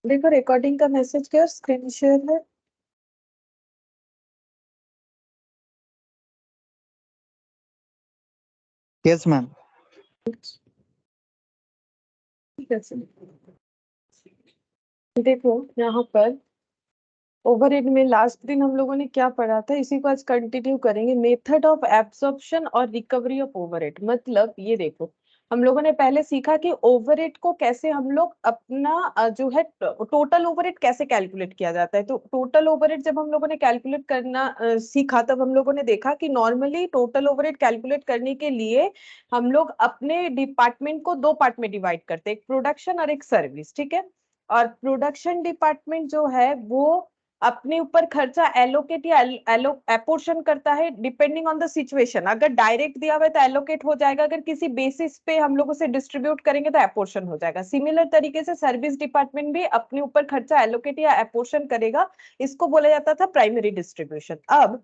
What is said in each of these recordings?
देखो रिकॉर्डिंग का मैसेज क्या स्क्रीन शेयर है। Yes ma'am. ठीक है देखो यहाँ पर ओवरहेड में लास्ट दिन हम लोगों ने क्या पढ़ा था, इसी को आज कंटिन्यू करेंगे। मेथड ऑफ एब्जॉर्प्शन और रिकवरी ऑफ ओवरहेड। मतलब ये देखो, हम लोगों ने पहले सीखा कि ओवरहेड को कैसे हम लोग अपना जो है टोटल ओवरहेड कैसे कैलकुलेट किया जाता है। तो टोटल ओवरहेड जब हम लोगों ने कैलकुलेट करना सीखा, तब हम लोगों ने देखा कि नॉर्मली टोटल ओवरहेड कैलकुलेट करने के लिए हम लोग अपने डिपार्टमेंट को दो पार्ट में डिवाइड करते हैं, एक प्रोडक्शन और एक सर्विस। ठीक है। और प्रोडक्शन डिपार्टमेंट जो है वो अपने ऊपर खर्चा एलोकेट या एपोर्शन करता है डिपेंडिंग ऑन द सिचुएशन। अगर डायरेक्ट दिया हुआ है तो एलोकेट हो जाएगा, अगर किसी बेसिस पे हम लोग उसे डिस्ट्रीब्यूट करेंगे तो एपोर्शन हो जाएगा। सिमिलर तरीके से सर्विस डिपार्टमेंट भी अपने ऊपर खर्चा एलोकेट या एपोर्शन करेगा। इसको बोला जाता था प्राइमरी डिस्ट्रीब्यूशन। अब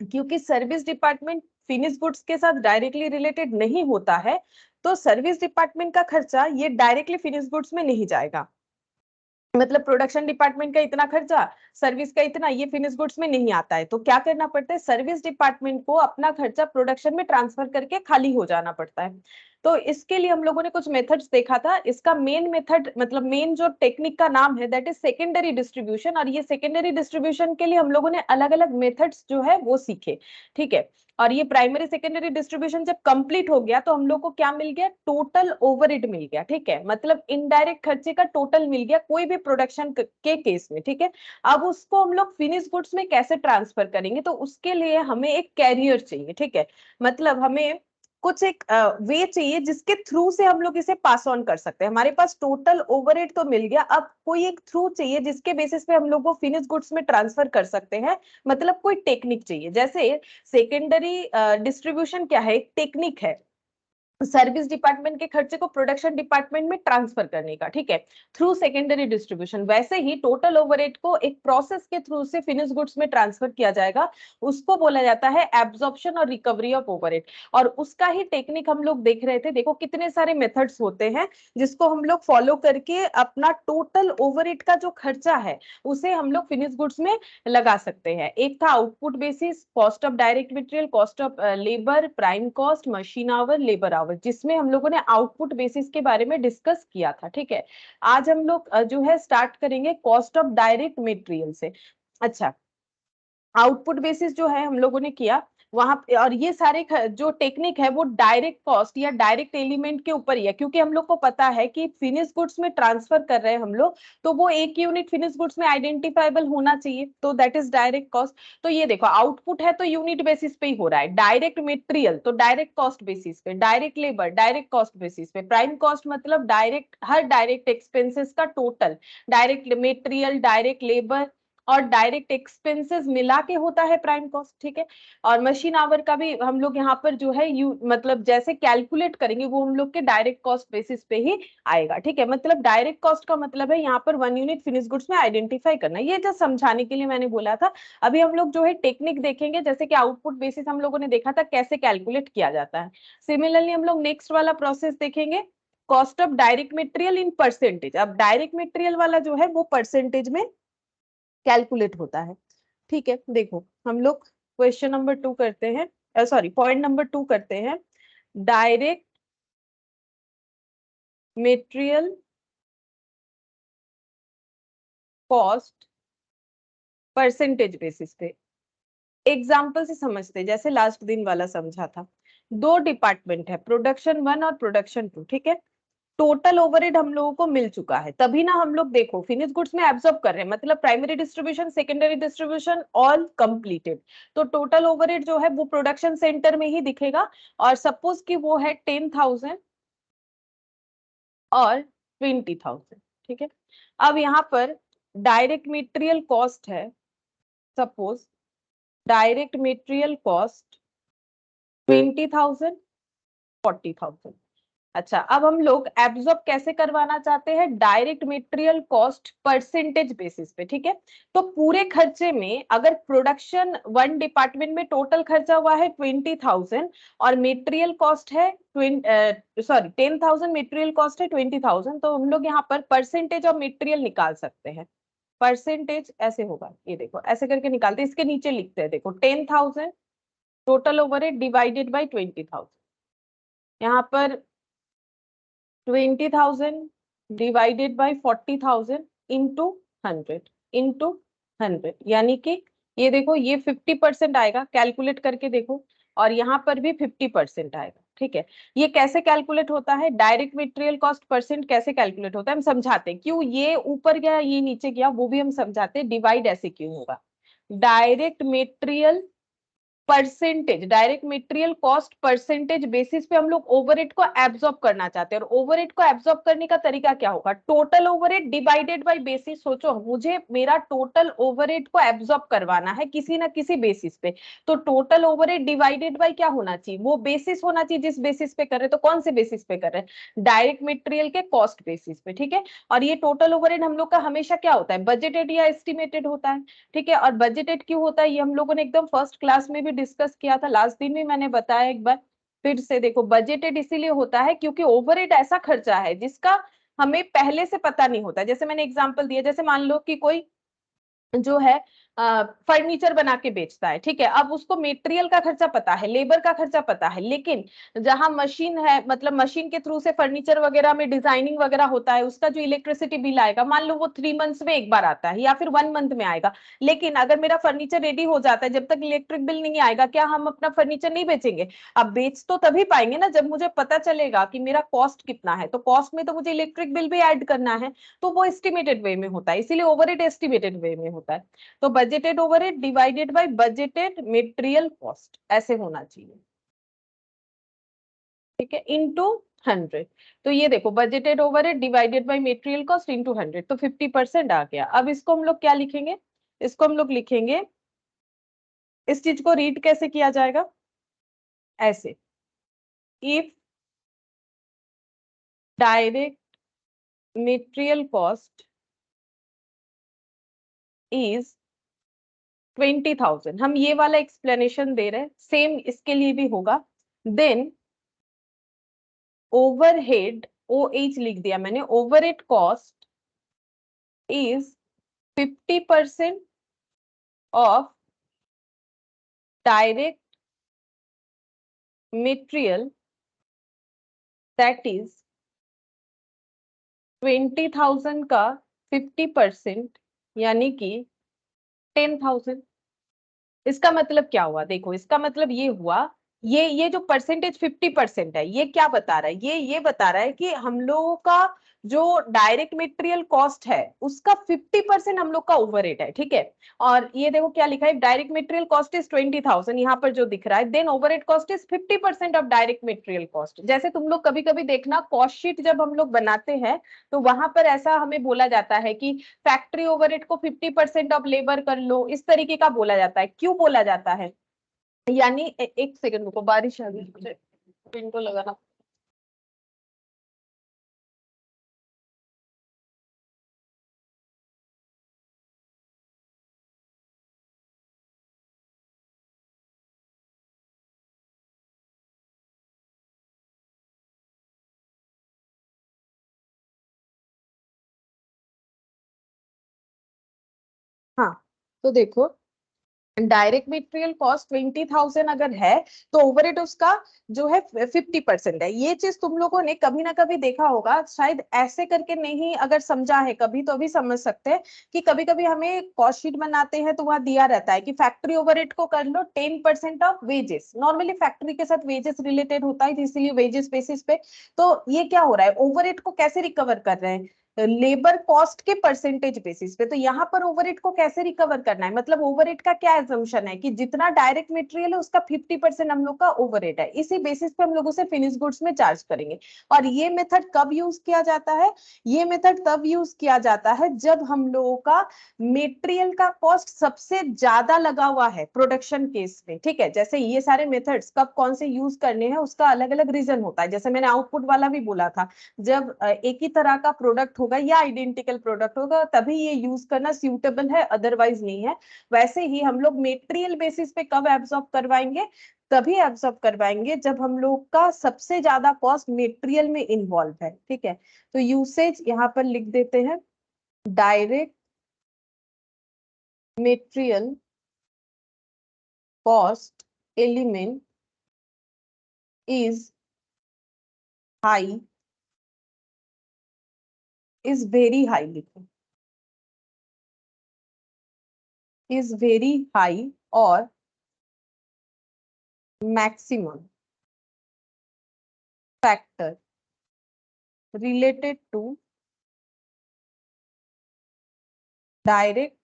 क्योंकि सर्विस डिपार्टमेंट फिनिश गुड्स के साथ डायरेक्टली रिलेटेड नहीं होता है, तो सर्विस डिपार्टमेंट का खर्चा ये डायरेक्टली फिनिश गुड्स में नहीं जाएगा। मतलब प्रोडक्शन डिपार्टमेंट का इतना खर्चा, सर्विस का इतना, ये फिनिश गुड्स में नहीं आता है। तो क्या करना पड़ता है, सर्विस डिपार्टमेंट को अपना खर्चा प्रोडक्शन में ट्रांसफर करके खाली हो जाना पड़ता है। तो इसके लिए हम लोगों ने कुछ मेथड्स देखा था। इसका मेन मेथड मतलब मेन जो टेक्निक का नाम है दैट इज सेकेंडरी डिस्ट्रीब्यूशन। और ये सेकेंडरी डिस्ट्रीब्यूशन के लिए हम लोगों ने अलग अलग मेथड्स जो है वो सीखे। ठीक है। और ये प्राइमरी सेकेंडरी डिस्ट्रीब्यूशन जब कंप्लीट हो गया तो हम लोग को क्या मिल गया, टोटल ओवरहेड मिल गया। ठीक है। मतलब इनडायरेक्ट खर्चे का टोटल मिल गया कोई भी प्रोडक्शन के केस में। ठीक है। अब उसको हम लोग फिनिश गुड्स में कैसे ट्रांसफर करेंगे, तो उसके लिए हमें एक कैरियर चाहिए। ठीक है। मतलब हमें कुछ एक वे चाहिए जिसके थ्रू से हम लोग इसे पास ऑन कर सकते हैं। हमारे पास टोटल ओवरहेड तो मिल गया, अब कोई एक थ्रू चाहिए जिसके बेसिस पे हम लोग वो फिनिश गुड्स में ट्रांसफर कर सकते हैं। मतलब कोई टेक्निक चाहिए। जैसे सेकेंडरी डिस्ट्रीब्यूशन क्या है, एक टेक्निक है सर्विस डिपार्टमेंट के खर्चे को प्रोडक्शन डिपार्टमेंट में ट्रांसफर करने का। ठीक है। Through secondary distribution. वैसे ही टोटल ओवरहेड को एक प्रोसेस के थ्रू से फिनिश गुड्स में ट्रांसफर किया जाएगा, उसको बोला जाता है एब्जॉर्प्शन और रिकवरी ऑफ ओवरहेड। और उसका ही टेक्निक हम लोग देख रहे थे। देखो कितने सारे मेथड्स होते हैं जिसको हम लोग फॉलो करके अपना टोटल ओवरहेड का जो खर्चा है उसे हम लोग फिनिश गुड्स में लगा सकते हैं। एक था output basis, cost of direct material, cost of labour, prime cost, machine our, labour our, जिसमें हम लोगों ने आउटपुट बेसिस के बारे में डिस्कस किया था। ठीक है। आज हम लोग जो है स्टार्ट करेंगे कॉस्ट ऑफ डायरेक्ट मटेरियल से। अच्छा, आउटपुट बेसिस जो है हम लोगों ने किया वहां पे, और ये सारे जो टेक्निक है वो डायरेक्ट कॉस्ट या डायरेक्ट एलिमेंट के ऊपर ही है। क्योंकि हम लोग को पता है कि फिनिश गुड्स में ट्रांसफर कर रहे हैं हम लोग, तो वो एक यूनिट फिनिश गुड्स में आइडेंटिफाइबल होना चाहिए, तो दैट इज डायरेक्ट कॉस्ट। तो ये देखो आउटपुट है तो यूनिट बेसिस पे ही हो रहा है, डायरेक्ट मटेरियल तो डायरेक्ट कॉस्ट बेसिस पे, direct labour direct cost basis पे, प्राइम कॉस्ट मतलब डायरेक्ट हर डायरेक्ट एक्सपेंसेस का total, direct material direct labour और डायरेक्ट एक्सपेंसेस मिला के होता है प्राइम कॉस्ट। ठीक है। और मशीन आवर का भी हम लोग यहाँ पर जो है मतलब जैसे कैलकुलेट करेंगे वो हम लोग के डायरेक्ट कॉस्ट बेसिस पे ही आएगा। ठीक है। मतलब डायरेक्ट कॉस्ट का मतलब है यहाँ पर वन यूनिट फिनिश गुड्स में आइडेंटिफाई करना। ये जस्ट समझाने के लिए मैंने बोला था। अभी हम लोग जो है टेक्निक देखेंगे, जैसे कि आउटपुट बेसिस हम लोगों ने देखा था कैसे कैलकुलेट किया जाता है। सिमिलरली हम लोग नेक्स्ट वाला प्रोसेस देखेंगे, cost of direct material in percentage. अब डायरेक्ट मटेरियल वाला जो है वो परसेंटेज में कैलकुलेट होता है। ठीक है। देखो हम लोग क्वेश्चन नंबर 2 करते हैं, सॉरी पॉइंट नंबर 2 करते हैं। Direct material cost percentage basis पे एग्जाम्पल से समझते हैं, जैसे लास्ट दिन वाला समझा था। दो डिपार्टमेंट है, प्रोडक्शन 1 और प्रोडक्शन 2। ठीक है। टोटल ओवरहेड हम लोगों को मिल चुका है, तभी ना हम लोग देखो फिनिश गुड्स में एब्सॉर्ब कर रहे हैं। मतलब primary distribution secondary distribution all completed. तो टोटल ओवरहेड जो है वो प्रोडक्शन सेंटर में ही दिखेगा। और सपोज कि वो है 10,000 और 20,000। ठीक है। अब यहाँ पर डायरेक्ट मटेरियल कॉस्ट है, सपोज डायरेक्ट मटेरियल कॉस्ट 20,000, 40,000। अच्छा, अब हम लोग एब्जॉर्ब कैसे करवाना चाहते हैं, direct material cost percentage basis पे, ठीक है। तो पूरे खर्चे में अगर प्रोडक्शन वन डिपार्टमेंट में टोटल खर्चा हुआ है 20,000 और मटेरियल कॉस्ट है 10,000, मटेरियल कॉस्ट है 20,000, तो हम लोग यहाँ पर परसेंटेज ऑफ मटेरियल निकाल सकते हैं। परसेंटेज ऐसे होगा, ये देखो ऐसे करके निकालते हैं, इसके नीचे लिखते हैं, देखो 10,000 टोटल ओवरहेड डिवाइडेड बाई 20,000, यहाँ पर 20,000 डिवाइडेड बाई 40,000 इंटू 100, इंटू 100, यानी कि ये देखो ये 50% आएगा, कैलकुलेट करके देखो, और यहाँ पर भी 50% आएगा, ठीक है। ये कैसे कैलकुलेट होता है, डायरेक्ट मटेरियल कॉस्ट परसेंट कैसे कैलकुलेट होता है हम समझाते हैं, क्यों ये ऊपर गया ये नीचे गया वो भी हम समझाते हैं, डिवाइड ऐसे क्यों होगा। Direct material percentage, direct material cost percentage basis पे हम लोग ओवरहेड को एब्जॉर्ब करना चाहते हैं, और ओवरहेड को एब्जॉर्ब करने का तरीका क्या होगा, total overhead divided bye basis. सोचो मुझे मेरा टोटल ओवरहेड को एब्जॉर्ब करवाना है किसी ना किसी बेसिस पे, तो टोटल ओवरहेड डिवाइडेड बाय क्या होना चाहिए, वो बेसिस होना चाहिए जिस बेसिस पे कर रहे हैं, तो कौन से बेसिस पे कर रहे हैं, डायरेक्ट मटेरियल के कॉस्ट बेसिस पे, ठीक है। और ये टोटल ओवरहेड हम लोग का हमेशा क्या होता है, बजटेड या एस्टिमेटेड होता है, ठीक है। और बजटेड क्यों होता है ये हम लोगों ने एकदम फर्स्ट क्लास में भी डिस्कस किया था, लास्ट दिन भी मैंने बताया एक बार, फिर से देखो बजटेड इसीलिए होता है क्योंकि ओवरहेड ऐसा खर्चा है जिसका हमें पहले से पता नहीं होता। जैसे मैंने एग्जांपल दिया, जैसे मान लो कि कोई जो है फर्नीचर बना के बेचता है, ठीक है, अब उसको मटेरियल का खर्चा पता है, लेबर का खर्चा पता है, लेकिन जहां मशीन है, मतलब मशीन के थ्रू से फर्नीचर वगैरह में डिजाइनिंग वगैरह होता है, उसका जो इलेक्ट्रिसिटी बिल आएगा, मान लो वो 3 मंथ्स में एक बार आता है या फिर 1 मंथ में आएगा, लेकिन अगर मेरा फर्नीचर रेडी हो जाता है, जब तक इलेक्ट्रिक बिल नहीं आएगा, क्या हम अपना फर्नीचर नहीं बेचेंगे। अब बेच तो तभी पाएंगे ना जब मुझे पता चलेगा कि मेरा कॉस्ट कितना है, तो कॉस्ट में तो मुझे इलेक्ट्रिक बिल भी ऐड करना है, तो वो एस्टिमेटेड वे में होता है, इसीलिए ओवरहेड एस्टिमेटेड वे में होता है। तो budgeted overhead divided bye budgeted material cost ऐसे होना चाहिए, ठीक है, इनटू 100। तो ये देखो budgeted overhead divided by material cost into 100, तो 50% आ गया। अब इसको हम लोग क्या लिखेंगे, इसको हम लोग लिखेंगे, इस चीज को रीड कैसे किया जाएगा, ऐसे, if direct material cost is 20,000, हम ये वाला एक्सप्लेनेशन दे रहे हैं, सेम इसके लिए भी होगा, देन ओवरहेड, ओ एच लिख दिया मैंने, overhead cost is 50% of direct material that is 20,000 का 50%, यानी कि 10,000। इसका मतलब क्या हुआ, देखो इसका मतलब ये हुआ, ये जो परसेंटेज 50% है, ये क्या बता रहा है, ये बता रहा है कि हम लोगों का जो डायरेक्ट मटेरियल कॉस्ट है उसका 50% हम लोग का ओवरहेड है, ठीक है। और ये देखो क्या लिखा है, डायरेक्ट मटेरियल कॉस्ट इज 20,000, यहाँ पर जो दिख रहा है, then overhead cost is 50% of direct material cost. जैसे तुम लोग कभी कभी देखना कॉस्ट शीट जब हम लोग बनाते हैं, तो वहां पर ऐसा हमें बोला जाता है कि फैक्ट्री ओवरहेड को 50% ऑफ लेबर कर लो, इस तरीके का बोला जाता है। क्यों बोला जाता है, यानी एक सेकंड रुको, बारिश आ गई, मुझे विंडो लगाना। हाँ, तो देखो डायरेक्ट मटेरियल कॉस्ट 20,000 अगर है, तो ओवरहेड उसका जो है 50% है। ये चीज तुम लोगों ने कभी ना कभी देखा होगा, शायद ऐसे करके नहीं अगर समझा है कभी, तो अभी समझ सकते हैं कि कभी कभी हमें कॉस्ट शीट बनाते हैं तो वहां दिया रहता है कि फैक्ट्री ओवरहेड को कर लो 10% ऑफ वेजेस, नॉर्मली फैक्ट्री के साथ वेजेस रिलेटेड होता है, इसीलिए वेजेस बेसिस पे। तो ये क्या हो रहा है, ओवरहेड को कैसे रिकवर कर रहे हैं, लेबर कॉस्ट के परसेंटेज बेसिस पे। तो यहाँ पर ओवरहेड को कैसे रिकवर करना है, मतलब ओवरहेड का क्या एजम्पशन है कि जितना डायरेक्ट मटेरियल है उसका 50% हम लोग का ओवरहेड है, इसी बेसिस पे हम लोग उसे फिनिश गुड्स में चार्ज करेंगे। और ये मेथड कब यूज किया जाता है, ये मेथड तब यूज किया जाता है जब हम लोगों का मेटेरियल का कॉस्ट सबसे ज्यादा लगा हुआ है प्रोडक्शन केस में। ठीक है, जैसे ये सारे मेथड्स कब कौन से यूज करने हैं उसका अलग अलग रीजन होता है। जैसे मैंने आउटपुट वाला भी बोला था, जब एक ही तरह का प्रोडक्ट होगा या आइडेंटिकल प्रोडक्ट होगा तभी ये यूज करना सूटेबल है, अदरवाइज नहीं है। वैसे ही हम लोग मेटेरियल बेसिस पे कब एब्सॉर्ब करवाएंगे, तभी एब्सॉर्ब करवाएंगे जब हम लोग का सबसे ज्यादा कॉस्ट मेटेरियल में इन्वॉल्व है। ठीक है, तो यूसेज यहाँ पर लिख देते हैं, direct material cost element is high, is very high लिखो, इज वेरी हाई और maximum factor related to direct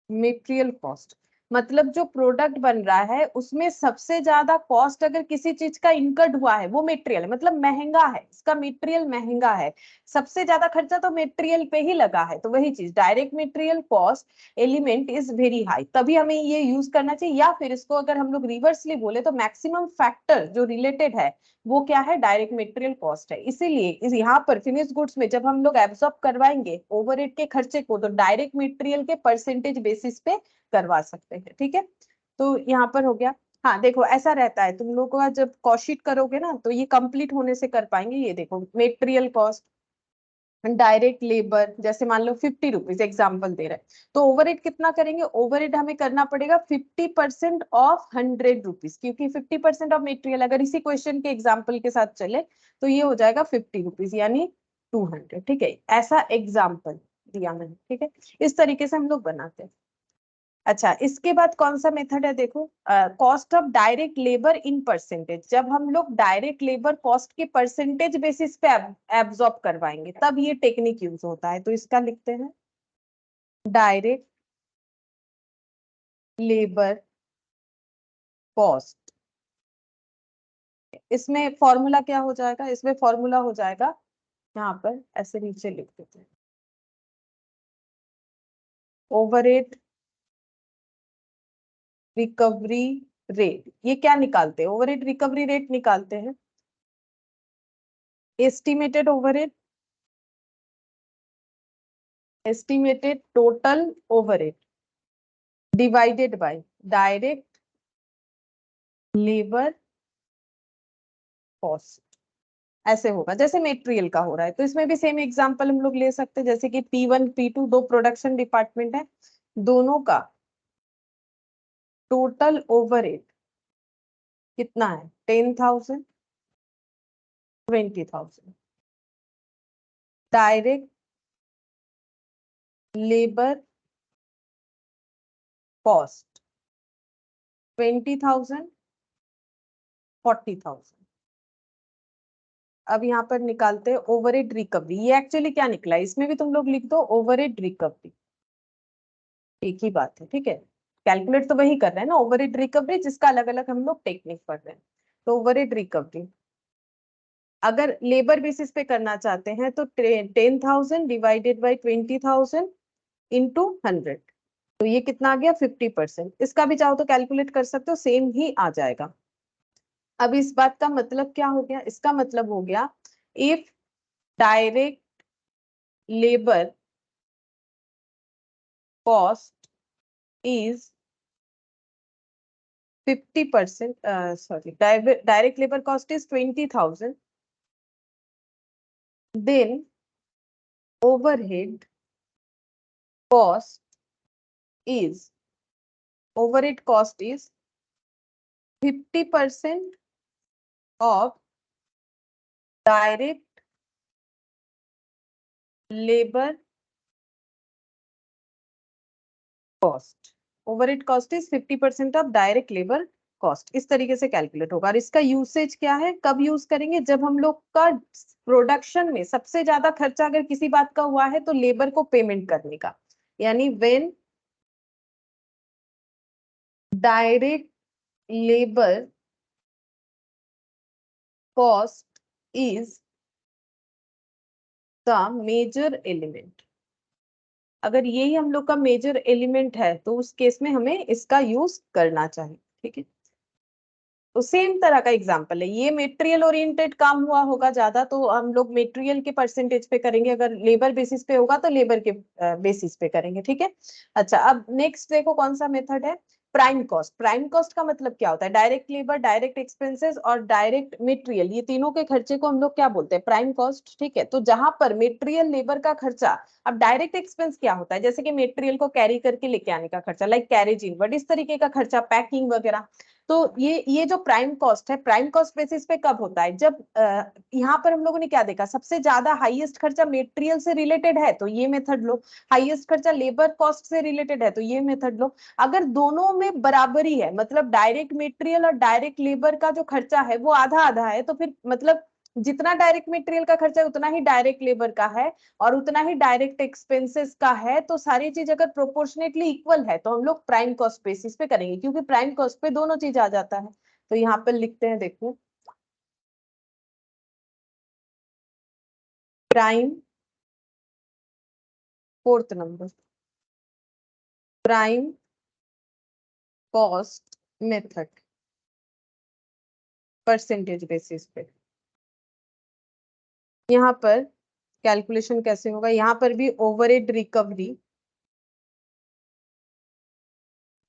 material cost. मतलब जो प्रोडक्ट बन रहा है उसमें सबसे ज्यादा कॉस्ट अगर किसी चीज का इनकर्ड हुआ है वो मटेरियल, मतलब महंगा है, इसका मटेरियल महंगा है, सबसे ज्यादा खर्चा तो मटेरियल पे ही लगा है, तो वही चीज direct material cost element is very high, तभी हमें ये यूज करना चाहिए। या फिर इसको अगर हम लोग रिवर्सली बोले तो मैक्सिमम फैक्टर जो रिलेटेड है वो क्या है, डायरेक्ट मटेरियल कॉस्ट है। इसीलिए इस यहाँ पर फिनिश गुड्स में जब हम लोग एब्सॉर्ब करवाएंगे ओवरहेड के खर्चे को तो डायरेक्ट मटेरियल के परसेंटेज बेसिस पे करवा सकते हैं। ठीक है, तो यहाँ पर हो गया। हाँ देखो ऐसा रहता है तुम लोगों का जब कॉस्ट शीट करोगे ना तो ये कंप्लीट होने से कर पाएंगे। ये देखो मेटेरियल कॉस्ट, डायरेक्ट लेबर, जैसे मान लो 50 रुपीज एग्जाम्पल दे रहे हैं, तो ओवरहेड कितना करेंगे, ओवरहेड हमें करना पड़ेगा 50% ऑफ 100 रुपीज, क्योंकि 50% ऑफ मेटेरियल अगर इसी क्वेश्चन के एग्जाम्पल के साथ चले तो ये हो जाएगा 50 रुपीज यानी 200। ठीक है, ऐसा एग्जाम्पल दिया मैंने। ठीक है, इस तरीके से हम लोग बनाते हैं। अच्छा, इसके बाद कौन सा मेथड है देखो, cost of direct labour in percentage. जब हम लोग डायरेक्ट लेबर कॉस्ट के परसेंटेज बेसिस पे एब्जॉर्ब करवाएंगे तब ये टेक्निक यूज होता है, तो इसका लिखते हैं डायरेक्ट लेबर कॉस्ट। इसमें फॉर्मूला क्या हो जाएगा, इसमें फॉर्मूला हो जाएगा, यहाँ पर ऐसे नीचे लिख देते हैं, ओवरहेड रिकवरी रेट। ये क्या निकालते हैं, ओवरहेड रिकवरी रेट निकालते हैं, estimated overhead, estimated total overhead divided bye direct labour cost. ऐसे होगा जैसे मेटेरियल का हो रहा है, तो इसमें भी सेम एग्जांपल हम लोग ले सकते हैं, जैसे कि P1 P2 दो प्रोडक्शन डिपार्टमेंट है, दोनों का टोटल ओवरहेड कितना है, 10,000, 20,000। Direct labour cost 20,000, 40,000। अब यहाँ पर निकालते हैं ओवरहेड रिकवरी। ये एक्चुअली क्या निकला है, इसमें भी तुम लोग लिख दो ओवरहेड रिकवरी, एक ही बात है। ठीक है, कैलकुलेट तो वही कर रहे हैं ना, ओवरहेड रिकवरी, जिसका अलग अलग हम लोग टेक्निक पढ़ रहे हैं। तो ओवरहेड रिकवरी अगर लेबर बेसिस पे करना चाहते हैं तो 10,000 डिवाइडेड बाई 20,000 इंटू 100, तो ये कितना आ गया 50%। इसका भी चाहो तो कैलकुलेट कर सकते हो, सेम ही आ जाएगा। अब इस बात का मतलब क्या हो गया, इसका मतलब हो गया if direct labour cost is 50%, sorry, direct labor cost is 20,000, then overhead cost is, overhead cost is 50% of direct labor cost. Overhead cost is 50% of direct labor cost, इस तरीके से कैलकुलेट होगा। और इसका यूसेज क्या है, कब यूज करेंगे, जब हम लोग का प्रोडक्शन में सबसे ज्यादा खर्चा अगर किसी बात का हुआ है तो लेबर को पेमेंट करने का, यानी when direct labour cost is the major element. अगर यही हम लोग का मेजर एलिमेंट है तो उस केस में हमें इसका यूज करना चाहिए, ठीक है। तो सेम तरह का एग्जांपल है, ये मेटेरियल ओरिएंटेड काम हुआ होगा ज्यादा तो हम लोग मेटेरियल के परसेंटेज पे करेंगे, अगर लेबर बेसिस पे होगा तो लेबर के बेसिस पे करेंगे, ठीक है। अच्छा, अब नेक्स्ट देखो कौन सा मेथड है, प्राइम कॉस्ट। प्राइम कॉस्ट का मतलब क्या होता है, डायरेक्ट लेबर, डायरेक्ट एक्सपेंसेस और डायरेक्ट मटेरियल, ये तीनों के खर्चे को हम लोग क्या बोलते हैं, प्राइम कॉस्ट, ठीक है। तो जहां पर मटेरियल लेबर का खर्चा, अब डायरेक्ट एक्सपेंस क्या होता है, जैसे कि मटेरियल को कैरी करके लेके आने का खर्चा, लाइक कैरेज इनवर्ड, इस तरीके का खर्चा, पैकिंग वगैरह। तो ये जो प्राइम कॉस्ट है, प्राइम कॉस्ट बेसिस पे कब होता है, जब यहाँ पर हम लोगों ने क्या देखा, सबसे ज्यादा हाईएस्ट खर्चा मटेरियल से रिलेटेड है तो ये मेथड लो, हाईएस्ट खर्चा लेबर कॉस्ट से रिलेटेड है तो ये मेथड लो। अगर दोनों में बराबरी है, मतलब डायरेक्ट मटेरियल और डायरेक्ट लेबर का जो खर्चा है वो आधा आधा है, तो फिर मतलब जितना डायरेक्ट मटेरियल का खर्चा है उतना ही डायरेक्ट लेबर का है और उतना ही डायरेक्ट एक्सपेंसेस का है, तो सारी चीज अगर प्रोपोर्शनेटली इक्वल है तो हम लोग प्राइम कॉस्ट बेसिस पे करेंगे, क्योंकि प्राइम कॉस्ट पे दोनों चीज आ जाता है। तो यहाँ पर लिखते हैं, देखो prime, fourth number, prime cost method percentage basis पे। यहाँ पर कैलकुलेशन कैसे होगा, यहाँ पर भी overhead recovery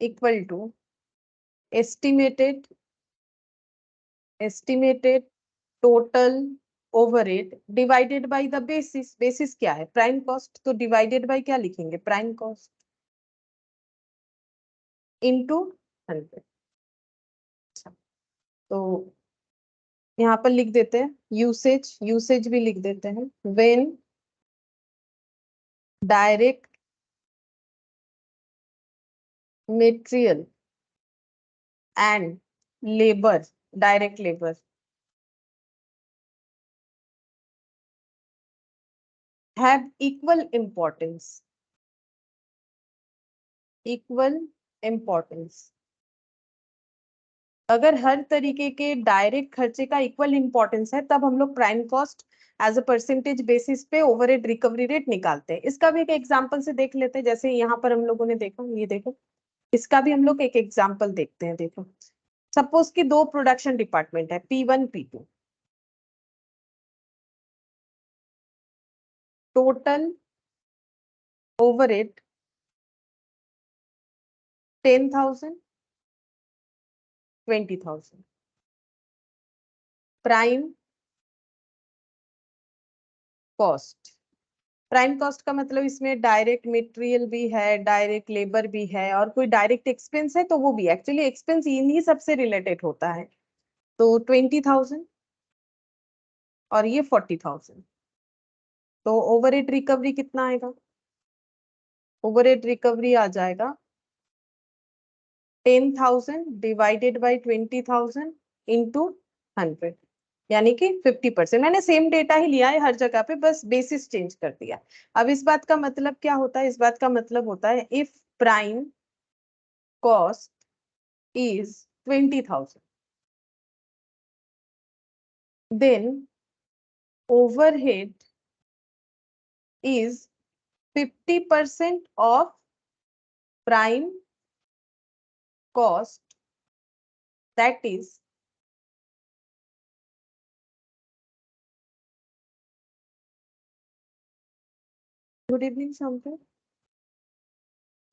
equal to estimated estimated total overhead divided by the basis. Basis क्या है, प्राइम कॉस्ट, तो डिवाइडेड बाय क्या लिखेंगे, प्राइम कॉस्ट इनटू 100। तो यहाँ पर लिख देते हैं यूसेज, यूसेज भी लिख देते हैं, when direct material and labour, direct labour have equal importance। अगर हर तरीके के डायरेक्ट खर्चे का इक्वल इंपॉर्टेंस है तब हम लोग prime cost as a percentage basis पे ओवरहेड रिकवरी रेट निकालते हैं। इसका भी एक एग्जांपल से देख लेते हैं, जैसे यहाँ पर हम लोगों ने देखा, ये देखो, इसका भी हम लोग एक एग्जांपल देखते हैं। देखो सपोज कि दो प्रोडक्शन डिपार्टमेंट है, P1 P2, total overhead 10,000, 20,000, prime cost. Prime cost का मतलब इसमें डायरेक्ट मटेरियल भी है, डायरेक्ट लेबर भी है और कोई डायरेक्ट एक्सपेंस है तो वो भी, एक्चुअली एक्सपेंस इन्हीं सबसे रिलेटेड होता है। तो 20,000 और ये 40,000, तो ओवरहेड रिकवरी कितना आएगा, ओवरहेड रिकवरी आ जाएगा 10,000 डिवाइडेड बाई 20,000 इंटू 100, यानी कि 50%। मैंने सेम डेटा ही लिया है हर जगह पे, बस बेसिस चेंज कर दिया। अब इस बात का मतलब क्या होता है, इस बात का मतलब होता है if prime cost is 20,000, then overhead is 50% of prime cost, that is good evening Shankar,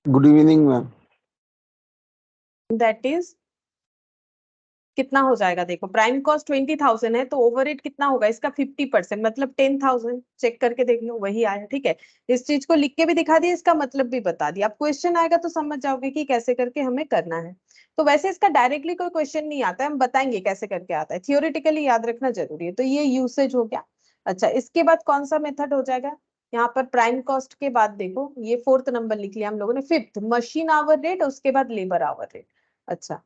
good evening ma'am. that is कितना हो जाएगा, देखो प्राइम कॉस्ट 20,000 है तो ओवरहेड कितना होगा इसका 50%, मतलब 10,000। चेक करके देख लो, वही आया, ठीक है। इस चीज को लिख के भी दिखा दिया, इसका मतलब भी बता दिया। अब क्वेश्चन आएगा तो समझ जाओगे कि कैसे करके हमें करना है। तो वैसे इसका डायरेक्टली कोई क्वेश्चन नहीं आता है, हम बताएंगे कैसे करके आता है, थियोरेटिकली याद रखना जरूरी है। तो ये यूसेज हो गया। अच्छा, इसके बाद कौन सा मेथड हो जाएगा, यहाँ पर प्राइम कॉस्ट के बाद देखो ये फोर्थ नंबर लिख लिया हम लोगों ने, फिफ्थ मशीन आवर रेट, उसके बाद लेबर आवर रेट। अच्छा,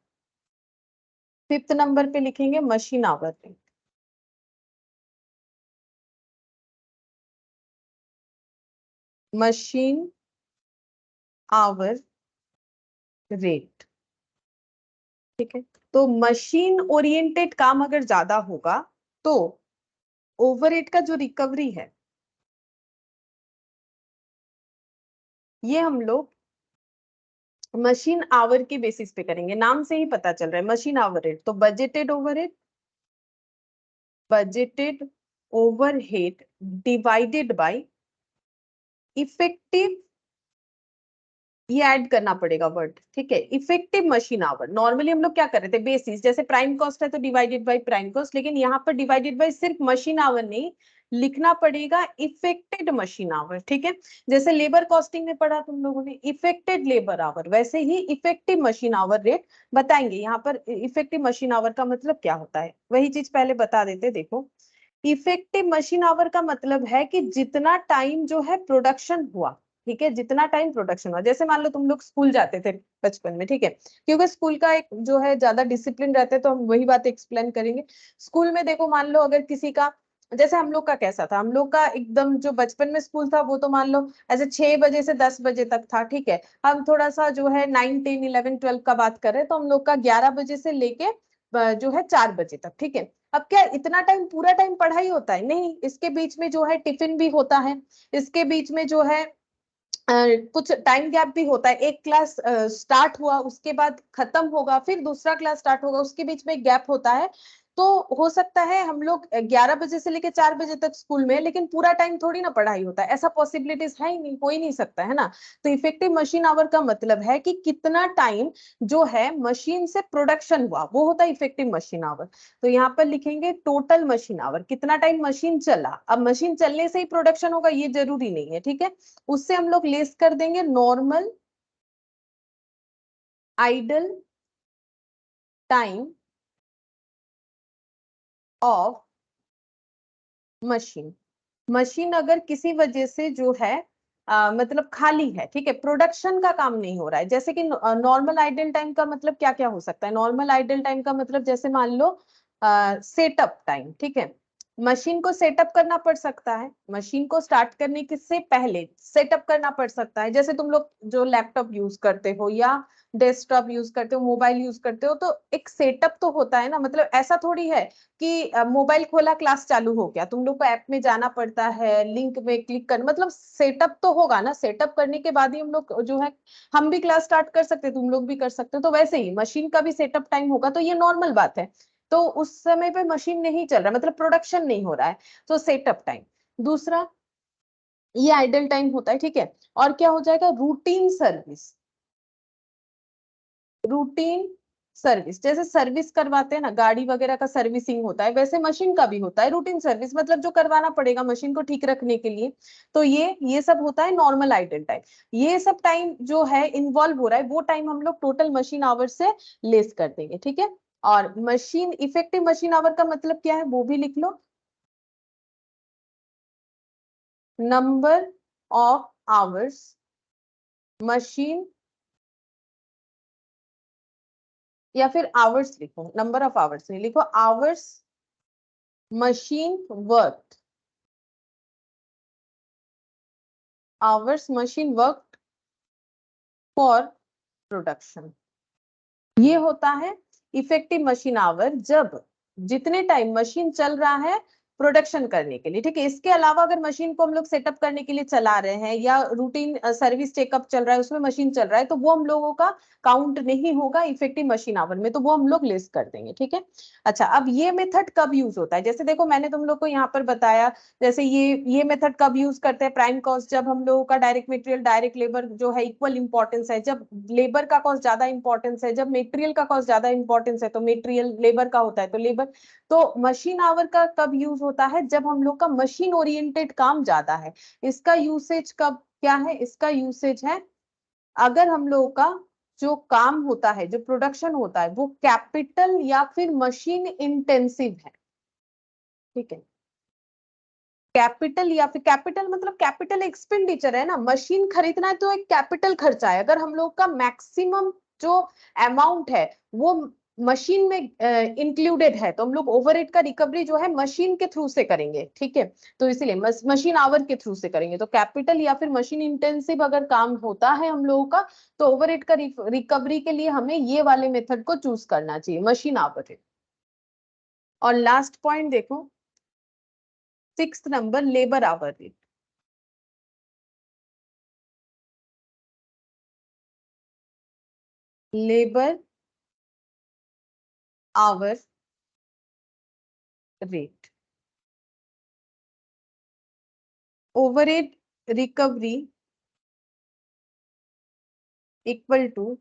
5th नंबर पे लिखेंगे machine hour rate. Machine hour rate, ठीक है। तो मशीन ओरिएंटेड काम अगर ज्यादा होगा तो ओवरहेड का जो रिकवरी है ये हम लोग मशीन आवर के बेसिस पे करेंगे। नाम से ही पता चल रहा है मशीन आवर रेट, तो budgeted overhead, budgeted overhead divided bye effective, ये ऐड करना पड़ेगा वर्ड, ठीक है। इफेक्टिव मशीन आवर, नॉर्मली हम लोग क्या कर रहे थे बेसिस, जैसे प्राइम कॉस्ट है तो डिवाइडेड बाय प्राइम कॉस्ट, लेकिन यहाँ पर डिवाइडेड बाय सिर्फ मशीन आवर नहीं, लिखना पड़ेगा इफेक्टेड मशीन आवर, ठीक है। जैसे लेबर कॉस्टिंग में पढ़ा तुम लोगों ने इफेक्टेड लेबर आवर, वैसे ही इफेक्टिव मशीन आवर रेट बताएंगे। यहाँ पर इफेक्टिव मशीन आवर का मतलब क्या होता है वही चीज पहले बता देते। देखो, इफेक्टिव मशीन आवर का मतलब है कि जितना टाइम जो है प्रोडक्शन हुआ, ठीक है, जितना टाइम प्रोडक्शन हुआ। जैसे मान लो तुम लोग स्कूल जाते थे बचपन में, ठीक है, क्योंकि स्कूल का एक जो है ज्यादा डिसिप्लिन रहता है तो हम वही बात एक्सप्लेन करेंगे। स्कूल में देखो, मान लो अगर किसी का, जैसे हम लोग का कैसा था, हम लोग का एकदम जो बचपन में स्कूल था वो तो मान लो ऐसे 6 बजे से 10 बजे तक था, ठीक है। हम थोड़ा सा जो है 9, 10, 11, 12 का बात कर रहे हैं तो हम लोग का 11 बजे से लेके जो है 4 बजे तक, ठीक है। अब क्या इतना टाइम पूरा टाइम पढ़ाई होता है? नहीं, इसके बीच में जो है टिफिन भी होता है, इसके बीच में जो है कुछ टाइम गैप भी होता है। एक क्लास स्टार्ट हुआ उसके बाद खत्म होगा, फिर दूसरा क्लास स्टार्ट होगा, उसके बीच में एक गैप होता है। तो हो सकता है हम लोग 11 बजे से लेकर 4 बजे तक स्कूल में, लेकिन पूरा टाइम थोड़ी ना पढ़ाई होता है, ऐसा पॉसिबिलिटीज है ही नहीं, हो ही नहीं सकता है ना। तो इफेक्टिव मशीन आवर का मतलब है कि कितना टाइम जो है मशीन से प्रोडक्शन हुआ वो होता है इफेक्टिव मशीन आवर। तो यहाँ पर लिखेंगे टोटल मशीन आवर, कितना टाइम मशीन चला। अब मशीन चलने से ही प्रोडक्शन होगा ये जरूरी नहीं है, ठीक है। उससे हम लोग लेस कर देंगे normal idle time of machine. Machine अगर किसी वजह से जो है मतलब खाली है, ठीक है, प्रोडक्शन का काम नहीं हो रहा है, जैसे कि नॉर्मल आइडल टाइम का मतलब क्या क्या हो सकता है। नॉर्मल आइडल टाइम का मतलब जैसे मान लो सेटअप टाइम, ठीक है, मशीन को सेटअप करना पड़ सकता है, मशीन को स्टार्ट करने के से पहले सेटअप करना पड़ सकता है। जैसे तुम लोग जो लैपटॉप यूज करते हो या डेस्कटॉप यूज करते हो, मोबाइल यूज करते हो, तो एक सेटअप तो होता है ना। मतलब ऐसा थोड़ी है कि मोबाइल खोला क्लास चालू हो गया, तुम लोग को ऐप में जाना पड़ता है, लिंक में क्लिक कर, मतलब सेटअप तो होगा ना। सेटअप करने के बाद ही हम लोग जो है, हम भी क्लास स्टार्ट कर सकते हैं, तुम लोग भी कर सकते हो, तो वैसे ही मशीन का भी सेटअप टाइम होगा, तो ये नॉर्मल बात है। तो उस समय पे मशीन नहीं चल रहा, मतलब प्रोडक्शन नहीं हो रहा है, तो सेटअप टाइम। दूसरा ये आइडल टाइम होता है, ठीक है। और क्या हो जाएगा, रूटीन सर्विस। रूटीन सर्विस, जैसे सर्विस करवाते हैं ना, गाड़ी वगैरह का सर्विसिंग होता है, वैसे मशीन का भी होता है रूटीन सर्विस, मतलब जो करवाना पड़ेगा मशीन को ठीक रखने के लिए। तो ये सब होता है नॉर्मल आइडल टाइम। ये सब टाइम जो है इन्वॉल्व हो रहा है वो टाइम हम लोग टोटल मशीन आवर से लेस कर देंगे, ठीक है। और मशीन इफेक्टिव मशीन आवर का मतलब क्या है वो भी लिख लो, नंबर ऑफ आवर्स मशीन, या फिर आवर्स लिखो, नंबर ऑफ आवर्स नहीं लिखो, hours machine work, hours machine work for production. ये होता है इफेक्टिव मशीन आवर, जब जितने टाइम मशीन चल रहा है प्रोडक्शन करने के लिए, ठीक है। इसके अलावा अगर मशीन को हम लोग सेटअप करने के लिए चला रहे हैं या रूटीन सर्विस चेकअप चल रहा है उसमें मशीन चल रहा है, तो वो हम लोगों का काउंट नहीं होगा इफेक्टिव मशीन आवर में, तो वो हम लोग लिस्ट कर देंगे, ठीक है। अच्छा, अब ये मेथड कब यूज होता है, जैसे देखो मैंने तुम लोग को यहाँ पर बताया, जैसे ये मेथड कब यूज करते हैं, प्राइम कॉस्ट, जब हम लोगों का डायरेक्ट मटेरियल डायरेक्ट लेबर जो है इक्वल इंपॉर्टेंस है, जब लेबर का कॉस्ट ज्यादा इंपॉर्टेंस है, जब मटेरियल का कॉस्ट ज्यादा इंपॉर्टेंस है तो मटेरियल लेबर का होता है तो लेबर। तो मशीन आवर का कब यूज होता है, जब हम लोग का मशीन ओरिएंटेड काम ज्यादा है। इसका यूसेज कब क्या है, इसका यूसेज है अगर हम लोगों का जो काम होता है, जो प्रोडक्शन होता है वो कैपिटल या फिर मशीन इंटेंसिव है, ठीक है। कैपिटल या फिर कैपिटल मतलब कैपिटल एक्सपेंडिचर है ना, मशीन खरीदना है तो एक कैपिटल खर्चा है। अगर हम लोग का मैक्सिमम जो अमाउंट है वो मशीन में इंक्लूडेड है, तो हम लोग ओवरहेड का रिकवरी जो है मशीन के थ्रू से करेंगे, ठीक है। तो इसीलिए मशीन आवर के थ्रू से करेंगे। तो कैपिटल या फिर मशीन इंटेंसिव अगर काम होता है हम लोगों का, तो ओवरहेड का रिकवरी के लिए हमें ये वाले मेथड को चूज करना चाहिए, मशीन आवर। और लास्ट पॉइंट देखो, 6th number, labour hour rate. Labour hour rate, overhead recovery equal to,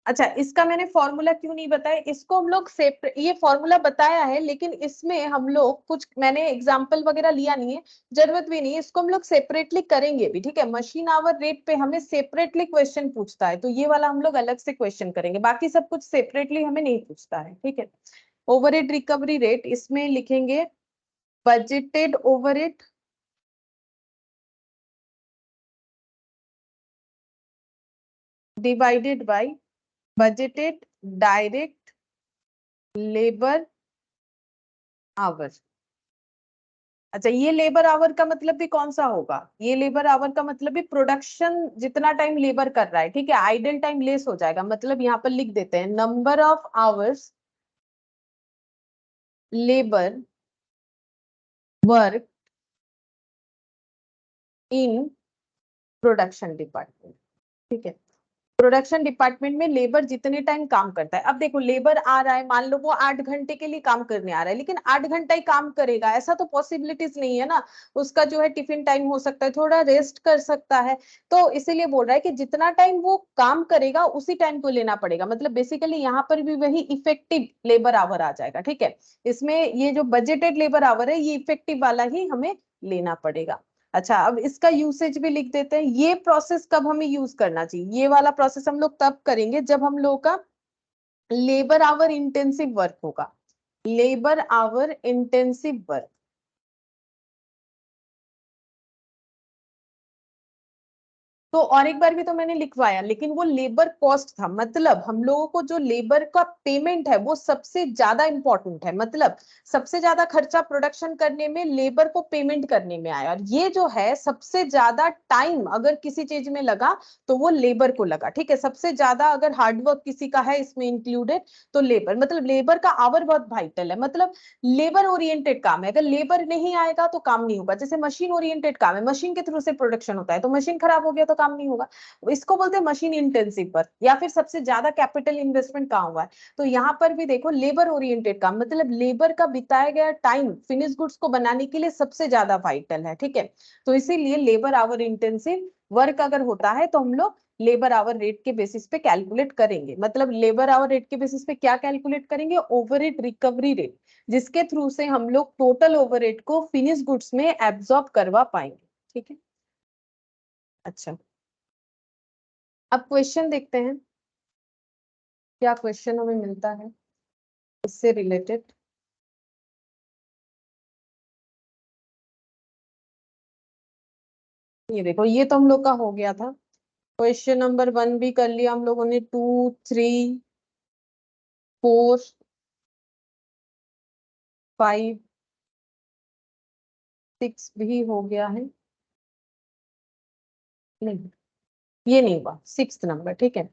अच्छा इसका मैंने फॉर्मूला क्यों नहीं बताया, इसको हम लोग सेपरेट, ये फॉर्मूला बताया है लेकिन इसमें हम लोग कुछ, मैंने एग्जांपल वगैरह लिया नहीं है, जरूरत भी नहीं है, इसको हम लोग सेपरेटली करेंगे भी, ठीक है। मशीन आवर रेट पे हमें सेपरेटली क्वेश्चन पूछता है, तो ये वाला हम लोग अलग से क्वेश्चन करेंगे, बाकी सब कुछ सेपरेटली हमें नहीं पूछता है, ठीक है। ओवरहेड रिकवरी रेट, इसमें लिखेंगे budgeted overhead divided bye budgeted direct labour our. अच्छा, ये लेबर आवर का मतलब भी कौन सा होगा, ये लेबर आवर का मतलब भी प्रोडक्शन जितना टाइम लेबर कर रहा है, ठीक है, आइडल टाइम लेस हो जाएगा, मतलब यहाँ पर लिख देते हैं number of hours labour work in production department, ठीक है। प्रोडक्शन डिपार्टमेंट में लेबर जितने टाइम काम करता है, अब देखो लेबर आ रहा है, मान लो वो 8 घंटे के लिए काम करने आ रहा है, लेकिन 8 घंटा ही काम करेगा ऐसा तो पॉसिबिलिटीज नहीं है ना, उसका जो है टिफिन टाइम हो सकता है, थोड़ा रेस्ट कर सकता है। तो इसीलिए बोल रहा है कि जितना टाइम वो काम करेगा उसी टाइम को लेना पड़ेगा, मतलब बेसिकली यहाँ पर भी वही इफेक्टिव लेबर आवर आ जाएगा, ठीक है। इसमें ये जो बजटेड लेबर आवर है ये इफेक्टिव वाला ही हमें लेना पड़ेगा। अच्छा, अब इसका यूसेज भी लिख देते हैं, ये प्रोसेस कब हमें यूज करना चाहिए, ये वाला प्रोसेस हम लोग तब करेंगे जब हम लोग का लेबर आवर इंटेंसिव वर्क होगा, लेबर आवर इंटेंसिव वर्क। तो और एक बार भी तो मैंने लिखवाया, लेकिन वो लेबर कॉस्ट था, मतलब हम लोगों को जो लेबर का पेमेंट है वो सबसे ज्यादा इंपॉर्टेंट है, मतलब सबसे ज्यादा खर्चा प्रोडक्शन करने में लेबर को पेमेंट करने में आया, और ये जो है सबसे ज्यादा टाइम अगर किसी चीज में लगा तो वो लेबर को लगा, ठीक है। सबसे ज्यादा अगर हार्डवर्क किसी का है इसमें इंक्लूडेड, तो लेबर, मतलब लेबर का आवर बहुत वाइटल है, मतलब लेबर ओरिएंटेड काम है, अगर लेबर नहीं आएगा तो काम नहीं होगा। जैसे मशीन ओरिएंटेड काम है, मशीन के थ्रू से प्रोडक्शन होता है, तो मशीन खराब हो गया तो काम नहीं होगा, इसको बोलते हैं मशीन इंटेंसिव वर्क, या फिर सबसे ज्यादा कैपिटल इन्वेस्टमेंट कहाँ हुआ है। तो यहाँ पर भी देखो लेबर ओरिएंटेड काम, मतलब लेबर का बिताया गया टाइम फिनिश गुड्स को बनाने के लिए सबसे ज्यादा वाइटल है, ठीक है। तो इसीलिए लेबर आवर इंटेंसिव वर्क अगर होता है तो हम लोग लेबर आवर रेट के बेसिस पे कैलकुलेट करेंगे, मतलब लेबर आवर रेट के बेसिस पे क्या कैलकुलेट करेंगे, ओवरहेड रिकवरी रेट, जिसके थ्रू से हम लोग टोटल ओवरहेड को फिनिश गुड्स में एब्सॉर्ब करवा पाएंगे, ठीक है। अच्छा, अब क्वेश्चन देखते हैं, क्या क्वेश्चन हमें मिलता है इससे रिलेटेड। ये देखो, ये तो हम लोग का हो गया था, क्वेश्चन नंबर 1 भी कर लिया हम लोगों ने, 2, 3, 4, 5, 6 भी हो गया है, नहीं ये नहीं हुआ, 6th नंबर, ठीक है।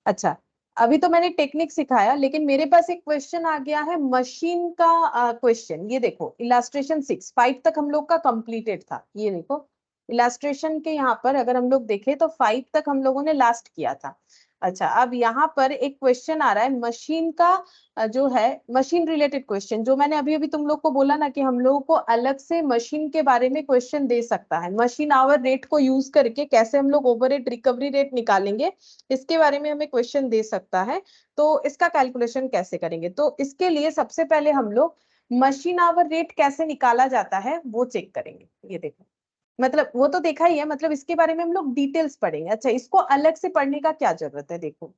अच्छा, अभी तो मैंने टेक्निक सिखाया, लेकिन मेरे पास एक क्वेश्चन आ गया है मशीन का क्वेश्चन। ये देखो इलास्ट्रेशन 6, 5 तक हम लोग का कंप्लीटेड था, ये देखो इलास्ट्रेशन के यहाँ पर अगर हम लोग देखें तो 5 तक हम लोगों ने लास्ट किया था। अच्छा, अब यहाँ पर एक क्वेश्चन आ रहा है मशीन का, जो है मशीन रिलेटेड क्वेश्चन, जो मैंने अभी अभी तुम लोग को बोला ना कि हम लोगों को अलग से मशीन के बारे में क्वेश्चन दे सकता है, मशीन आवर रेट को यूज करके कैसे हम लोग ओवरहेड रिकवरी रेट निकालेंगे, इसके बारे में हमें क्वेश्चन दे सकता है। तो इसका कैलकुलेशन कैसे करेंगे, तो इसके लिए सबसे पहले हम लोग मशीन आवर रेट कैसे निकाला जाता है वो चेक करेंगे। ये देखो, मतलब वो तो देखा ही है, मतलब इसके बारे में हम लोग डिटेल्स पढ़ेंगे। अच्छा, इसको अलग से पढ़ने का क्या जरूरत है, देखो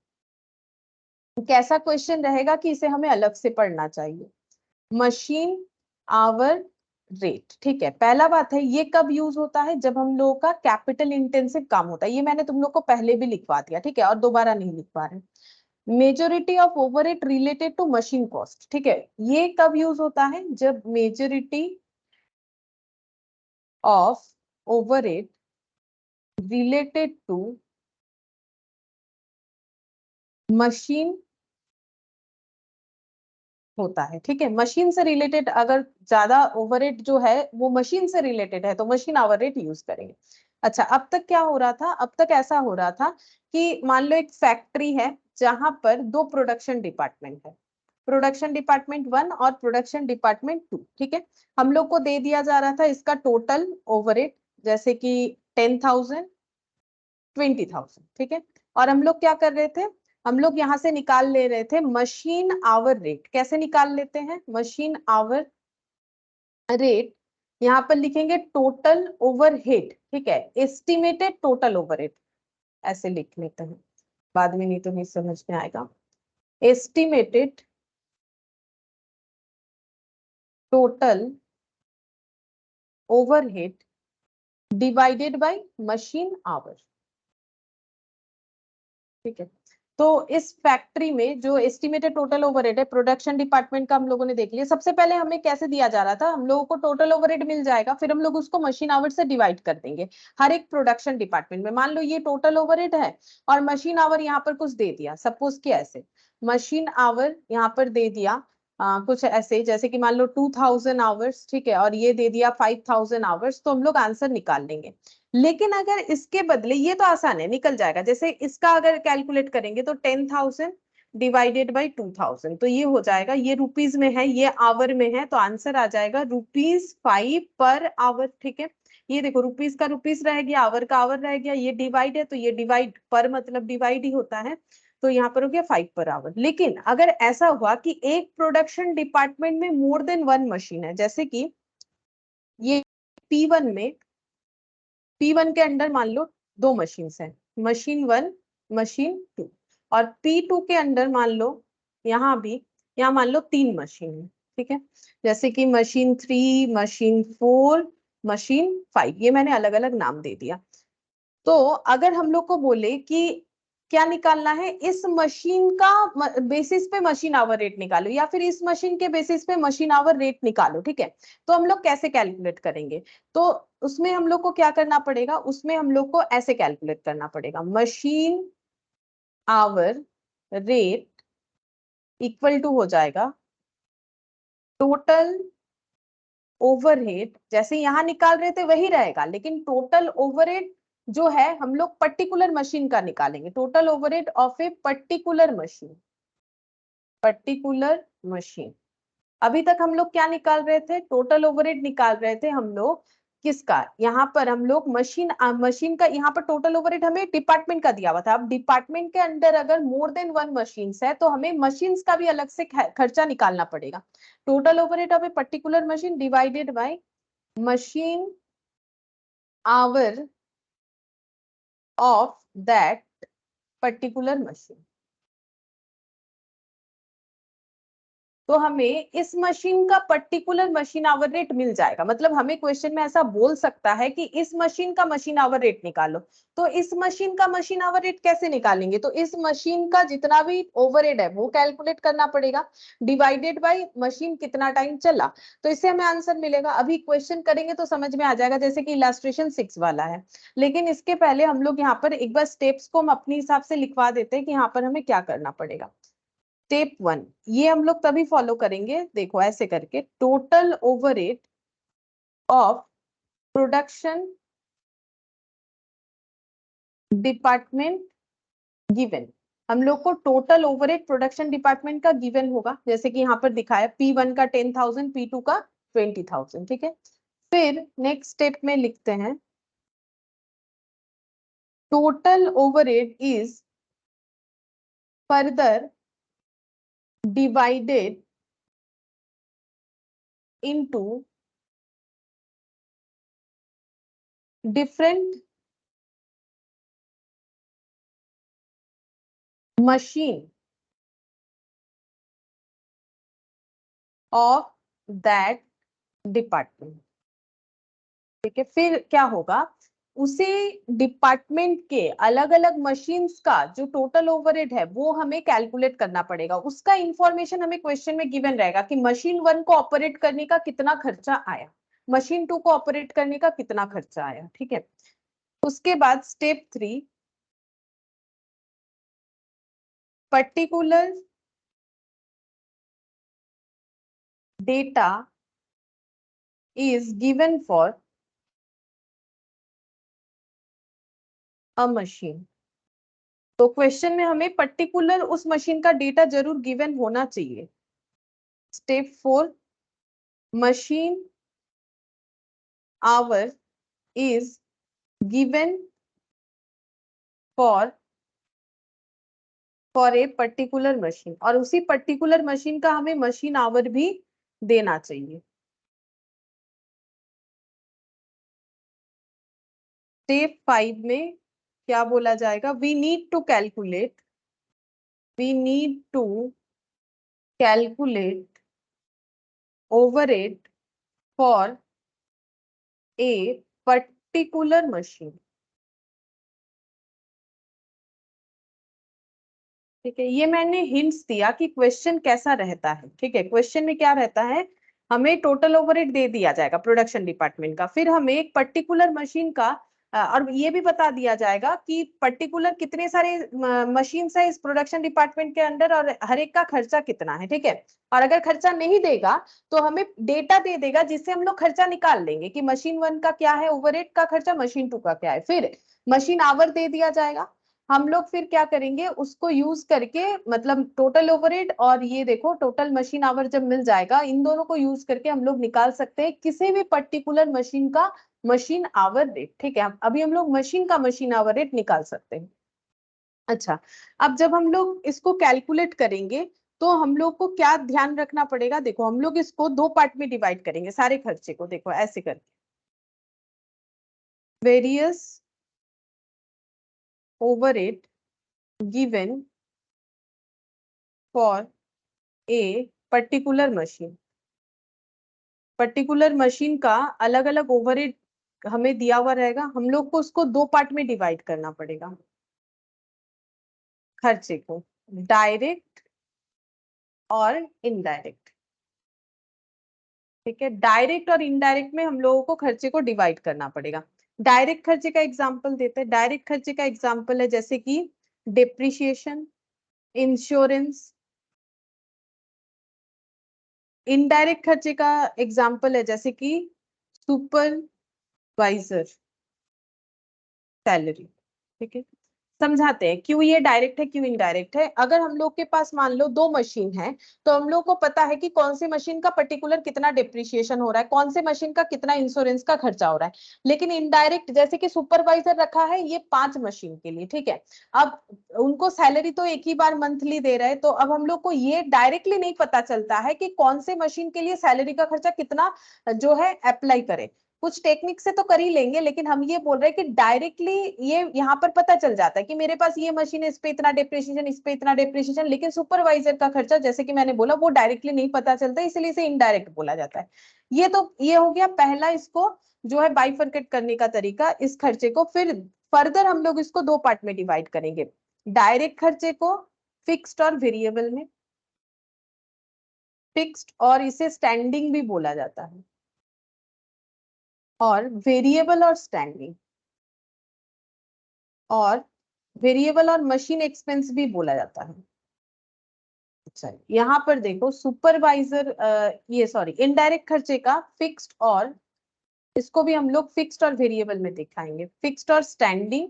कैसा क्वेश्चन रहेगा कि इसे हमें अलग से पढ़ना चाहिए। मशीन आवर रेट, ठीक है, पहला बात है ये कब यूज होता है, जब हम लोगों का कैपिटल इंटेंसिव काम होता है, ये मैंने तुम लोग को पहले भी लिखवा दिया, ठीक है, और दोबारा नहीं लिखवा रहे। Majority of overhead related to machine cost, ठीक है। ये कब यूज होता है? जब majority of overhead related to machine होता है, ठीक है। मशीन से रिलेटेड अगर ज्यादा ओवरहेड जो है वो मशीन से रिलेटेड है तो मशीन आवर रेट यूज करेंगे। अच्छा, अब तक क्या हो रहा था? अब तक ऐसा हो रहा था कि मान लो एक फैक्ट्री है जहां पर दो प्रोडक्शन डिपार्टमेंट है, प्रोडक्शन डिपार्टमेंट 1 और प्रोडक्शन डिपार्टमेंट 2, ठीक है। हम लोग को दे दिया जा रहा था इसका टोटल ओवरहेड, जैसे कि 10,000, 20,000, ठीक है। और हम लोग क्या कर रहे थे? हम लोग यहां से निकाल ले रहे थे मशीन आवर रेट। कैसे निकाल लेते हैं मशीन आवर रेट? यहाँ पर लिखेंगे टोटल ओवरहेड, ठीक है, एस्टिमेटेड टोटल ओवरहेड, ऐसे लिख लेते हैं, बाद में नहीं तो नहीं समझ में आएगा। Estimated total overhead divided by machine hour, ठीक है। तो इस फैक्ट्री में जो एस्टिमेटेड टोटल ओवरहेड है प्रोडक्शन डिपार्टमेंट का हम लोगों ने देख लिया। सबसे पहले हमें कैसे दिया जा रहा था? हम लोगों को टोटल ओवरहेड मिल जाएगा, फिर हम लोग उसको मशीन आवर से डिवाइड कर देंगे हर एक प्रोडक्शन डिपार्टमेंट में। मान लो ये टोटल ओवरहेड है और मशीन आवर यहाँ पर कुछ दे दिया, सपोज कि ऐसे मशीन आवर यहाँ पर दे दिया कुछ ऐसे, जैसे कि मान लो 2,000 आवर्स, ठीक है, और ये दे दिया 5,000 आवर्स, तो हम लोग आंसर निकाल लेंगे। लेकिन अगर इसके बदले, ये तो आसान है, निकल जाएगा, जैसे इसका अगर कैलकुलेट करेंगे तो 10,000 डिवाइडेड बाई 2,000, तो ये हो जाएगा, ये रुपीज में है, ये आवर में है, तो आंसर आ जाएगा ₹5 पर आवर, ठीक है। ये देखो, रुपीज का रुपीज रह गया, आवर का आवर रह गया, ये डिवाइड है तो ये डिवाइड पर मतलब डिवाइड ही होता है, तो यहाँ पर हो गया 5 पर आवर। लेकिन अगर ऐसा हुआ कि एक प्रोडक्शन डिपार्टमेंट में मोर देन वन मशीन है, जैसे कि ये P1 में, P1 के अंडर मान लो दो मशीन है, मशीन 1, मशीन 2, और P2 के अंडर मान लो यहाँ भी, यहाँ मान लो 3 मशीन है, ठीक है, जैसे कि मशीन 3, मशीन 4, मशीन 5, ये मैंने अलग अलग नाम दे दिया। तो अगर हम लोग को बोले कि क्या निकालना है, इस मशीन का बेसिस पे मशीन आवर रेट निकालो या फिर इस मशीन के बेसिस पे मशीन आवर रेट निकालो, ठीक है, तो हम लोग कैसे कैलकुलेट करेंगे? तो उसमें हम लोग को क्या करना पड़ेगा? उसमें हम लोग को ऐसे कैलकुलेट करना पड़ेगा, machine hour rate equal to हो जाएगा टोटल ओवरहेड, जैसे यहां निकाल रहे थे वही रहेगा, लेकिन टोटल ओवरहेड जो है हम लोग पर्टिकुलर मशीन का निकालेंगे, total overhead of A particular machine, particular machine. अभी तक हम लोग क्या निकाल रहे थे? टोटल ओवरहेड निकाल रहे थे हम लोग, किसका? यहाँ पर हम लोग मशीन का, यहाँ पर टोटल ओवरहेड हमें डिपार्टमेंट का दिया हुआ था। अब डिपार्टमेंट के अंदर अगर मोर देन वन मशीन है तो हमें मशीन का भी अलग से खर्चा निकालना पड़ेगा। Total overhead of A particular machine divided by machine hour of that particular machine. तो हमें इस मशीन का पर्टिकुलर मशीन आवर रेट मिल जाएगा, मतलब हमें क्वेश्चन में ऐसा बोल सकता है कि इस मशीन का मशीन आवर रेट निकालो। तो इस मशीन का मशीन आवर रेट कैसे निकालेंगे? तो इस मशीन का जितना भी ओवरहेड है वो कैलकुलेट करना पड़ेगा, डिवाइडेड बाय मशीन कितना टाइम चला, तो इससे हमें आंसर मिलेगा। अभी क्वेश्चन करेंगे तो समझ में आ जाएगा, जैसे कि इलस्ट्रेशन 6 वाला है। लेकिन इसके पहले हम लोग यहाँ पर एक बार स्टेप्स को हम अपने हिसाब से लिखवा देते हैं कि यहाँ पर हमें क्या करना पड़ेगा। स्टेप 1 ये हम लोग तभी फॉलो करेंगे, देखो ऐसे करके, total overhead of production department given. हम लोग को टोटल ओवरहेड प्रोडक्शन डिपार्टमेंट का गिवन होगा, जैसे कि यहाँ पर दिखाया P1 का 10,000, P2 का 20,000, ठीक है। फिर नेक्स्ट स्टेप में लिखते हैं total overhead is further divided into different machine of that department, ठीक है। फिर क्या होगा? उसे डिपार्टमेंट के अलग अलग मशीन्स का जो टोटल ओवरहेड है वो हमें कैलकुलेट करना पड़ेगा। उसका इंफॉर्मेशन हमें क्वेश्चन में गिवन रहेगा कि मशीन 1 को ऑपरेट करने का कितना खर्चा आया, मशीन 2 को ऑपरेट करने का कितना खर्चा आया। ठीक है, उसके बाद step 3, particular data is given for a machine. तो क्वेश्चन में हमें पर्टिकुलर उस मशीन का डेटा जरूर गिवन होना चाहिए। Step 4, machine our is given for a particular machine, और उसी पर्टिकुलर मशीन का हमें मशीन आवर भी देना चाहिए। स्टेप 5 में क्या बोला जाएगा, we need to calculate overhead for a particular machine. ठीक है, ये मैंने हिंट्स दिया कि क्वेश्चन कैसा रहता है। ठीक है, क्वेश्चन में क्या रहता है, हमें टोटल ओवरहेड दे दिया जाएगा प्रोडक्शन डिपार्टमेंट का, फिर हमें एक पर्टिकुलर मशीन का और ये भी बता दिया जाएगा कि पर्टिकुलर कितने सारे मशीन है इस प्रोडक्शन डिपार्टमेंट के अंडर और हर एक का खर्चा कितना है। ठीक है, और अगर खर्चा नहीं देगा तो हमें डेटा दे देगा जिससे हम लोग खर्चा निकाल लेंगे कि मशीन 1 का क्या है ओवरहेड का खर्चा, मशीन 2 का क्या है, फिर मशीन आवर दे दिया जाएगा। हम लोग फिर क्या करेंगे, उसको यूज करके मतलब टोटल ओवरहेड और ये देखो टोटल मशीन आवर जब मिल जाएगा, इन दोनों को यूज करके हम लोग निकाल सकते हैं किसी भी पर्टिकुलर मशीन का मशीन आवर रेट। ठीक है, अभी हम लोग मशीन का मशीन आवर रेट निकाल सकते हैं। अच्छा, अब जब हम लोग इसको कैलकुलेट करेंगे तो हम लोग को क्या ध्यान रखना पड़ेगा, देखो हम लोग इसको दो पार्ट में डिवाइड करेंगे सारे खर्चे को, देखो ऐसे करके various overhead given for a particular machine. Particular machine का अलग अलग ओवरहेड हमें दिया हुआ रहेगा, हम लोग को उसको दो पार्ट में डिवाइड करना पड़ेगा खर्चे को, डायरेक्ट और इनडायरेक्ट। ठीक है, डायरेक्ट और इनडायरेक्ट में हम लोगों को खर्चे को डिवाइड करना पड़ेगा। डायरेक्ट खर्चे का एग्जांपल देते हैं, डायरेक्ट खर्चे का एग्जांपल है जैसे कि डिप्रिशिएशन, इंश्योरेंस। इनडायरेक्ट खर्चे का एग्जांपल है जैसे कि सुपरवाइजर सैलरी। ठीक है, समझाते हैं क्यों ये डायरेक्ट है क्यों इनडायरेक्ट है। अगर हम लोग के पास मान लो दो मशीन है तो हम लोग को पता है कि कौन सी मशीन का पर्टिकुलर कितना डिप्रिशिएशन हो रहा है, कौन से मशीन का कितना इंश्योरेंस का खर्चा हो रहा है। लेकिन इनडायरेक्ट जैसे कि सुपरवाइजर रखा है ये 5 मशीन के लिए। ठीक है, अब उनको सैलरी तो एक ही बार मंथली दे रहे हैं, तो अब हम लोग को ये डायरेक्टली नहीं पता चलता है कि कौन से मशीन के लिए सैलरी का खर्चा कितना जो है अप्लाई करे। कुछ टेक्निक से तो कर ही लेंगे, लेकिन हम ये बोल रहे हैं कि डायरेक्टली ये यहाँ पर पता चल जाता है कि मेरे पास ये मशीन है, इस पे इतना डेप्रिसिएशन, इस पे इतना डेप्रिसिएशन, लेकिन सुपरवाइजर का खर्चा जैसे कि मैंने बोला वो डायरेक्टली नहीं पता चलता, इसलिए इसे इनडायरेक्ट बोला जाता है। ये तो ये हो गया पहला इसको जो है बाइफरकेट करने का तरीका इस खर्चे को। फिर फर्दर हम लोग इसको दो पार्ट में डिवाइड करेंगे, डायरेक्ट खर्चे को फिक्स्ड और वेरिएबल में। फिक्स्ड और इसे स्टैंडिंग भी बोला जाता है, और वेरिएबल और स्टैंडिंग, और वेरिएबल और मशीन एक्सपेंस भी बोला जाता है। अच्छा, यहाँ पर देखो सुपरवाइजर ये सॉरी इनडायरेक्ट खर्चे का फिक्स्ड और इसको भी हम लोग फिक्स्ड और वेरिएबल में दिखाएंगे, फिक्स्ड और स्टैंडिंग,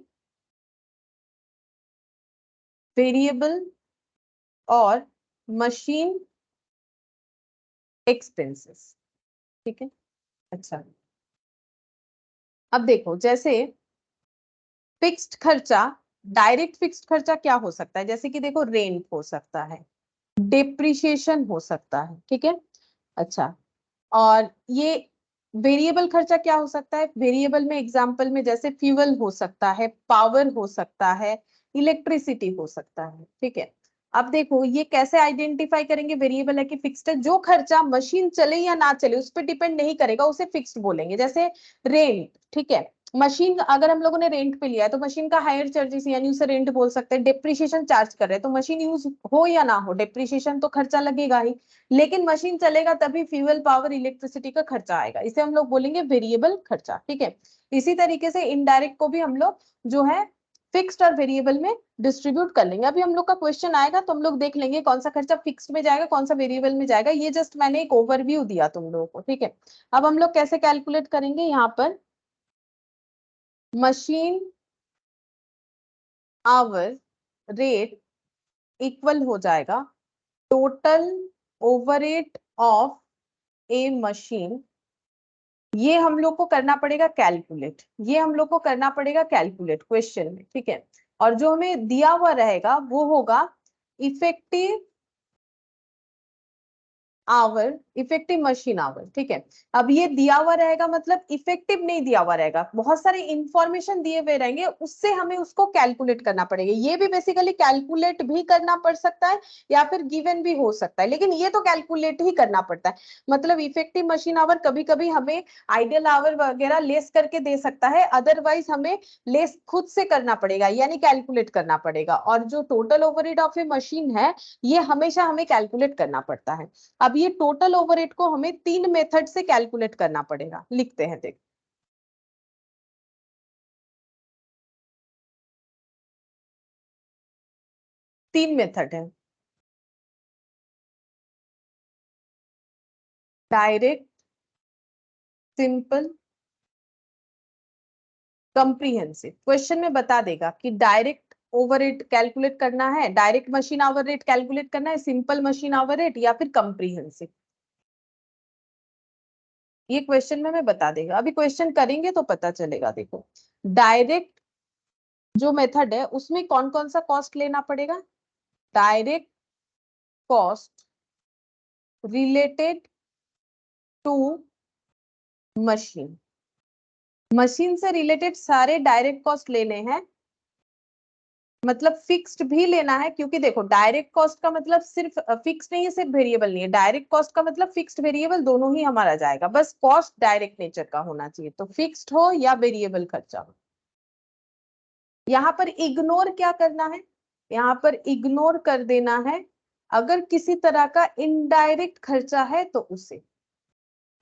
वेरिएबल और मशीन एक्सपेंसेस। ठीक है, अच्छा अब देखो जैसे फिक्स्ड खर्चा, डायरेक्ट फिक्स्ड खर्चा क्या हो सकता है, जैसे कि देखो रेंट हो सकता है, डेप्रिसिएशन हो सकता है। ठीक है, अच्छा और ये वेरिएबल खर्चा क्या हो सकता है, वेरिएबल में एग्जांपल में जैसे फ्यूल हो सकता है, पावर हो सकता है, इलेक्ट्रिसिटी हो सकता है। ठीक है, अब देखो ये कैसे आइडेंटिफाई करेंगे वेरिएबल है कि फिक्स्ड है, जो खर्चा मशीन चले या ना चले उस पर डिपेंड नहीं करेगा उसे फिक्स्ड बोलेंगे, जैसे रेंट। ठीक है, मशीन अगर हम लोगों ने रेंट पे लिया है तो मशीन का हायर चार्जेस यानी उसे रेंट बोल सकते हैं। डेप्रिसिएशन चार्ज कर रहे हैं तो मशीन यूज हो या ना हो डेप्रिसिएशन तो खर्चा लगेगा ही, लेकिन मशीन चलेगा तभी फ्यूल पावर इलेक्ट्रिसिटी का खर्चा आएगा, इसे हम लोग बोलेंगे वेरिएबल खर्चा। ठीक है, इसी तरीके से इनडायरेक्ट को भी हम लोग जो है फिक्स्ड और वेरिएबल में डिस्ट्रीब्यूट कर लेंगे। अभी हम लोग का क्वेश्चन आएगा तो हम लोग देख लेंगे कौन सा खर्चा फिक्स्ड में जाएगा कौन सा वेरिएबल में जाएगा, ये जस्ट मैंने एक ओवरव्यू दिया तुम लोगों को। ठीक है, अब हम लोग कैसे कैलकुलेट करेंगे, यहाँ पर मशीन आवर रेट इक्वल हो जाएगा total overhead of A machine. ये हम लोग को करना पड़ेगा कैलकुलेट, ये हम लोग को करना पड़ेगा कैलकुलेट क्वेश्चन में। ठीक है, और जो हमें दिया हुआ रहेगा वो होगा effective hour, effective machine hour. ठीक है, अब ये दिया हुआ रहेगा मतलब इफेक्टिव नहीं दिया हुआ रहेगा, बहुत सारे इंफॉर्मेशन दिए हुए रहेंगे, उससे हमें उसको कैलकुलेट करना पड़ेगा। ये भी बेसिकली कैलकुलेट भी करना पड़ सकता है या फिर गिवन भी हो सकता है, लेकिन ये तो कैलकुलेट ही करना पड़ता है। मतलब इफेक्टिव मशीन आवर कभी कभी हमें आइडियल आवर वगैरह लेस करके दे सकता है, अदरवाइज हमें लेस खुद से करना पड़ेगा यानी कैलकुलेट करना पड़ेगा। और जो total overhead of A machine है ये हमेशा हमें कैलकुलेट करना पड़ता है। अब ये टोटल ओवरहेड को हमें 3 मेथड से कैलकुलेट करना पड़ेगा, लिखते हैं देख। तीन मेथड है, डायरेक्ट, सिंपल, कंप्रीहेंसिव। क्वेश्चन में बता देगा कि डायरेक्ट ओवरहेड कैलकुलेट करना है, direct machine hour rate calculate करना है, सिंपल मशीन आवर रेट या फिर कंप्रीहेंसिव, ये क्वेश्चन में हमें बता देगा। अभी क्वेश्चन करेंगे तो पता चलेगा। देखो डायरेक्ट जो मेथड है उसमें कौन कौन सा कॉस्ट लेना पड़ेगा, direct cost related to machine, machine से रिलेटेड सारे डायरेक्ट कॉस्ट लेने हैं, मतलब फिक्स्ड भी लेना है, क्योंकि देखो डायरेक्ट कॉस्ट का मतलब सिर्फ फिक्स नहीं है, सिर्फ वेरिएबल नहीं है। डायरेक्ट कॉस्ट का मतलब फिक्स्ड वेरिएबल दोनों ही हमारा जाएगा, बस कॉस्ट डायरेक्ट नेचर का होना चाहिए, तो फिक्स्ड हो या वेरिएबल खर्चा हो। यहाँ पर इग्नोर क्या करना है, यहाँ पर इग्नोर कर देना है अगर किसी तरह का इनडायरेक्ट खर्चा है तो उसे,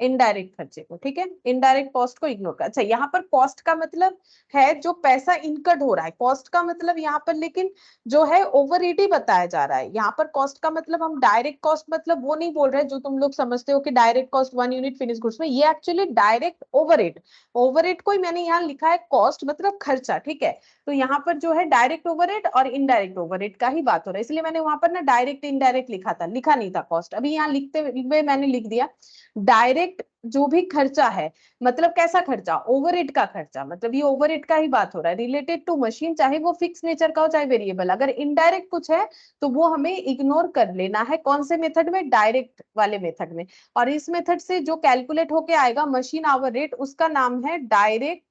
इनडायरेक्ट खर्चे को। ठीक है, इनडायरेक्ट कॉस्ट को इग्नोर कर। अच्छा, यहाँ पर कॉस्ट का मतलब है जो पैसा इनकट हो रहा है, कॉस्ट का मतलब यहाँ पर लेकिन जो है ओवरहेड ही बताया जा रहा है। यहाँ पर कॉस्ट का मतलब हम डायरेक्ट कॉस्ट मतलब वो नहीं बोल रहे जो तुम लोग समझते हो कि direct cost 1 unit finish goods में, ये एक्चुअली डायरेक्ट ओवरहेड, ओवरहेड को ही मैंने यहाँ लिखा है कॉस्ट मतलब खर्चा। ठीक है, तो यहाँ पर जो है डायरेक्ट ओवरहेड और इनडायरेक्ट ओवरहेड का ही बात हो रहा है, इसलिए मैंने वहां पर ना डायरेक्ट इनडायरेक्ट लिखा था, लिखा नहीं था कॉस्ट। अभी यहाँ लिखते हुए मैंने लिख दिया डायरेक्ट जो भी खर्चा है, मतलब कैसा खर्चा, ओवरहेड का खर्चा, मतलब ये ओवरहेड का ही बात हो रहा है रिलेटेड टू मशीन, चाहे वो फिक्स नेचर का हो चाहे वेरिएबल। अगर इनडायरेक्ट कुछ है तो वो हमें इग्नोर कर लेना है, कौन से मेथड में, डायरेक्ट वाले मेथड में। और इस मेथड से जो कैलकुलेट होके आएगा मशीन आवर रेट, उसका नाम है डायरेक्ट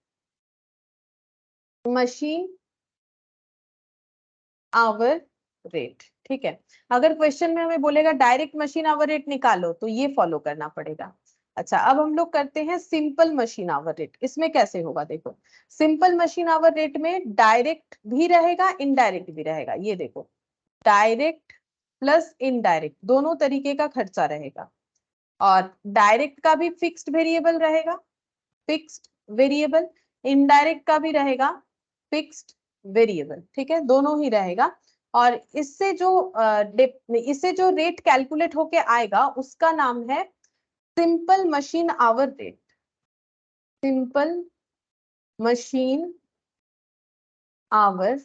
मशीन आवर रेट। ठीक है, अगर क्वेश्चन में हमें बोलेगा डायरेक्ट मशीन आवर रेट निकालो तो ये फॉलो करना पड़ेगा। अच्छा, अब हम लोग करते हैं सिंपल मशीन आवर रेट। इसमें कैसे होगा, देखो सिंपल मशीन आवर रेट में डायरेक्ट भी रहेगा इनडायरेक्ट भी रहेगा। ये देखो डायरेक्ट प्लस इनडायरेक्ट दोनों तरीके का खर्चा रहेगा, और डायरेक्ट का भी फिक्स्ड वेरिएबल रहेगा, फिक्स्ड वेरिएबल, इनडायरेक्ट का भी रहेगा फिक्स्ड वेरिएबल। ठीक है, दोनों ही रहेगा। और इससे जो रेट कैलकुलेट होके आएगा उसका नाम है simple machine hour rate, simple machine hour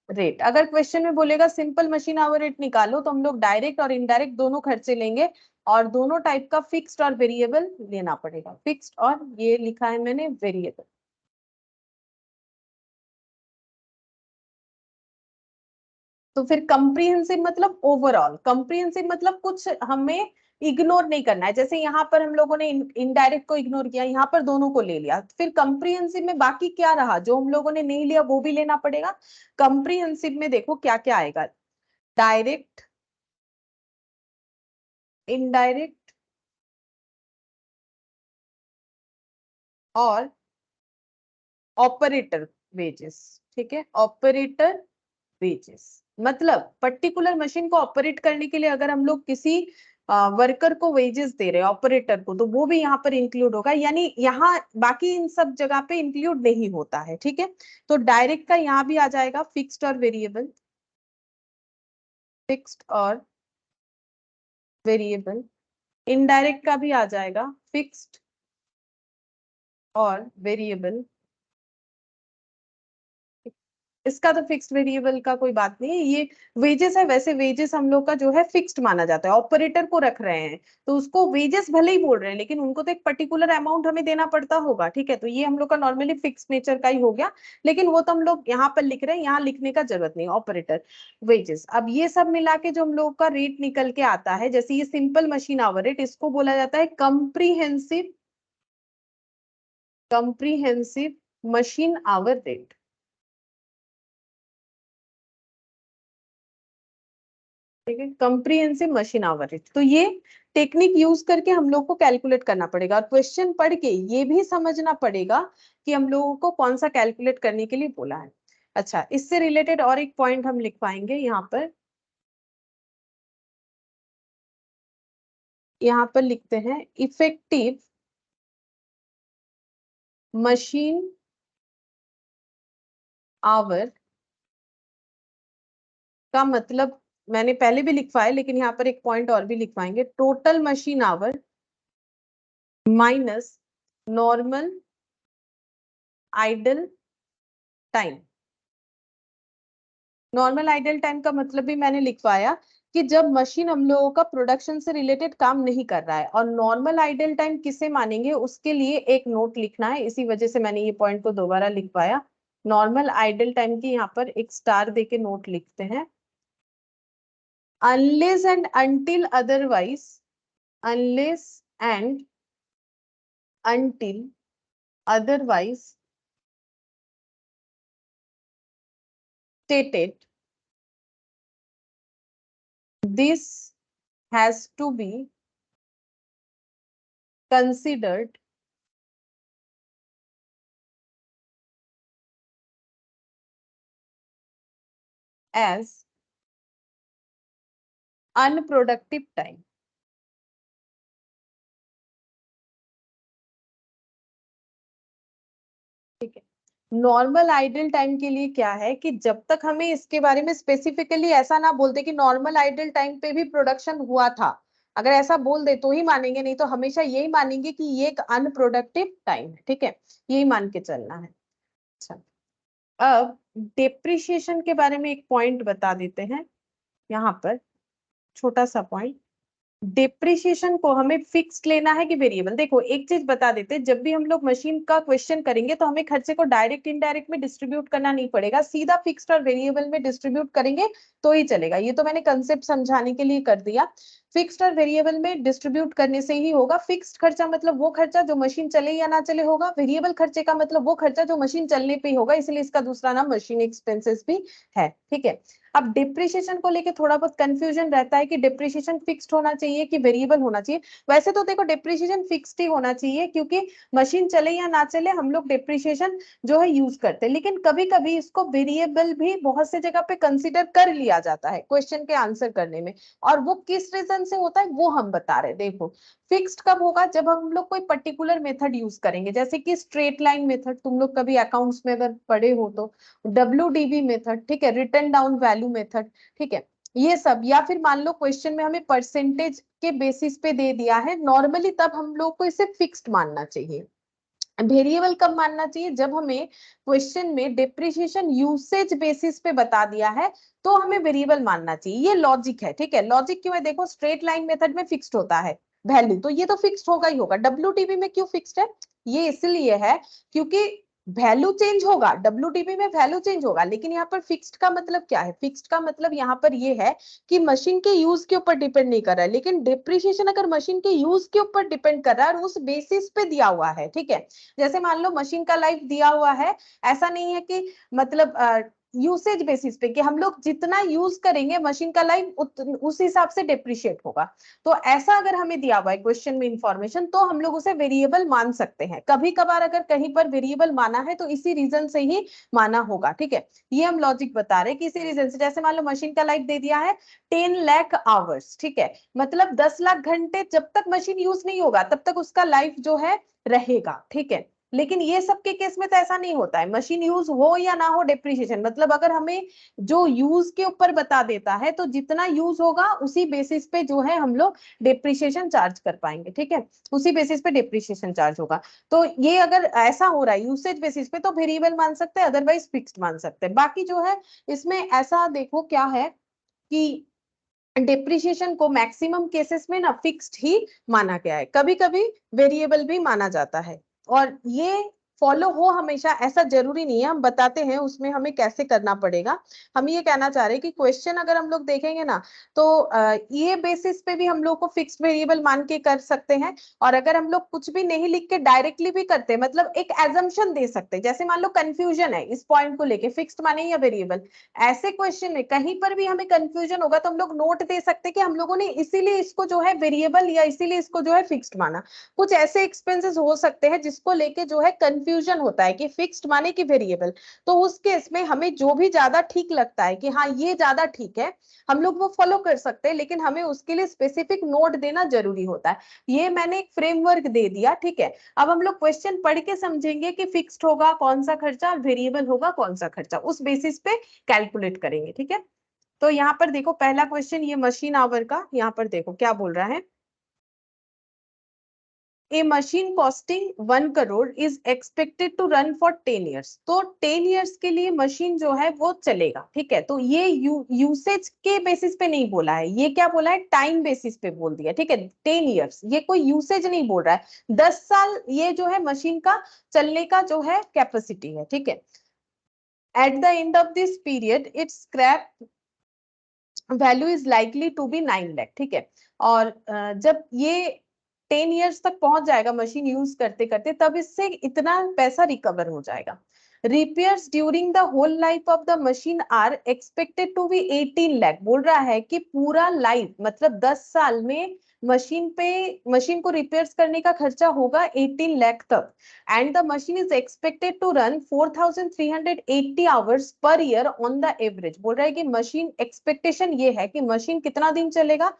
rate. अगर क्वेश्चन में बोलेगा सिंपल मशीन आवर रेट निकालो तो हम लोग डायरेक्ट और इनडायरेक्ट दोनों खर्चे लेंगे, और दोनों टाइप का फिक्स्ड और वेरिएबल लेना पड़ेगा, फिक्स्ड और ये लिखा है मैंने वेरिएबल। तो फिर कंप्रीहेंसिव मतलब ओवरऑल, कंप्रीहेंसिव मतलब कुछ हमें इग्नोर नहीं करना है, जैसे यहाँ पर हम लोगों ने इनडायरेक्ट को इग्नोर किया, यहाँ पर दोनों को ले लिया, फिर कंप्रीहेंसिव में बाकी क्या रहा जो हम लोगों ने नहीं लिया वो भी लेना पड़ेगा। कंप्रीहेंसिव में देखो क्या क्या आएगा, डायरेक्ट, इनडायरेक्ट और ऑपरेटर वेजेस, ठीक है, ऑपरेटर वेजेस मतलब पर्टिकुलर मशीन को ऑपरेट करने के लिए अगर हम लोग किसी वर्कर को वेजेस दे रहे हैं, ऑपरेटर को, तो वो भी यहाँ पर इंक्लूड होगा, यानी यहाँ बाकी इन सब जगह पे इंक्लूड नहीं होता है, ठीक है। तो डायरेक्ट का यहाँ भी आ जाएगा फिक्स्ड और वेरिएबल, फिक्स्ड और वेरिएबल, इनडायरेक्ट का भी आ जाएगा फिक्स्ड और वेरिएबल। इसका तो फिक्स्ड वेरिएबल का कोई बात नहीं है, ये वेजेस है, वैसे वेजेस हम लोग का जो है फिक्स्ड माना जाता है, ऑपरेटर को रख रहे हैं तो उसको वेजेस भले ही बोल रहे हैं लेकिन उनको तो एक पर्टिकुलर अमाउंट हमें देना पड़ता होगा, ठीक है। तो ये हम लोग का नॉर्मली फिक्स्ड नेचर का ही हो गया, लेकिन वो तो हम लोग यहाँ पर लिख रहे हैं, यहाँ लिखने का जरूरत नहीं, ऑपरेटर वेजेस। अब ये सब मिला के जो हम लोग का रेट निकल के आता है, जैसे ये सिंपल मशीन आवर रेट, इसको बोला जाता है comprehensive, comprehensive machine hour rate, ठीक है, कंप्रीहेंसिव मशीन आवर रेट। तो ये टेक्निक यूज करके हम लोग को कैलकुलेट करना पड़ेगा, और क्वेश्चन पढ़ के ये भी समझना पड़ेगा कि हम लोगों को कौन सा कैलकुलेट करने के लिए बोला है। अच्छा, इससे रिलेटेड और एक पॉइंट हम लिख पाएंगे यहाँ पर, यहाँ पर लिखते हैं इफेक्टिव मशीन आवर का मतलब, मैंने पहले भी लिखवाया लेकिन यहाँ पर एक पॉइंट और भी लिखवाएंगे, total machine hour minus normal idle time. Normal idle time का मतलब भी मैंने लिखवाया कि जब मशीन हम लोगों का प्रोडक्शन से रिलेटेड काम नहीं कर रहा है, और नॉर्मल आइडल टाइम किसे मानेंगे उसके लिए एक नोट लिखना है, इसी वजह से मैंने ये पॉइंट को दोबारा लिखवाया। नॉर्मल आइडल टाइम की यहाँ पर एक स्टार देके नोट लिखते हैं, unless and until otherwise, unless and until otherwise stated, this has to be considered as unproductive time, ठीक है। नॉर्मल आइडल टाइम के लिए क्या है कि जब तक हमें इसके बारे में स्पेसिफिकली ऐसा ना बोलते कि नॉर्मल आइडल टाइम पे भी प्रोडक्शन हुआ था, अगर ऐसा बोल दे तो ही मानेंगे, नहीं तो हमेशा यही मानेंगे कि ये एक अनप्रोडक्टिव टाइम है, ठीक है, यही मान के चलना है। अच्छा, अब डेप्रिसिएशन के बारे में एक पॉइंट बता देते हैं यहाँ पर, छोटा सा पॉइंट, डेप्रिसिएशन को हमें फिक्स्ड लेना है कि वेरिएबल। देखो एक चीज बता देते, जब भी हम लोग मशीन का क्वेश्चन करेंगे तो हमें खर्चे को डायरेक्ट इनडायरेक्ट में डिस्ट्रीब्यूट करना नहीं पड़ेगा, सीधा फिक्स्ड और वेरिएबल में डिस्ट्रीब्यूट करेंगे तो ही चलेगा। ये तो मैंने कंसेप्ट समझाने के लिए कर दिया, फिक्स्ड और वेरिएबल में डिस्ट्रीब्यूट करने से ही होगा। फिक्स्ड खर्चा मतलब वो खर्चा जो मशीन चले या ना चले होगा, वेरिएबल खर्चे का मतलब वो खर्चा जो मशीन चलने पे ही होगा, इसलिए इसका दूसरा नाम मशीन एक्सपेंसेस भी है, ठीक है। अब डिप्रिसिएशन को लेके थोड़ा बहुत कंफ्यूजन रहता है कि डिप्रिसिएशन फिक्स्ड होना चाहिए कि वेरिएबल होना चाहिए। वैसे तो देखो डिप्रिसिएशन फिक्स्ड ही होना चाहिए, क्योंकि मशीन चले या ना चले हम लोग डिप्रिसिएशन जो है यूज करते हैं, लेकिन कभी कभी इसको वेरिएबल भी बहुत से जगह पे कंसिडर कर लिया जाता है क्वेश्चन के आंसर करने में, और वो किस रीजन से होता है वो हम बता रहे हैं। देखो फिक्स्ड कब होगा, जब हम लोग कोई पर्टिकुलर मेथड यूज करेंगे, जैसे कि स्ट्रेट लाइन मेथड, तुम लोग कभी अकाउंट्स में अगर पढ़े हो तो WDV मेथड, ठीक है, रिटर्न डाउन वैल्यू मेथड, ठीक है, ये सब, या फिर मान लो क्वेश्चन में हमें परसेंटेज के बेसिस पे दे दिया है नॉर्मली, तब हम लोग को इसे फिक्स्ड मानना चाहिए। वेरिएबल कब मानना चाहिए, जब हमें क्वेश्चन में डिप्रिसिएशन यूसेज बेसिस पे बता दिया है तो हमें वेरिएबल मानना चाहिए, ये लॉजिक है, ठीक है। लॉजिक क्यों है, देखो स्ट्रेट लाइन मेथड में फिक्स्ड होता है वैल्यू, तो ये तो फिक्स्ड होगा ही होगा। WDV में क्यों फिक्स्ड है, ये इसलिए है क्योंकि वैल्यू चेंज होगा, WDV में वैल्यू चेंज होगा, लेकिन यहाँ पर फिक्स्ड का मतलब क्या है, फिक्स्ड का मतलब यहाँ पर ये है कि मशीन के यूज के ऊपर डिपेंड नहीं कर रहा है, लेकिन डिप्रिसिएशन अगर मशीन के यूज के ऊपर डिपेंड कर रहा है और उस बेसिस पे दिया हुआ है, ठीक है। जैसे मान लो मशीन का लाइफ दिया हुआ है, ऐसा नहीं है कि मतलब यूसेज बेसिस पे कि हम लोग जितना यूज करेंगे मशीन का लाइफ उस हिसाब से डिप्रिशिएट होगा। तो ऐसा अगर हमें दिया हुआ है क्वेश्चन में इंफॉर्मेशन तो हम लोग उसे वेरिएबल मान सकते हैं। कभी कभार अगर कहीं पर वेरिएबल माना है तो इसी रीजन से ही माना होगा। ठीक है, ये हम लॉजिक बता रहे हैं कि इसी रीजन से, जैसे मान लो मशीन का लाइफ दे दिया है 10 लाख आवर्स, ठीक है, मतलब 10 लाख घंटे जब तक मशीन यूज नहीं होगा तब तक उसका लाइफ जो है रहेगा। ठीक है, लेकिन ये सब के केस में तो ऐसा नहीं होता है, मशीन यूज हो या ना हो डेप्रिसिएशन, मतलब अगर हमें जो यूज के ऊपर बता देता है तो जितना यूज होगा उसी बेसिस पे जो है हम लोग डेप्रिसिएशन चार्ज कर पाएंगे। ठीक है, उसी बेसिस पे डेप्रिसिएशन चार्ज होगा। तो ये अगर ऐसा हो रहा है यूसेज बेसिस पे तो वेरिएबल मान सकते हैं, अदरवाइज फिक्स्ड मान सकते हैं। बाकी जो है इसमें ऐसा देखो क्या है कि डेप्रिसिएशन को मैक्सिमम केसेस में ना फिक्स्ड ही माना गया है, कभी कभी वेरिएबल भी माना जाता है। और ये फॉलो हो हमेशा ऐसा जरूरी नहीं है, हम बताते हैं उसमें हमें कैसे करना पड़ेगा। हम ये कहना चाह रहे हैं कि क्वेश्चन अगर हम लोग देखेंगे ना तो ये बेसिस पे भी हम लोग को फिक्स्ड वेरिएबल मान के कर सकते हैं। और अगर हम लोग कुछ भी नहीं लिख के डायरेक्टली भी करते हैं, मतलब एक एजम्पशन दे सकते हैं, जैसे मान लो कंफ्यूजन है इस पॉइंट को लेके फिक्स्ड माने या वेरिएबल, ऐसे क्वेश्चन में कहीं पर भी हमें कंफ्यूजन होगा तो हम लोग नोट दे सकते हैं कि हम लोगों ने इसीलिए इसको जो है वेरिएबल या इसीलिए इसको जो है फिक्स्ड माना। कुछ ऐसे एक्सपेंसेस हो सकते हैं जिसको लेके जो है कंफ्यूजन होता है कि फिक्स्ड माने कि वेरिएबल, तो उस केस में हमें जो भी ज्यादा ठीक लगता है कि हाँ ये ज्यादा ठीक है हम लोग वो फॉलो कर सकते हैं, लेकिन हमें उसके लिए स्पेसिफिक नोट देना जरूरी होता है। ये मैंने एक फ्रेमवर्क दे दिया। ठीक है, अब हम लोग क्वेश्चन पढ़ के समझेंगे कि फिक्स्ड होगा कौन सा खर्चा, वेरिएबल होगा कौन सा खर्चा, उस बेसिस पे कैलकुलेट करेंगे। ठीक है, तो यहाँ पर देखो पहला क्वेश्चन ये मशीन आवर का, यहाँ पर देखो क्या बोल रहा है, a machine costing 1 crore is expected to run for 10 years. तो 10 ईयर्स के लिए मशीन जो है वो चलेगा। ठीक है, तो ये यूसेज के बेसिस पे नहीं बोला है, ये क्या बोला है टाइम बेसिस पे बोल दिया। ठीक है, 10 ईयर्स ये कोई यूसेज नहीं बोल रहा है, 10 साल ये जो है मशीन का चलने का जो है कैपेसिटी है। ठीक है, at the end of this period its scrap value is likely to be 9 lakh. ठीक है, और जब ये 10 ईयर्स तक पहुंच जाएगा मशीन यूज करते करते तब इससे इतना पैसा रिकवर हो जाएगा। Repairs during the whole life of the machine are expected to be 18 lakh. बोल रहा है कि पूरा लाइफ मतलब 10 साल में मशीन को रिपेयर्स करने का खर्चा होगा 18 लाख तक। And the machine is expected to run 4380 hours per year on the average. बोल रहा है कि मशीन एक्सपेक्टेशन ये है कि मशीन कितना दिन चलेगा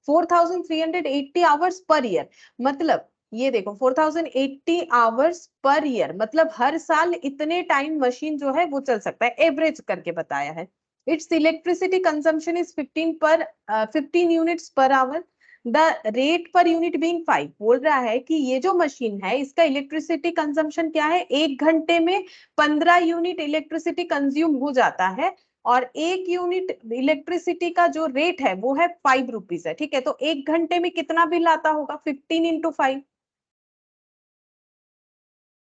4380 आवर्स पर ईयर, मतलब ये देखो 4080 आवर्स पर ईयर मतलब हर साल इतने टाइम मशीन जो है वो चल सकता है, एवरेज करके बताया है। It's electricity consumption is 15 units per our, the rate per unit being 5। बोल रहा है कि ये जो मशीन है इसका इलेक्ट्रिसिटी कंजम्पशन क्या है, 1 घंटे में 15 यूनिट इलेक्ट्रिसिटी कंज्यूम हो जाता है। और 1 यूनिट इलेक्ट्रिसिटी का जो रेट है वो है 5 रुपीज है। ठीक है, तो 1 घंटे में कितना बिल आता होगा, 15 इंटू 5,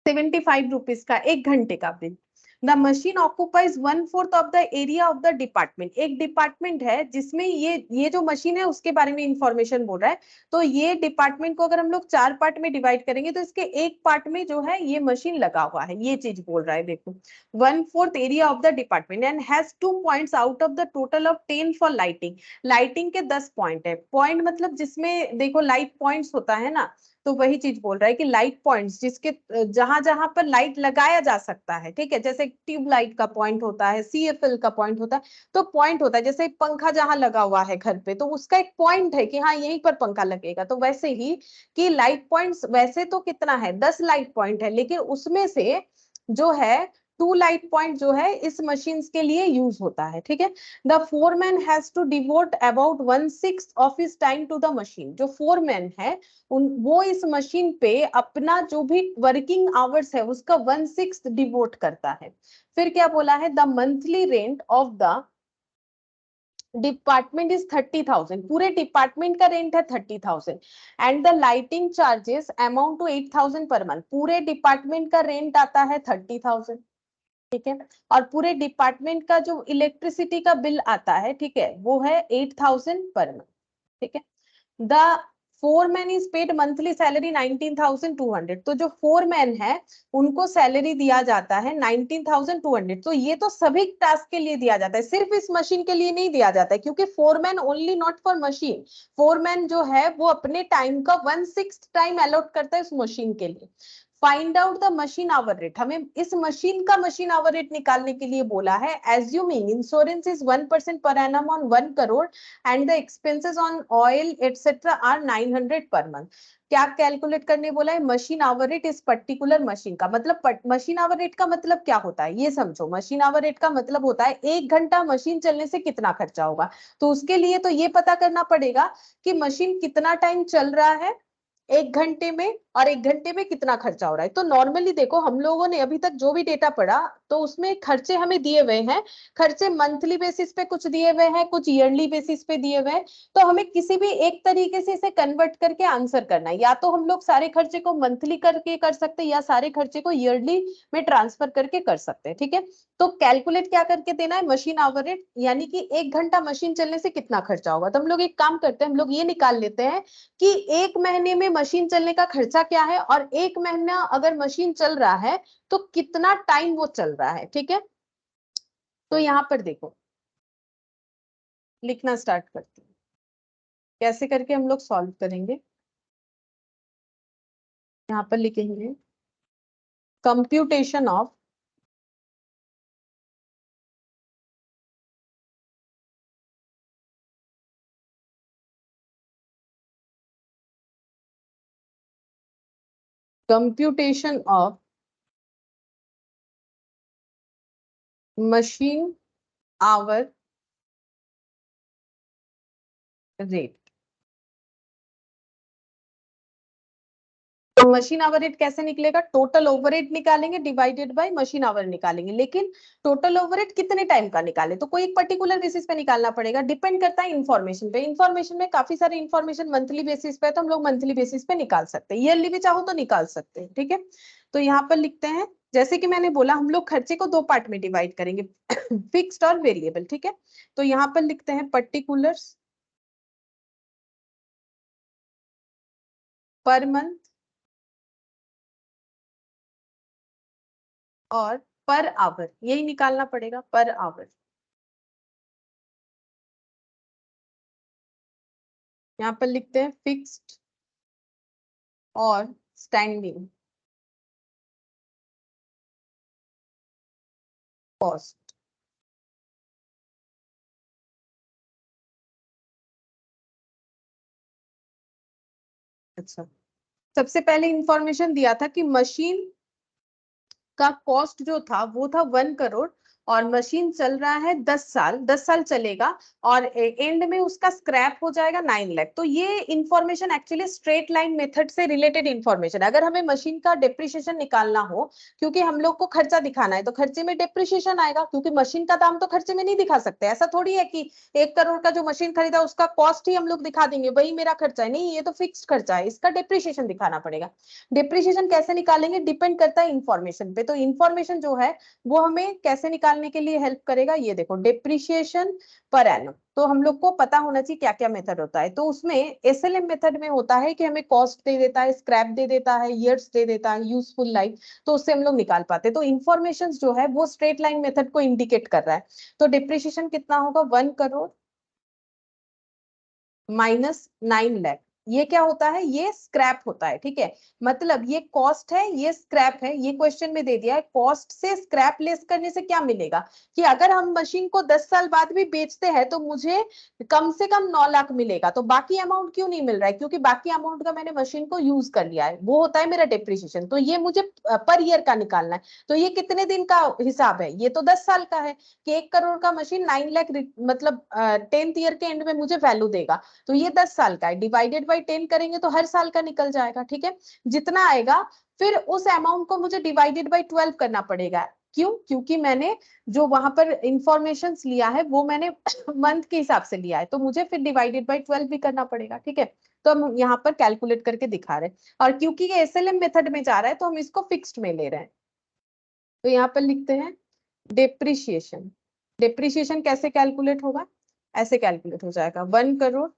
75 रुपीज का 1 घंटे का bill. The machine occupies 1/4 of the area of the department. एक डिपार्टमेंट है जिसमें ये जो मशीन है उसके बारे में इंफॉर्मेशन बोल रहा है। तो ये डिपार्टमेंट को अगर हम लोग 4 पार्ट में डिवाइड करेंगे तो इसके एक पार्ट में जो है ये मशीन लगा हुआ है, ये चीज बोल रहा है। देखो 1/4 area of the department and has 2 points out of the total of 10 for lighting. Lighting के 10 पॉइंट है, पॉइंट मतलब जिसमें देखो लाइट पॉइंट्स होता है ना, तो वही चीज बोल रहा है कि लाइट पॉइंट्स जिसके जहां जहां पर लाइट लगाया जा सकता है। ठीक है, जैसे ट्यूब लाइट का पॉइंट होता है, सीएफएल का पॉइंट होता है, तो पॉइंट होता है जैसे पंखा जहां लगा हुआ है घर पे तो उसका एक पॉइंट है कि हाँ यहीं पर पंखा लगेगा, तो वैसे ही कि लाइट पॉइंट्स वैसे तो कितना है 10 लाइट पॉइंट है, लेकिन उसमें से जो है 2 लाइट पॉइंट जो है इस मशीन के लिए यूज होता है। ठीक है, the foreman has to devote about 1/6 of his time to the machine. जो फोरमैन है वो इस मशीन पे अपना जो भी वर्किंग आवर्स है उसका 1/6 डिवोट करता है। फिर क्या बोला है, the monthly rent of the department is 30,000। पूरे डिपार्टमेंट का रेंट है 30,000 and the lighting charges amount to 8,000 per month. पूरे डिपार्टमेंट का रेंट आता है 30,000। ठीक है, और पूरे डिपार्टमेंट का जो इलेक्ट्रिसिटी का बिल आता है, ठीक है, वो है 8,000 पर मंथ। ठीक है, the 4 man is paid monthly salary 19,200। तो जो 4 मैन है उनको सैलरी दिया जाता है 19,200। तो ये तो सभी टास्क के लिए दिया जाता है, सिर्फ इस मशीन के लिए नहीं दिया जाता है, क्योंकि 4 man only not for machine. 4 man जो है वो अपने टाइम का 1/6 टाइम अलॉट करता है उस मशीन के लिए। Find out the machine hour rate, हमें इस मशीन का मशीन आवर रेट निकालने के लिए बोला है। Assuming insurance is 1% per annum on 1 crore and the expenses on oil etcetera are 900 per month. क्या कैलकुलेट करने बोला है? मशीन आवर रेट इस पर्टिकुलर मशीन का। मतलब मशीन आवर रेट का मतलब क्या होता है ये समझो। मशीन आवर रेट का मतलब होता है 1 घंटा मशीन चलने से कितना खर्चा होगा। तो उसके लिए तो ये पता करना पड़ेगा कि मशीन कितना टाइम चल रहा है 1 घंटे में, और 1 घंटे में कितना खर्चा हो रहा है। तो नॉर्मली देखो हम लोगों ने अभी तक जो भी डेटा पढ़ा तो उसमें खर्चे हमें दिए हुए हैं। खर्चे मंथली बेसिस पे कुछ दिए हुए हैं, कुछ ईयरली बेसिस पे दिए हुए हैं। तो हमें किसी भी एक तरीके से इसे कन्वर्ट करके आंसर करना है। या तो हम लोग सारे खर्चे को मंथली करके कर सकते हैं या सारे खर्चे को ईयरली में ट्रांसफर करके कर सकते हैं। ठीक है, तो कैलकुलेट क्या करके देना है? मशीन आवर रेट, यानी कि 1 घंटा मशीन चलने से कितना खर्चा होगा। तो हम लोग एक काम करते हैं, हम लोग ये निकाल लेते हैं कि 1 महीने में मशीन चलने का खर्चा क्या है, और 1 महीना अगर मशीन चल रहा है तो कितना टाइम वो चल रहा है। ठीक है, तो यहां पर देखो लिखना स्टार्ट करते हैं। कैसे करके हम लोग सॉल्व करेंगे? यहां पर लिखेंगे computation of computation of machine hour rate. तो मशीन आवर रेट कैसे निकलेगा? टोटल ओवरहेड निकालेंगे डिवाइडेड बाय मशीन आवर निकालेंगे। लेकिन टोटल ओवरहेड कितने टाइम का निकाले? तो कोई एक पर्टिकुलर बेसिस पे निकालना पड़ेगा, डिपेंड करता है इन्फॉर्मेशन पे। इन्फॉर्मेशन में काफी सारी इन्फॉर्मेशन मंथली बेसिस पे है तो हम लोग मंथली बेसिस पे निकाल सकते हैं, ईयरली भी चाहो तो निकाल सकते हैं। ठीक है, तो यहाँ पर लिखते हैं, जैसे कि मैंने बोला हम लोग खर्चे को 2 पार्ट में डिवाइड करेंगे, फिक्स्ड और वेरिएबल। ठीक है, तो यहाँ पर लिखते हैं पर्टिकुलर्स पर मंथ और पर आवर, यही निकालना पड़ेगा पर आवर। यहाँ पर लिखते हैं फिक्स्ड और स्टैंडिंग कॉस्ट। अच्छा, सबसे पहले इंफॉर्मेशन दिया था कि मशीन का कॉस्ट जो था वो था 1 करोड़, और मशीन चल रहा है 10 साल, 10 साल चलेगा, और एंड में उसका स्क्रैप हो जाएगा 9 लाख। तो ये information actually straight line method से रिलेटेड इंफॉर्मेशन। अगर हमें मशीन का डेप्रिसिएशन निकालना हो, क्योंकि हम लोग को खर्चा दिखाना है तो खर्चे में डेप्रिसिएशन आएगा, क्योंकि मशीन का दाम तो खर्चे में नहीं दिखा सकते। ऐसा थोड़ी है कि 1 करोड़ का जो मशीन खरीदा उसका कॉस्ट ही हम लोग दिखा देंगे वही मेरा खर्चा है, नहीं, ये तो फिक्स्ड खर्चा है, इसका डेप्रिसिएशन दिखाना पड़ेगा। डिप्रिशिएशन कैसे निकालेंगे? डिपेंड करता है इंफॉर्मेशन पे। तो इंफॉर्मेशन जो है वो हमें कैसे निकालने के लिए हेल्प करेगा, ये देखो डिप्रिशिएशन पर एनम। तो हम लोग को पता होना चाहिए क्या क्या मेथड होता है। तो उसमें एसएलएम मेथड में होता है कि हमें कॉस्ट दे देता है, स्क्रैप दे देता है, ईयर्स दे देता है, यूजफुल लाइफ, तो उससे हम लोग निकाल पाते हैं। तो इंफॉर्मेशन जो है वो स्ट्रेट लाइन मेथड को इंडिकेट कर रहा है। तो डिप्रिशिएशन कितना होगा? 1 करोड़ -9 लाख। ये क्या होता है? ये स्क्रैप होता है। ठीक है, मतलब ये कॉस्ट है, ये स्क्रैप है। ये क्वेश्चन में दे दिया है कॉस्ट से स्क्रैप लेस करने से क्या मिलेगा, कि अगर हम मशीन को 10 साल बाद भी बेचते हैं तो मुझे कम से कम 9 लाख मिलेगा। तो बाकी अमाउंट क्यों नहीं मिल रहा है? क्योंकि बाकी अमाउंट का मैंने मशीन को यूज कर लिया है, वो होता है मेरा डिप्रिसिएशन। तो ये मुझे पर ईयर का निकालना है। तो ये कितने दिन का हिसाब है? ये तो 10 साल का है, कि 1 करोड़ का मशीन 9 लाख मतलब 10th ईयर के एंड में मुझे वैल्यू देगा। तो ये 10 साल का है, डिवाइडेड बाई 10 करेंगे तो हर साल का निकल जाएगा। ठीक है, जितना आएगा फिर उस अमाउंट को मुझे डिवाइडेड बाई 12 करना पड़ेगा। क्यों? क्योंकि मैंने जो वहां पर इंफॉर्मेशन लिया है वो मैंने मंथ के हिसाब से लिया है, तो मुझे फिर डिवाइडेड बाई 12 भी करना पड़ेगा। ठीक है, तो हम यहाँ पर कैलकुलेट करके दिखा रहे हैं, और क्योंकि ये एसएलएम मेथड में जा रहा है तो हम इसको फिक्स्ड में ले रहे हैं। तो यहाँ पर लिखते हैं डेप्रिशिएशन। डेप्रिशिएशन कैसे कैलकुलेट होगा? ऐसे कैलकुलेट हो जाएगा, 1 crore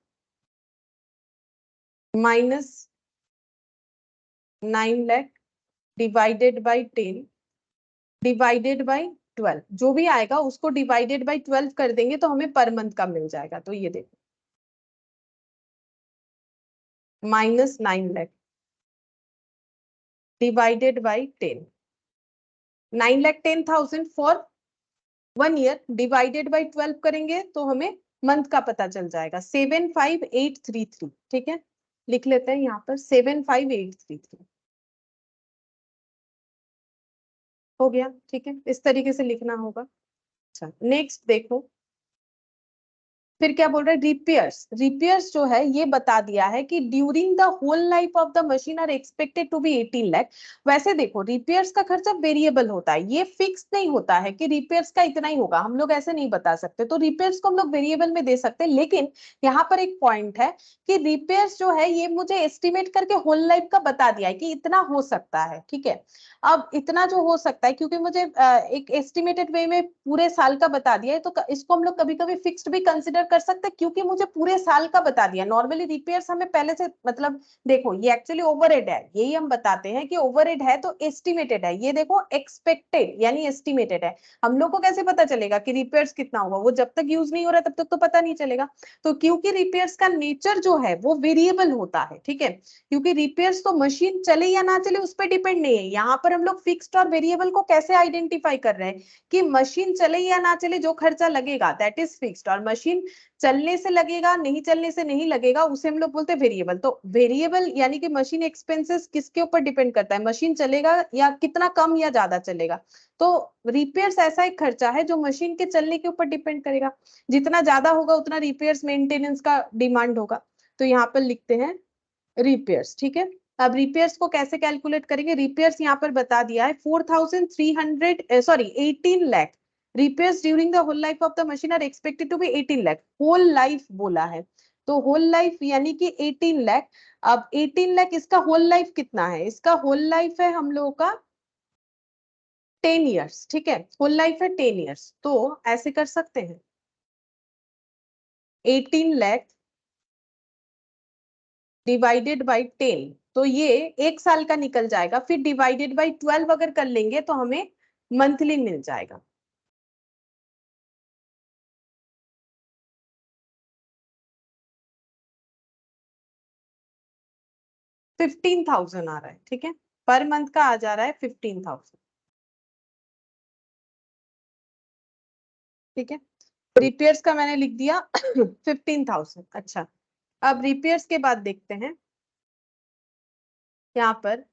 minus 9 lakh divided by 10 divided by 12, जो भी आएगा उसको डिवाइडेड बाई 12 कर देंगे तो हमें पर मंथ का मिल जाएगा। तो ये देखो minus 9 lakh divided by 10, 9,10,000 for 1 year divided by 12 करेंगे तो हमें मंथ का पता चल जाएगा 75833। ठीक है, लिख लेते हैं यहाँ पर 75833 हो गया। ठीक है, इस तरीके से लिखना होगा। अच्छा नेक्स्ट देखो, फिर क्या बोल रहा है, रिपेयर्स। रिपेयर्स जो है ये बता दिया है कि during the whole life of the machine are expected to be 18 lakh. वैसे देखो रिपेयर्स का खर्चा वेरिएबल होता है, ये फिक्स नहीं होता है कि रिपेयर्स का इतना ही होगा, हम लोग ऐसे नहीं बता सकते। तो रिपेयर्स को हम लोग वेरिएबल में दे सकते हैं, लेकिन यहाँ पर एक पॉइंट है कि रिपेयर्स जो है ये मुझे एस्टिमेट करके होल लाइफ का बता दिया है कि इतना हो सकता है। ठीक है, अब इतना जो हो सकता है क्योंकि मुझे एक एस्टिमेटेड वे में पूरे साल का बता दिया है, तो इसको हम लोग कभी कभी फिक्स्ड भी कंसिडर कर सकते हैं क्योंकि मुझे पूरे साल का बता दिया। नॉर्मली रिपेयर्स हमें पहले से मतलब देखो ये एक्चुअली ओवरहेड है, यही हम बताते हैं कि ओवरहेड है तो एस्टिमेटेड है। ये देखो एक्सपेक्टेड यानी एस्टिमेटेड है। हम लोग को कैसे पता चलेगा कि रिपेयर्स कितना होगा, वो जब तक यूज नहीं हो रहा तब तक तो पता नहीं चलेगा। तो क्योंकि रिपेयर्स का नेचर जो है वो वेरिएबल होता है, ठीक है, क्योंकि रिपेयर्स तो मशीन चले या ना चले उस पर डिपेंड नहीं है। यहाँ पर हम लोग फिक्स्ड और वेरिएबल को कैसे आइडेंटिफाई कर रहे हैं कि मशीन चले या ना चले जो खर्चा लगेगा दैट इज फिक्स्ड, और मशीन चलने से लगेगा नहीं चलने से नहीं लगेगा उसे हम लोग बोलते हैं वेरिएबल। तो वेरिएबल यानी कि मशीन एक्सपेंसेस किसके ऊपर डिपेंड करता है, मशीन चलेगा या कितना कम या ज्यादा चलेगा। तो रिपेयर्स ऐसा एक खर्चा है जो मशीन के चलने के ऊपर डिपेंड करेगा, जितना ज्यादा होगा उतना रिपेयर्स मेंटेनेंस का डिमांड होगा। तो यहाँ पर लिखते हैं रिपेयर्स। ठीक है, अब रिपेयर्स को कैसे कैलकुलेट करेंगे, रिपेयर्स यहाँ पर बता दिया है 4,300 sorry 18 lakh repairs during the whole life of the machine are expected to be 18 lakh. Whole life बोला है तो होल लाइफ यानी कि 18 लाख। अब 18 लाख इसका होल लाइफ कितना है, इसका होल लाइफ है हम लोगों का 10 ईयर्स। ठीक है, होल लाइफ है 10 ईयर्स, तो ऐसे कर सकते हैं 18 लाख डिवाइडेड बाई 10, तो ये 1 साल का निकल जाएगा। फिर डिवाइडेड बाई 12 अगर कर लेंगे तो हमें मंथली मिल जाएगा। $15,000 आ रहा है। ठीक है, पर मंथ का आ जा रहा है 15,000। ठीक है, रिपेयर्स का मैंने लिख दिया 15,000। अच्छा, अब रिपेयर्स के बाद देखते हैं यहाँ पर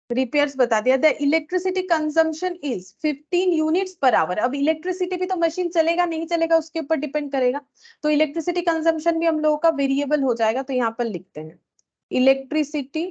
रिपेयर्स बता दिया the electricity consumption is 15 units per our. अब इलेक्ट्रिसिटी भी तो मशीन चलेगा नहीं चलेगा उसके ऊपर डिपेंड करेगा, तो इलेक्ट्रिसिटी कंजम्पशन भी हम लोगों का वेरिएबल हो जाएगा। तो यहाँ पर लिखते हैं इलेक्ट्रिसिटी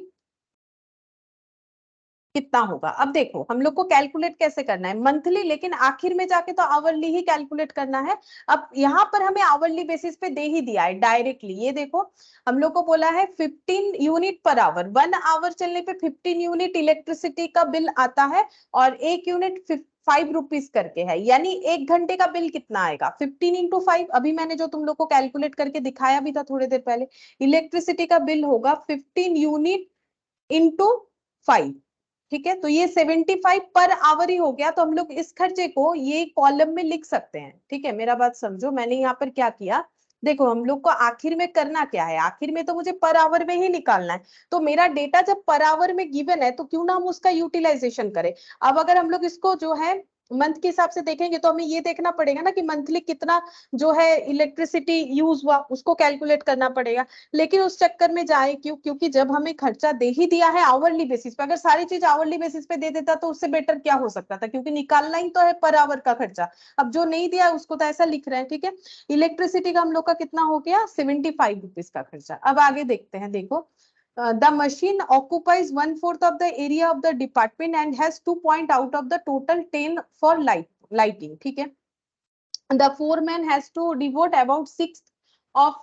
कितना होगा। अब देखो हम लोग को कैलकुलेट कैसे करना है मंथली, लेकिन आखिर में जाके तो आवरली ही कैलकुलेट करना है। अब यहाँ पर हमें आवरली बेसिस पे दे ही दिया है डायरेक्टली। ये देखो हम लोग को बोला है 15 यूनिट पर आवर, 1 आवर चलने पे 15 यूनिट इलेक्ट्रिसिटी का बिल आता है और 1 यूनिट 5 रुपीज करके है, यानी 1 घंटे का बिल कितना आएगा 15 इंटू 5। अभी मैंने जो तुम लोग को कैलकुलेट करके दिखाया भी था थोड़ी देर पहले, इलेक्ट्रिसिटी का बिल होगा 15 यूनिट इंटू 5। ठीक है, तो ये 75 पर आवर ही हो गया। तो हम लोग इस खर्चे को ये कॉलम में लिख सकते हैं। ठीक है, मेरा बात समझो, मैंने यहाँ पर क्या किया, देखो हम लोग को आखिर में करना क्या है, आखिर में तो मुझे पर आवर में ही निकालना है। तो मेरा डेटा जब पर आवर में गिवन है तो क्यों ना हम उसका यूटिलाइजेशन करें। अब अगर हम लोग इसको जो है मंथ के हिसाब से देखेंगे तो हमें ये देखना पड़ेगा ना कि मंथली कितना जो है इलेक्ट्रिसिटी यूज हुआ उसको कैलकुलेट करना पड़ेगा। लेकिन उस चक्कर में जाए क्यों, क्योंकि जब हमें खर्चा दे ही दिया है आवरली बेसिस पे, अगर सारी चीज आवरली बेसिस पे दे देता तो उससे बेटर क्या हो सकता था, क्योंकि निकालना ही तो है पर आवर का खर्चा। अब जो नहीं दिया उसको तो ऐसा लिख रहे हैं। ठीक है, इलेक्ट्रिसिटी का हम लोग का कितना हो गया 75 रुपीज का खर्चा। अब आगे देखते हैं, देखो the machine occupies 1/4 of the area of the department and has 2 point out of the total 10 for lighting. ठीक है, the foreman has to devote about 6 of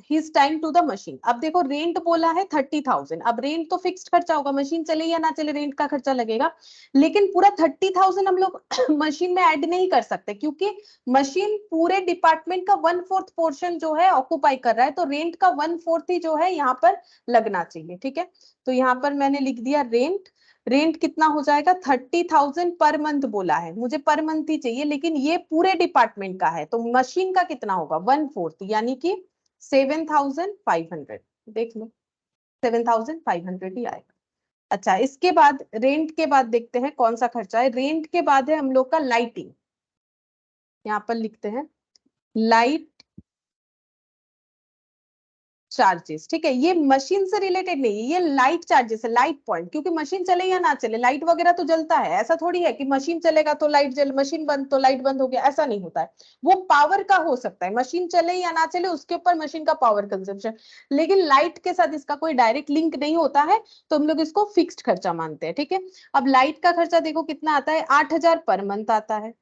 his time to the machine. अब देखो रेंट बोला है 30,000, अब rent तो fixed खर्चा होगा, मशीन चले या ना चले रेंट का खर्चा लगेगा, लेकिन पूरा 30,000 हम लोग मशीन में ऐड नहीं कर सकते, क्योंकि मशीन पूरे डिपार्टमेंट का 1/4 पोर्शन जो है ऑक्युपाई कर रहा है, तो रेंट का 1/4 ही जो है यहाँ पर लगना चाहिए। ठीक है, तो यहाँ पर मैंने लिख दिया रेंट। रेंट कितना हो जाएगा, 30,000 पर मंथ बोला है, मुझे पर मंथ ही चाहिए, लेकिन ये पूरे डिपार्टमेंट का है, तो मशीन का कितना होगा 1/4, यानी कि 7,500। देख लो 7,500 ही आएगा। अच्छा, इसके बाद रेंट के बाद देखते हैं कौन सा खर्चा है। रेंट के बाद है हम लोग का लाइटिंग, यहाँ पर लिखते हैं लाइट चार्जेस। ठीक है, ये मशीन से रिलेटेड नहीं है, ये लाइट चार्जेस है, लाइट पॉइंट, क्योंकि मशीन चले या ना चले लाइट वगैरह तो जलता है, ऐसा थोड़ी है कि मशीन चलेगा तो लाइट जल, मशीन बंद तो लाइट बंद हो गया, ऐसा नहीं होता है। वो पावर का हो सकता है, मशीन चले या ना चले उसके ऊपर मशीन का पावर कंजप्शन, लेकिन लाइट के साथ इसका कोई डायरेक्ट लिंक नहीं होता है, तो हम लोग इसको फिक्स्ड खर्चा मानते हैं। ठीक है, अब लाइट का खर्चा देखो कितना आता है, 8,000 पर मंथ आता है।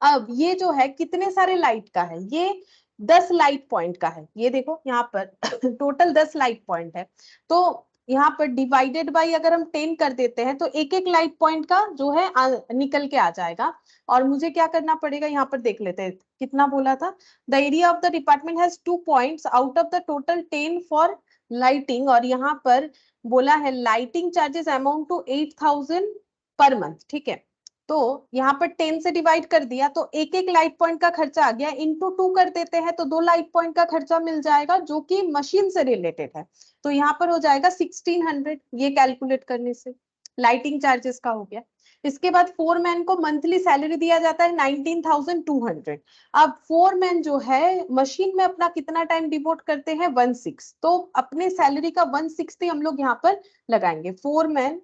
अब ये जो है कितने सारे लाइट का है, ये 10 लाइट पॉइंट का है, ये देखो यहाँ पर टोटल 10 लाइट पॉइंट है, तो यहाँ पर डिवाइडेड बाई अगर हम 10 कर देते हैं तो एक एक लाइट पॉइंट का जो है निकल के आ जाएगा। और मुझे क्या करना पड़ेगा, यहाँ पर देख लेते हैं कितना बोला था, the area of the department has 2 points out of the total 10 for lighting, और यहाँ पर बोला है lighting charges amount to 8,000 per month. ठीक है, तो यहाँ पर 10 से डिवाइड कर दिया, तो एक एक लाइट पॉइंट का खर्चा आ गया, इंटू 2 कर देते हैं तो 2 लाइट पॉइंट का खर्चा मिल जाएगा जो कि मशीन से रिलेटेड है, तो यहाँ पर हो जाएगा 1,600, ये कैलकुलेट करने से लाइटिंग चार्जेस का हो गया। इसके बाद फोरमैन को मंथली सैलरी दिया जाता है 19,200। अब फोरमैन जो है मशीन में अपना कितना टाइम डिवोट करते हैं 1/6, तो अपने सैलरी का 1/6 हम लोग यहाँ पर लगाएंगे। फोरमैन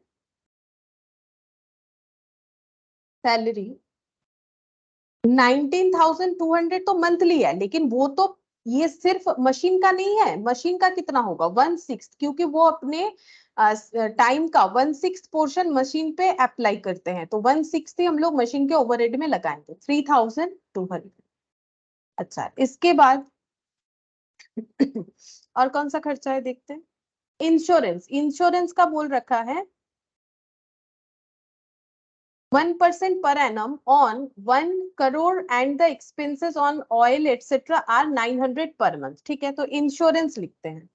सैलरी 19,200 तो मंथली है, लेकिन वो तो ये सिर्फ मशीन का नहीं है, मशीन का कितना होगा 1/6, क्योंकि वो अपने टाइम का 1/6 पोर्शन मशीन पे अप्लाई करते हैं, तो 1/6 ही हम लोग मशीन के ओवरहेड में लगाएंगे 3,200। अच्छा, इसके बाद और कौन सा खर्चा है देखते हैं। इंश्योरेंस, इंश्योरेंस का बोल रखा है 1% per annum on 1 crore and the expenses on oil etc. are 900 per month। ठीक है, तो इंश्योरेंस लिखते हैं।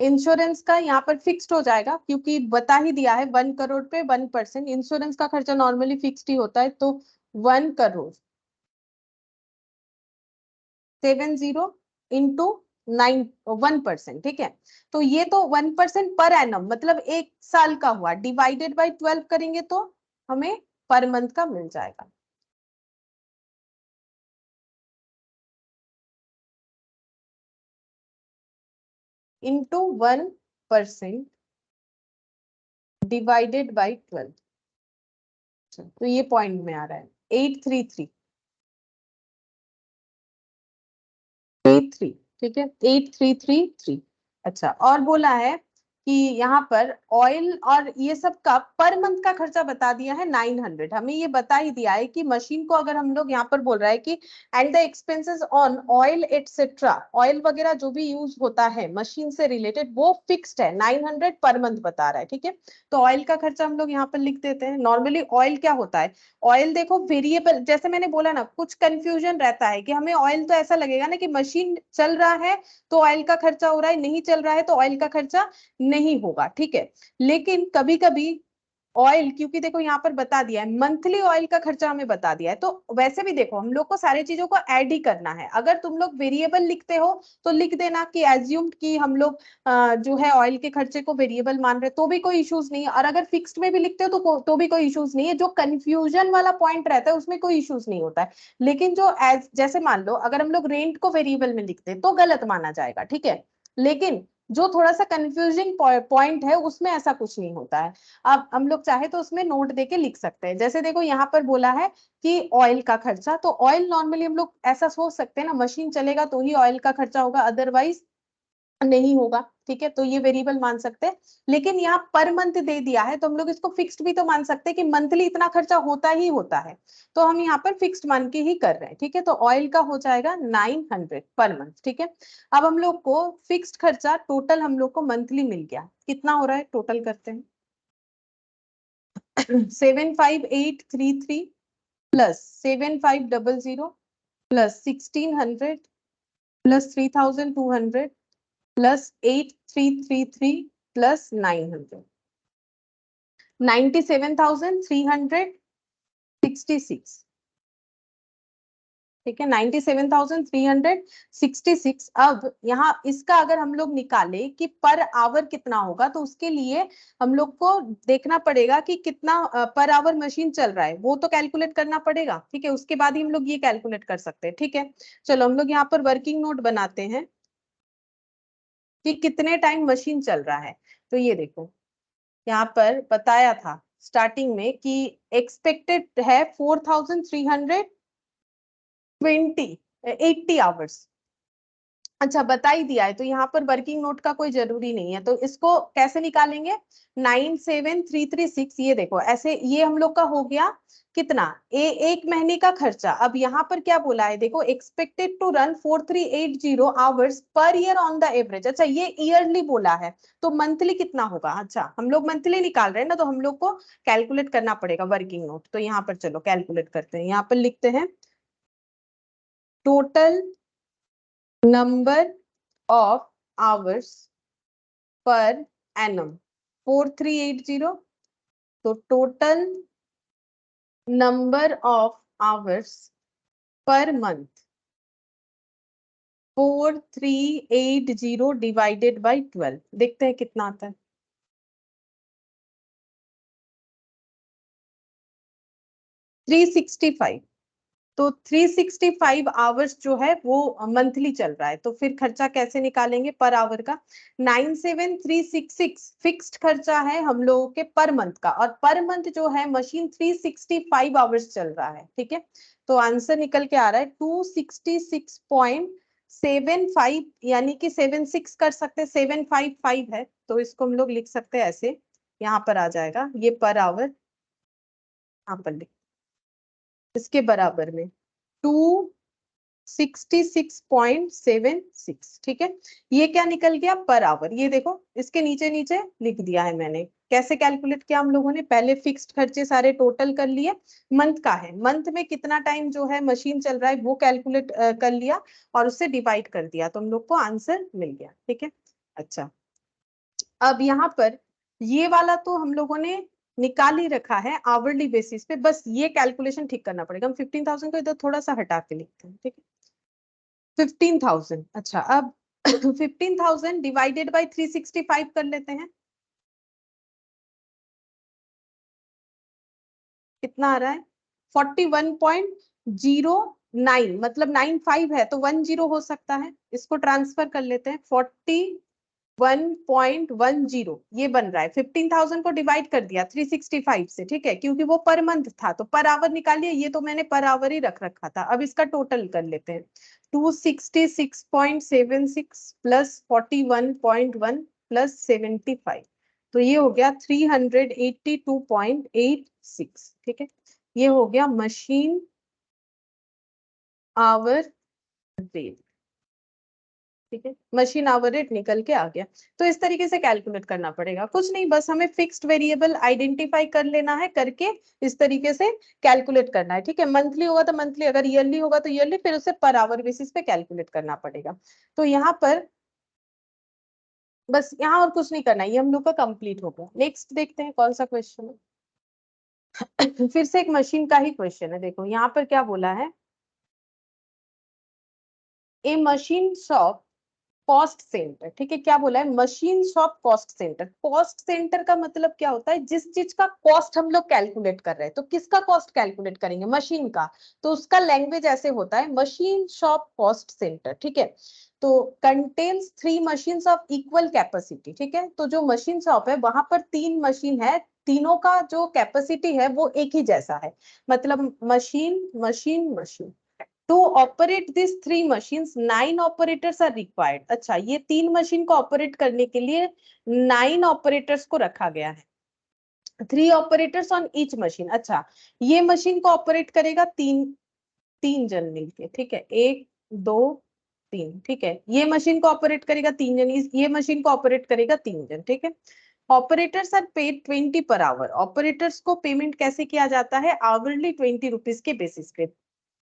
इंश्योरेंस का यहाँ पर फिक्स्ड हो जाएगा, क्योंकि बता ही दिया है 1 करोड़ पे 1%, इंश्योरेंस का खर्चा नॉर्मली फिक्स्ड ही होता है, तो 1 करोड़ 70 इंटू 1%। ठीक है, तो ये तो 1% पर एनम मतलब एक साल का हुआ, डिवाइडेड बाई 12 करेंगे तो हमें पर मंथ का मिल जाएगा। इंटू 1% डिवाइडेड बाई 12, तो ये पॉइंट में आ रहा है 833। ठीक है, 8333। अच्छा, और बोला है कि यहाँ पर ऑयल और ये सब का पर मंथ का खर्चा बता दिया है 900। हमें ये बता ही दिया है कि मशीन को अगर हम लोग यहाँ पर बोल रहा है कि and the expenses on oil etcetera, oil वगैरह जो भी यूज होता है मशीन से रिलेटेड वो फिक्स्ड है 900 पर मंथ बता रहा है। ठीक है, तो ऑयल का खर्चा हम लोग यहाँ पर लिख देते हैं। नॉर्मली ऑयल क्या होता है, ऑयल देखो वेरिएबल, जैसे मैंने बोला ना कुछ कंफ्यूजन रहता है कि हमें ऑयल तो ऐसा लगेगा ना कि मशीन चल रहा है तो ऑयल का खर्चा हो रहा है, नहीं चल रहा है तो ऑयल का खर्चा नहीं होगा। ठीक है, लेकिन कभी कभी ऑयल, क्योंकि देखो यहाँ पर बता दिया है मंथली ऑयल का खर्चा हमें बता दिया है, तो वैसे भी देखो हम लोग को सारी चीजों को ऐड ही करना है। अगर तुम लोग वेरिएबल लिखते हो तो लिख देना कि एज्यूम्ड कि हम लोग जो है ऑयल के खर्चे को वेरिएबल मान रहे, तो भी कोई इश्यूज नहीं है, और अगर फिक्स्ड में भी लिखते हो तो भी कोई इश्यूज नहीं है। जो कंफ्यूजन वाला पॉइंट रहता है उसमें कोई इश्यूज नहीं होता है, लेकिन जो एज जैसे मान लो अगर हम लोग रेंट को वेरिएबल में लिखते तो गलत माना जाएगा। ठीक है, लेकिन जो थोड़ा सा कंफ्यूजिंग पॉइंट है उसमें ऐसा कुछ नहीं होता है। अब हम लोग चाहे तो उसमें नोट देके लिख सकते हैं, जैसे देखो यहाँ पर बोला है कि ऑयल का खर्चा, तो ऑयल नॉर्मली हम लोग ऐसा सोच सकते हैं ना, मशीन चलेगा तो ही ऑयल का खर्चा होगा, अदरवाइज नहीं होगा, ठीक है, तो ये वेरिएबल मान सकते हैं। लेकिन यहाँ पर मंथ दे दिया है तो हम लोग इसको फिक्स्ड भी तो मान सकते हैं कि मंथली इतना खर्चा होता ही होता है, तो हम यहाँ पर फिक्स्ड मान के ही कर रहे हैं, ठीक है। तो ऑयल का हो जाएगा 900 पर मंथ, ठीक है। अब हम लोग को फिक्स्ड खर्चा टोटल हम लोग को मंथली मिल गया, कितना हो रहा है, टोटल करते हैं। 75833 plus 7500 plus 1600 plus 3200 plus 8333 plus 900, 97,366, ठीक है, 97,366। अब यहाँ इसका अगर हम लोग निकाले कि पर आवर कितना होगा, तो उसके लिए हम लोग को देखना पड़ेगा कि कितना पर आवर मशीन चल रहा है, वो तो कैलकुलेट करना पड़ेगा, ठीक है। उसके बाद ही हम लोग ये कैलकुलेट कर सकते हैं, ठीक है। चलो हम लोग यहाँ पर वर्किंग नोट बनाते हैं कि कितने टाइम मशीन चल रहा है। तो ये देखो, यहाँ पर बताया था स्टार्टिंग में कि एक्सपेक्टेड है 4,380 आवर्स। अच्छा, बता ही दिया है तो यहाँ पर वर्किंग नोट का कोई जरूरी नहीं है, तो इसको कैसे निकालेंगे, 97336, ये देखो ऐसे, ये हम लोग का हो गया कितना, एक महीने का खर्चा। अब यहाँ पर क्या बोला है, देखो, expected to run 4380 hours per year on the average. अच्छा, ये ईयरली बोला है, तो मंथली कितना होगा, अच्छा हम लोग मंथली निकाल रहे हैं ना, तो हम लोग को कैलकुलेट करना पड़ेगा वर्किंग नोट। तो यहाँ पर चलो कैलकुलेट करते हैं, यहाँ पर लिखते हैं total number of hours per annum 4380, तो total number of hours per month 4380 divided by 12, देखते हैं कितना आता है। 365, तो 365 आवर्स जो है वो मंथली चल रहा है, तो फिर खर्चा कैसे निकालेंगे पर आवर का, 97366 फिक्स्ड खर्चा है हम लोगों के पर मंथ का, और पर मंथ जो है मशीन 365 आवर्स चल रहा है, ठीक है। तो आंसर निकल के आ रहा है 266.75, यानी कि 76 कर सकते हैं, 755 है, तो इसको हम लोग लिख सकते हैं ऐसे, यहाँ पर आ जाएगा ये पर आवर, यहाँ पर लिख, इसके बराबर में 266.76, ठीक है। ये क्या निकल गया पर आवर, ये देखो इसके नीचे नीचे लिख दिया है मैंने। कैसे कैलकुलेट किया हम लोगों ने, पहले फिक्स्ड खर्चे सारे टोटल कर लिए, मंथ का है, मंथ में कितना टाइम जो है मशीन चल रहा है वो कैलकुलेट कर लिया, और उससे डिवाइड कर दिया, तो हम लोग को आंसर मिल गया, ठीक है। अच्छा, अब यहाँ पर ये वाला तो हम लोगों ने निकाल ही रखा है आवरली बेसिस पे, बस ये कैलकुलेशन ठीक करना पड़ेगा। हम 15,000 को इधर थोड़ा सा हटा के लिखते हैं, ठीक है, 15,000। अच्छा, अब 15,000 डिवाइडेड बाई 365 कर लेते हैं, कितना आ रहा है, 41.09, मतलब 95 है तो 10 हो सकता है, इसको ट्रांसफर कर लेते हैं, 41.10 ये बन रहा है। 15,000 को डिवाइड कर दिया 365 से, ठीक है, क्योंकि वो पर मंथ था तो पर आवर निकालिए, ये तो मैंने पर आवर ही रख रखा था। अब इसका टोटल कर लेते हैं, 266.76 प्लस 41.1 प्लस 75, तो ये हो गया 382.86, ठीक है। ये हो गया मशीन आवर रेट, ठीक है, मशीन आवर रेट निकल के आ गया। तो इस तरीके से कैलकुलेट करना पड़ेगा, कुछ नहीं, बस हमें फिक्स्ड वेरिएबल आइडेंटिफाई कर लेना है, करके इस तरीके से कैलकुलेट करना है, ठीक है। मंथली होगा तो मंथली, अगर ईयरली होगा तो ईयरली, फिर उसे पर आवर बेसिस पे कैलकुलेट करना पड़ेगा। तो यहाँ पर बस, यहाँ और कुछ नहीं करना, ये हम लोग का कंप्लीट हो गया। नेक्स्ट देखते हैं कौन सा क्वेश्चन है। फिर से एक मशीन का ही क्वेश्चन है, देखो यहाँ पर क्या बोला है, a machine shop cost centre, ठीक है, क्या बोला है, machine shop cost center. Cost centre का मतलब क्या होता है, जिस चीज का कॉस्ट हम लोग कैलकुलेट कर रहे हैं, तो किसका कॉस्ट कैलकुलेट करेंगे, मशीन का, तो उसका लैंग्वेज ऐसे होता है, मशीन शॉप कॉस्ट सेंटर, ठीक है। तो contains 3 machine of equal capacity, ठीक है, तो जो मशीन शॉप है वहां पर 3 मशीन है, तीनों का जो कैपेसिटी है वो एक ही जैसा है, मतलब machine machine machine, to operate this 3 machines 9 operators are required. अच्छा, ये 3 मशीन को ऑपरेट करने के लिए 9 ऑपरेटर्स को रखा गया है, 3 ऑपरेटर्स ऑन ईच मशीन। अच्छा, ये मशीन को ऑपरेट करेगा तीन जन मिलके, ठीक है, 1 2 3, ठीक है, ये मशीन को ऑपरेट करेगा 3 जन, ये मशीन को ऑपरेट करेगा 3 जन, ठीक है। Operators are paid 20 per hour. Operators को पेमेंट कैसे किया जाता है? आवरली 20 रुपीज के बेसिस पे।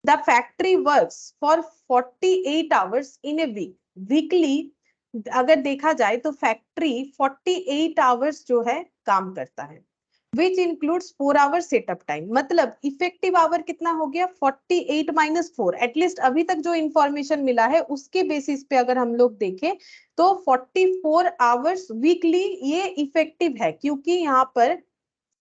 The factory works for 48 hours in a week. Weekly अगर देखा जाए तो फैक्ट्री 48 आवर्स जो है काम करता है, which includes 4 hour setup time. मतलब इफेक्टिव आवर कितना हो गया? 48 माइनस 4। एटलीस्ट अभी तक जो इंफॉर्मेशन मिला है उसके बेसिस पे अगर हम लोग देखें तो 44 आवर्स वीकली ये इफेक्टिव है, क्योंकि यहाँ पर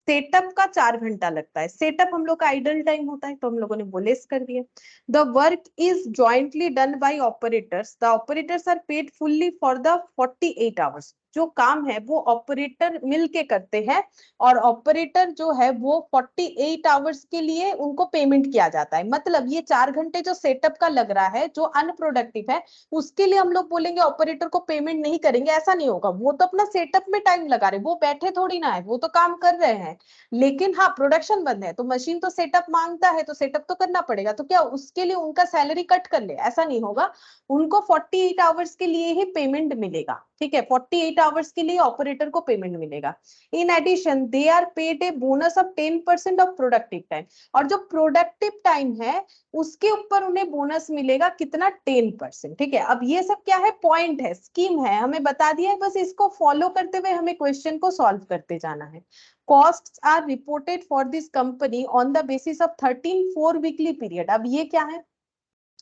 सेटअप का 4 घंटा लगता है। सेटअप हम लोग का आइडल टाइम होता है, तो हम लोगों ने वो लेस कर दिया। The work is jointly done by operators. The operators are paid fully for the 48 hours. जो काम है वो ऑपरेटर मिलके करते हैं, और ऑपरेटर जो है वो 48 आवर्स के लिए उनको पेमेंट किया जाता है। मतलब ये 4 घंटे जो सेटअप का लग रहा है, जो अनप्रोडक्टिव है, उसके लिए हम लोग बोलेंगे ऑपरेटर को पेमेंट नहीं करेंगे, ऐसा नहीं होगा। वो तो अपना सेटअप में टाइम लगा रहे, वो बैठे थोड़ी ना है, वो तो काम कर रहे हैं। लेकिन हाँ, प्रोडक्शन बंद है तो मशीन तो सेटअप मांगता है, तो सेटअप तो करना पड़ेगा। तो क्या उसके लिए उनका सैलरी कट कर ले? ऐसा नहीं होगा। उनको 48 आवर्स के लिए ही पेमेंट मिलेगा, ठीक है, 48 आवर्स के लिए ऑपरेटर को पेमेंट मिलेगा। In addition they are paid a bonus of 10% of productive time. और जो प्रोडक्टिव टाइम है उसके ऊपर उन्हें बोनस मिलेगा कितना? 10%, ठीक है। अब ये सब क्या है? पॉइंट है, स्कीम है, हमें बता दिया है, बस इसको फॉलो करते हुए हमें क्वेश्चन को सॉल्व करते जाना है। costs are reported for this company on the basis of 13 4 weekly period। अब ये क्या है?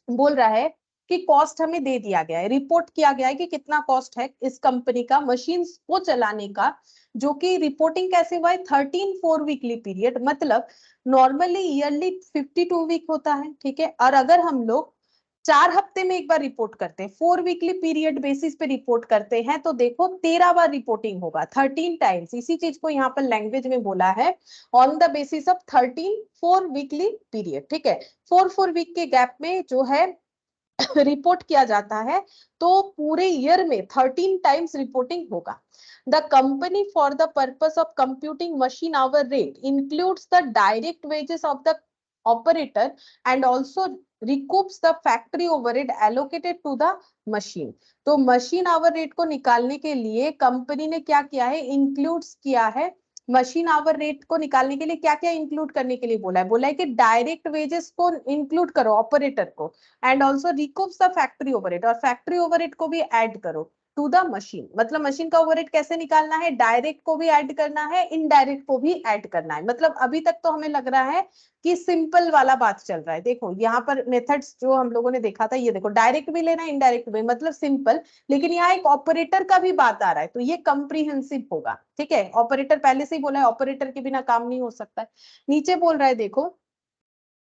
बोल रहा है कि कॉस्ट हमें दे दिया गया है, रिपोर्ट किया गया है कि कितना कॉस्ट है इस कंपनी का मशीन को चलाने का, जो कि रिपोर्टिंग कैसे हुआ है? 13 4 वीकली पीरियड। मतलब नॉर्मली ईयरली 52 वीक होता है, ठीक है, और अगर हम लोग 4 हफ्ते में एक बार रिपोर्ट करते हैं, 4 वीकली पीरियड बेसिस पे रिपोर्ट करते हैं, तो देखो 13 बार रिपोर्टिंग होगा, 13 टाइम्स। इसी चीज को यहाँ पर लैंग्वेज में बोला है on the basis of 13 4 weekly period, ठीक है। 4 वीक के गैप में जो है रिपोर्ट किया जाता है, तो पूरे ईयर में 13 टाइम्स रिपोर्टिंग होगा। The company for the purpose of computing machine hour rate includes the direct wages of the operator and also recoups the factory overhead allocated to the machine। तो machine hour rate को निकालने के लिए company ने क्या किया है? Includes किया है। मशीन आवर रेट को निकालने के लिए क्या क्या इंक्लूड करने के लिए बोला है? बोला है कि डायरेक्ट वेजेस को इंक्लूड करो ऑपरेटर को, and also recoups the factory overhead, और फैक्ट्री ओवरहेड को भी ऐड करो टू द मशीन। मतलब मशीन का ओवरहेड कैसे निकालना है? डायरेक्ट को भी ऐड करना है, इनडायरेक्ट को भी ऐड करना है। मतलब अभी तक तो हमें लग रहा है कि सिंपल वाला बात चल रहा है। देखो यहाँ पर मेथड्स जो हम लोगों ने देखा था, ये देखो डायरेक्ट भी लेना, इनडायरेक्ट भी, मतलब सिंपल। लेकिन यहाँ एक ऑपरेटर का भी बात आ रहा है, तो ये कंप्रीहेंसिव होगा, ठीक है। ऑपरेटर पहले से ही बोला है, ऑपरेटर के बिना काम नहीं हो सकता है। नीचे बोल रहा है देखो,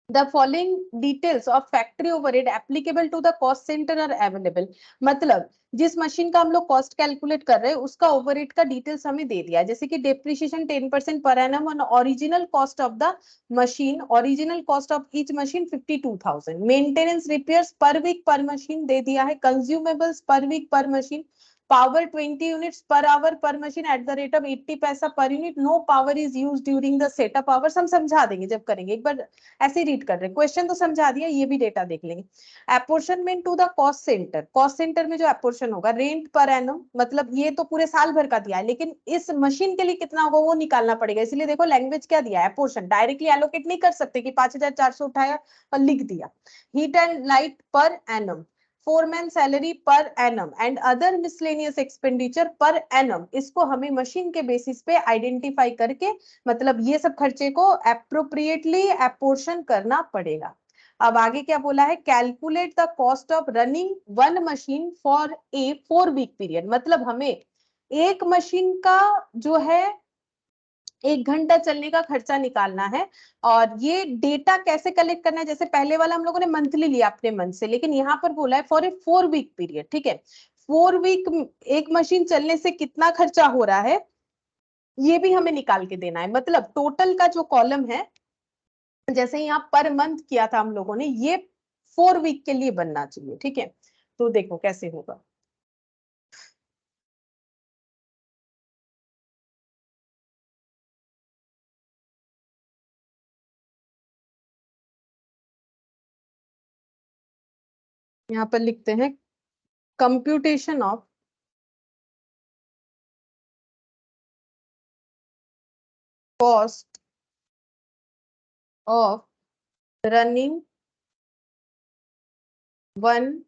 the following details of factory overhead applicable to the cost center are available। मतलब जिस मशीन का हम लोग कॉस्ट कैलकुलेट कर रहे हैं उसका ओवरहेड का डिटेल्स हमें दे दिया है, जैसे कि depreciation 10% per annum on original cost of the machine, original cost of each machine 52,000, maintenance repairs per week per machine दे दिया है, consumables per week per machine, power 20 units per hour per machine at the rate of 80 paisa per unit, no power is used during the setup hours. हम समझा देंगे जब करेंगे, एक बार ऐसे रीड कर रहे हैं, क्वेश्चन तो समझा दिया, ये भी डेटा देख लेंगे। Apportionment to the cost center, cost center में जो एपोर्शन होगा, रेंट पर एनम, मतलब ये तो पूरे साल भर का दिया है, लेकिन इस मशीन के लिए कितना होगा वो निकालना पड़ेगा। इसलिए देखो लैंग्वेज क्या दिया है, एपोर्शन। डायरेक्टली एलोकेट नहीं कर सकते कि 5,400 उठाया और लिख दिया। Heat and light per annum, foreman salary per annum and other miscellaneous expenditure per annum, इसको हमें मशीन के बेसिस पे आइडेंटिफाई करके, मतलब ये सब खर्चे को एप्रोप्रिएटली एपोर्शन करना पड़ेगा। अब आगे क्या बोला है? Calculate the cost of running one machine for a 4 week period. मतलब हमें एक मशीन का जो है 1 घंटा चलने का खर्चा निकालना है, और ये डेटा कैसे कलेक्ट करना है? जैसे पहले वाला हम लोगों ने मंथली लिया अपने मन से, लेकिन यहाँ पर बोला है फॉर ए 4 वीक पीरियड, ठीक है। 4 वीक एक मशीन चलने से कितना खर्चा हो रहा है ये भी हमें निकाल के देना है। मतलब टोटल का जो कॉलम है, जैसे यहाँ पर मंथ किया था हम लोगों ने, ये 4 वीक के लिए बनना चाहिए, ठीक है। तो देखो कैसे होगा। यहाँ पर लिखते हैं computation of cost of running one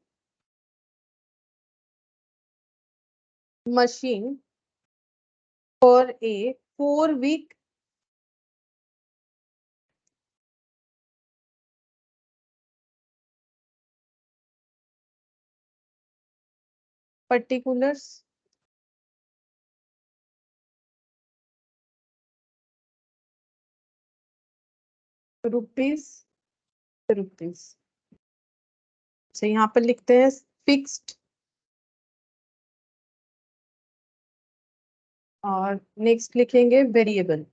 machine for a 4 week particulars rupees. अच्छा यहाँ पर लिखते हैं फिक्स्ड और नेक्स्ट लिखेंगे वेरिएबल।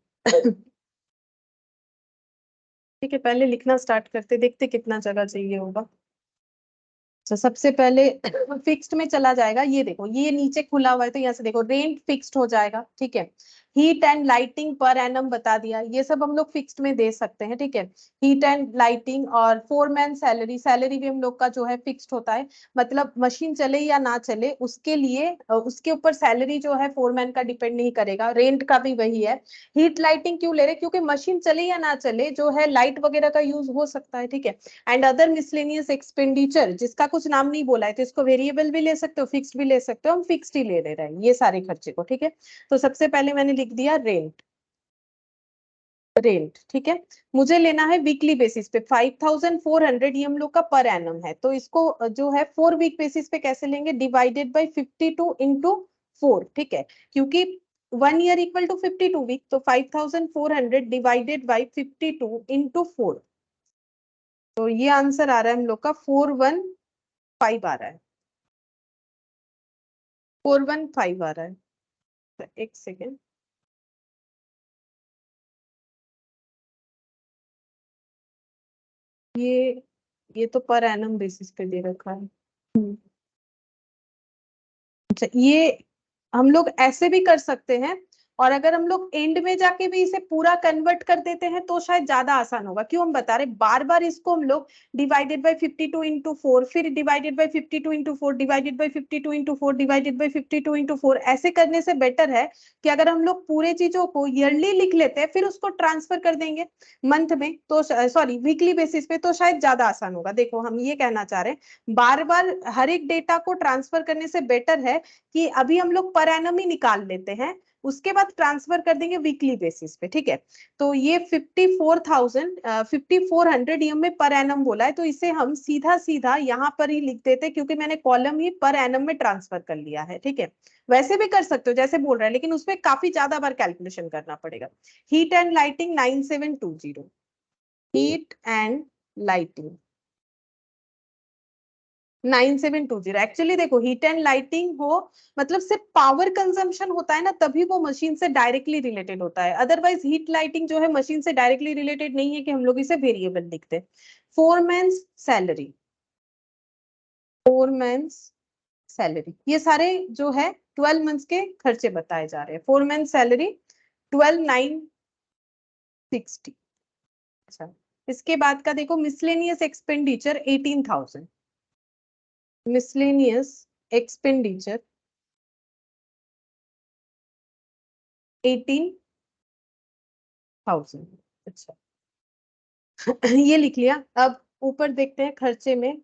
ठीक है, पहले लिखना स्टार्ट करते, देखते कितना जगह चाहिए होगा। तो सबसे पहले फिक्स्ड में चला जाएगा, ये देखो ये नीचे खुला हुआ है तो यहाँ से देखो रेंट फिक्स्ड हो जाएगा, ठीक है। Heat and lighting per annum बता दिया, ये सब हम लोग फिक्स्ड में दे सकते हैं, ठीक है। हीट एंड लाइटिंग और फोरमैन सैलरी, सैलरी भी हम लोग का जो है फिक्स्ड होता है, मतलब मशीन चले या ना चले उसके लिए उसके ऊपर सैलरी जो है फोरमैन का डिपेंड नहीं करेगा। रेंट का भी वही है। हीट लाइटिंग क्यों ले रहे, क्योंकि मशीन चले या ना चले जो है लाइट वगैरह का यूज हो सकता है, ठीक है। एंड अदर मिसलेनियस एक्सपेंडिचर, जिसका कुछ नाम नहीं बोला है तो इसको वेरिएबल भी ले सकते हो, फिक्स्ड भी ले सकते हो, हम फिक्स्ड ही ले रहे हैं ये सारे खर्चे को, ठीक है। तो सबसे पहले मैंने लिख दिया रेंट, रेंट, ठीक है। मुझे लेना है वीकली बेसिस पे 5400, ये हम लोग का पर एनम है, तो इसको जो है 4 वीक बेसिस पे कैसे लेंगे, डिवाइडेड बाई 52 इंटू 4, ठीक है। क्योंकि 1 ईयर इक्वल टू 52 वीक, तो 5400 डिवाइडेड बाई 52 इंटू 4, तो ये आंसर आ रहा है हम लोग का 415 आ रहा है, 415 आ रहा है। तो एक सेकेंड, ये ये तो पर एनम बेसिस पे दे रखा है। अच्छा, ये हम लोग ऐसे भी कर सकते हैं, और अगर हम लोग एंड में जाके भी इसे पूरा कन्वर्ट कर देते हैं तो शायद ज्यादा आसान होगा। क्यों हम बता रहे बार बार इसको हम लोग डिवाइडेड बाई 52 इंटू 4, फिर divided by 52 into 4, divided by 52 into 4, divided by 52 into 4, ऐसे करने से बेटर है कि अगर हम लोग पूरे चीजों को ईयरली लिख लेते हैं फिर उसको ट्रांसफर कर देंगे मंथ में, तो सॉरी वीकली बेसिस पे, तो शायद ज्यादा आसान होगा। देखो हम ये कहना चाह रहे हैं बार बार हर एक डेटा को ट्रांसफर करने से बेटर है कि अभी हम लोग पर एनम ही निकाल लेते हैं, उसके बाद ट्रांसफर कर देंगे वीकली बेसिस पे, ठीक है। तो ये 5400 ये में पर एनम बोला है, तो इसे हम सीधा सीधा यहाँ पर ही लिख देते, क्योंकि मैंने कॉलम ही पर एनम में ट्रांसफर कर लिया है, ठीक है। वैसे भी कर सकते हो जैसे बोल रहा है, लेकिन उसमें काफी ज्यादा बार कैलकुलेशन करना पड़ेगा। Heat and lighting 9720, heat and lighting 9720। Actually देखो हीट एंड लाइटिंग हो मतलब सिर्फ पावर कंजम्पशन होता है ना, तभी वो मशीन से डायरेक्टली रिलेटेड होता है, अदरवाइज हीट लाइटिंग जो है मशीन से डायरेक्टली रिलेटेड नहीं है कि हम लोग इसे वेरिएबल लिखते। फोरमैन्स सैलरी, फोरमैन्स सैलरी, ये सारे जो है 12 मंथ्स के खर्चे बताए जा रहे हैं। Foreman salary 12960। अच्छा, इसके बाद का देखो मिसलेनियस एक्सपेंडिचर 18,000, मिसलेनियस एक्सपेंडिचर 18,000। अच्छा, ये लिख लिया। अब ऊपर देखते हैं खर्चे में,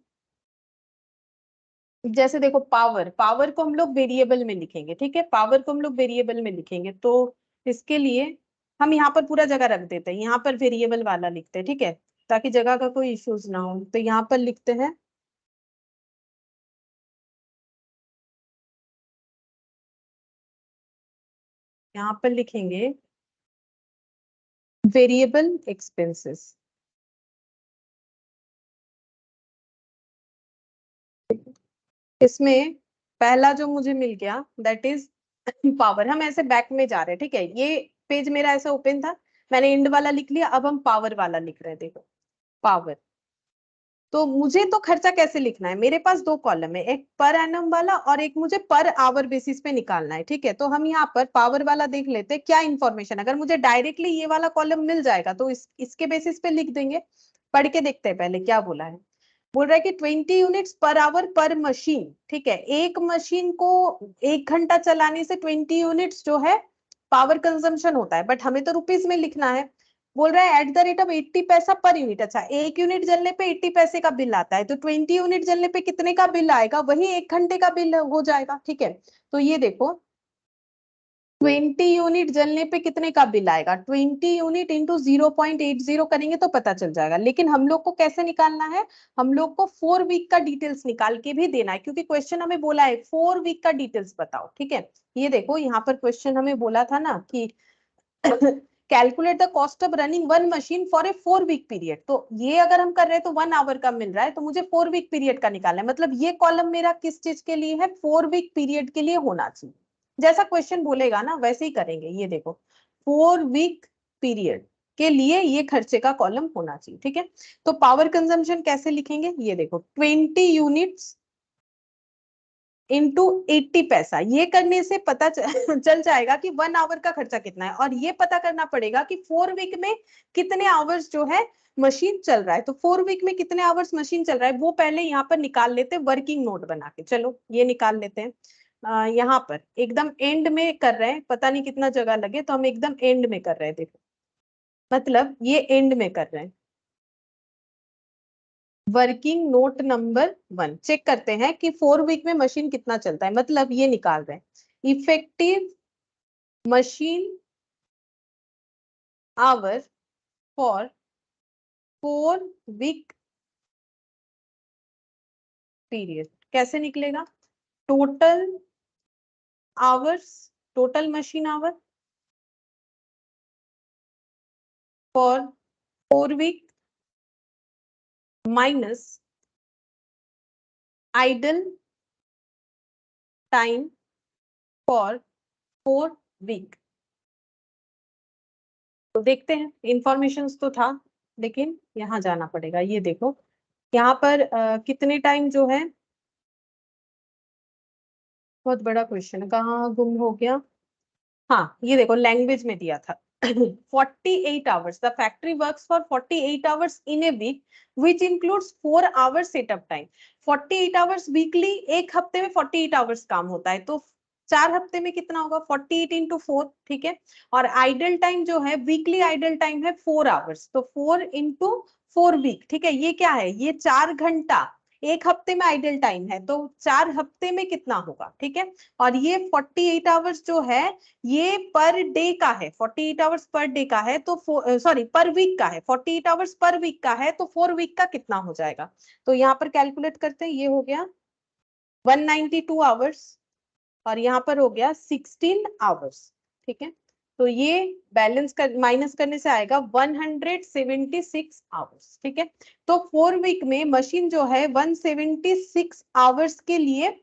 जैसे देखो पावर, पावर को हम लोग वेरिएबल में लिखेंगे, ठीक है, पावर को हम लोग वेरिएबल में लिखेंगे, तो इसके लिए हम यहाँ पर पूरा जगह रख देते हैं, यहाँ पर वेरिएबल वाला लिखते हैं, ठीक है, ताकि जगह का कोई इश्यूज ना हो। तो यहाँ पर लिखते हैं, यहाँ पर लिखेंगे वेरिएबल एक्सपेंसेस। इसमें पहला जो मुझे मिल गया दैट इज पावर। हम ऐसे बैक में जा रहे हैं, ठीक है, ये पेज मेरा ऐसा ओपन था, मैंने इंड वाला लिख लिया, अब हम पावर वाला लिख रहे हैं, देखो पावर। तो मुझे तो खर्चा कैसे लिखना है, मेरे पास दो कॉलम है, एक पर एनम वाला और एक मुझे पर आवर बेसिस पे निकालना है। ठीक है, तो हम यहाँ पर पावर वाला देख लेते हैं क्या इंफॉर्मेशन, अगर मुझे डायरेक्टली ये वाला कॉलम मिल जाएगा तो इसके बेसिस पे लिख देंगे। पढ़ के देखते हैं पहले क्या बोला है। बोल रहा है कि 20 units per hour per machine. ठीक है, एक मशीन को 1 घंटा चलाने से 20 यूनिट्स जो है पावर कंजम्पशन होता है, बट हमें तो रुपीज में लिखना है। बोल रहा है at the rate of 80 paisa per unit. अच्छा, 1 यूनिट जलने पे 80 पैसे का बिल आता है, तो 20 यूनिट जलने पे कितने का बिल आएगा, वही 1 घंटे का बिल हो जाएगा। ठीक है, तो ये देखो 20 यूनिट जलने पे कितने का बिल आएगा, 20 यूनिट इंटू 0.80 करेंगे तो पता चल जाएगा। लेकिन हम लोग को कैसे निकालना है, हम लोग को 4 वीक का डिटेल्स निकाल के भी देना है, क्योंकि क्वेश्चन हमें बोला है 4 वीक का डिटेल्स बताओ। ठीक है, ये देखो यहाँ पर क्वेश्चन हमें बोला था ना कि calculate the cost of running one machine for a 4 week period. तो ये अगर हम कर रहे हैं तो 1 आवर का मिल रहा है, तो मुझे 4 वीक पीरियड का निकालना है। मतलब ये कॉलम मेरा किस चीज के लिए है, 4 वीक पीरियड के लिए होना चाहिए। जैसा क्वेश्चन बोलेगा ना वैसे ही करेंगे। ये देखो 4 वीक पीरियड के लिए ये खर्चे का कॉलम होना चाहिए। ठीक है, तो पावर कंजम्पशन कैसे लिखेंगे, ये देखो 20 यूनिट्स इंटू 80 पैसा, ये करने से पता चल जाएगा कि 1 आवर का खर्चा कितना है, और ये पता करना पड़ेगा कि 4 वीक में कितने आवर्स जो है मशीन चल रहा है। तो 4 वीक में कितने आवर्स मशीन चल रहा है वो पहले यहाँ पर निकाल लेते हैं वर्किंग नोट बना के। चलो ये निकाल लेते हैं। यहाँ पर एकदम एंड में कर रहे हैं, पता नहीं कितना जगह लगे, तो हम एकदम एंड में कर रहे हैं। देखो मतलब ये एंड में कर रहे हैं। वर्किंग नोट नंबर 1 चेक करते हैं कि 4 वीक में मशीन कितना चलता है, मतलब ये निकाल रहे हैं effective machine hour for 4 week period. कैसे निकलेगा, total hours, total machine hour for 4 week minus idle time for 4 week. तो देखते हैं, इंफॉर्मेशन तो था लेकिन यहाँ जाना पड़ेगा। ये देखो यहाँ पर कितने टाइम जो है, बहुत बड़ा क्वेश्चन है, कहाँ गुम हो गया। हाँ ये देखो लैंग्वेज में दिया था 48 hours, the factory works for 48 hours in a week which includes 4 hours setup time. 48 hours weekly, एक हफ्ते में 48 आवर्स काम होता है, तो 4 हफ्ते में कितना होगा 48 इंटू 4। ठीक है, और आइडल टाइम जो है वीकली आइडल टाइम है 4 आवर्स, तो 4 इंटू 4 वीक। ठीक है, ये क्या है, ये 4 घंटा एक हफ्ते में आइडल टाइम है, तो 4 हफ्ते में कितना होगा। ठीक है, और ये 48 आवर्स जो है ये पर डे का है, 48 आवर्स पर डे का है, तो सॉरी पर वीक का है, 48 आवर्स पर वीक का है, तो 4 वीक का कितना हो जाएगा। तो यहाँ पर कैलकुलेट करते हैं, ये हो गया 192 आवर्स और यहाँ पर हो गया 16 आवर्स। ठीक है, तो ये बैलेंस कर माइनस करने से आएगा 176 आवर्स। ठीक है, तो 4 वीक में मशीन जो है 176 आवर्स के लिए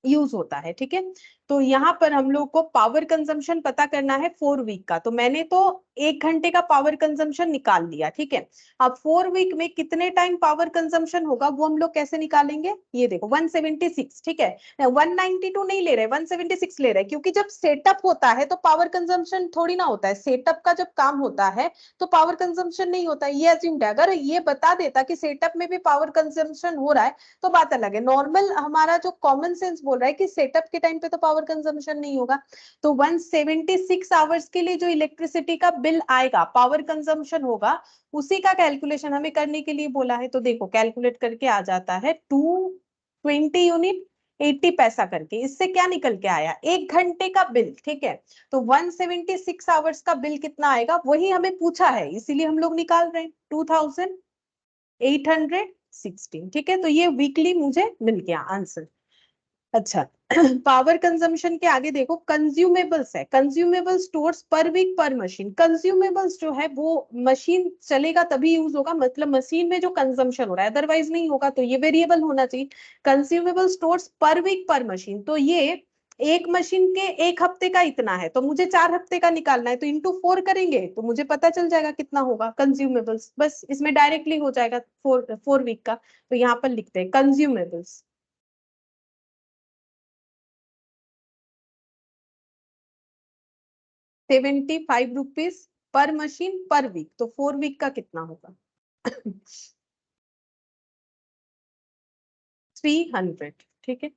यूज होता है। ठीक है, तो यहाँ पर हम लोग को पावर कंजम्पशन पता करना है 4 वीक का, तो मैंने तो 1 घंटे का पावर कंजम्पशन निकाल लिया। ठीक है, अब 4 वीक में कितने टाइम पावर कंजम्पशन होगा वो हम लोग कैसे निकालेंगे, ये देखो 176। ठीक है, 192 नहीं ले रहे, 176 ले रहे, क्योंकि जब सेटअप होता है तो पावर कंजम्पशन थोड़ी ना होता है, सेटअप का जब काम होता है तो पावर कंजम्पशन नहीं होता है, ये अज्यूम्ड है। अगर ये बता देता कि सेटअप में भी पावर कंजम्पशन हो रहा है तो बात अलग है, नॉर्मल हमारा जो कॉमन सेंस बोल रहा है कि सेटअप के टाइम पे तो पावर कंजम्पशन नहीं होगा। तो 176 आवर्स के लिए जो इलेक्ट्रिसिटी का बिल आएगा पावर कंजम्पशन होगा, उसी का कैलकुलेशन हमें करने के लिए बोला है। तो देखो कैलकुलेट करके आ जाता है 220 यूनिट 80 पैसा करके, इससे क्या निकल के आया 1 घंटे का बिल। ठीक है, तो 176 आवर्स का बिल कितना आएगा वही हमें पूछा है, इसीलिए हम लोग निकाल रहे हैं 2816। ठीक है, तो ये वीकली मुझे मिल गया आंसर। अच्छा पावर कंजम्पशन के आगे देखो कंज्यूमेबल्स है, कंज्यूमेबल स्टोर्स पर वीक पर मशीन। कंज्यूमेबल्स जो है वो मशीन चलेगा तभी यूज होगा, मतलब मशीन में जो कंजम्पशन हो रहा है, अदरवाइज नहीं होगा, तो ये वेरिएबल होना चाहिए। कंज्यूमेबल स्टोर्स पर वीक पर मशीन, तो ये एक मशीन के एक हफ्ते का इतना है, तो मुझे 4 हफ्ते का निकालना है, तो इंटू 4 करेंगे तो मुझे पता चल जाएगा कितना होगा कंज्यूमेबल्स। बस इसमें डायरेक्टली हो जाएगा 4 वीक का। तो यहाँ पर लिखते हैं consumables. 75 rupees per machine per week, तो 4 वीक का कितना होगा? 300। ठीक है।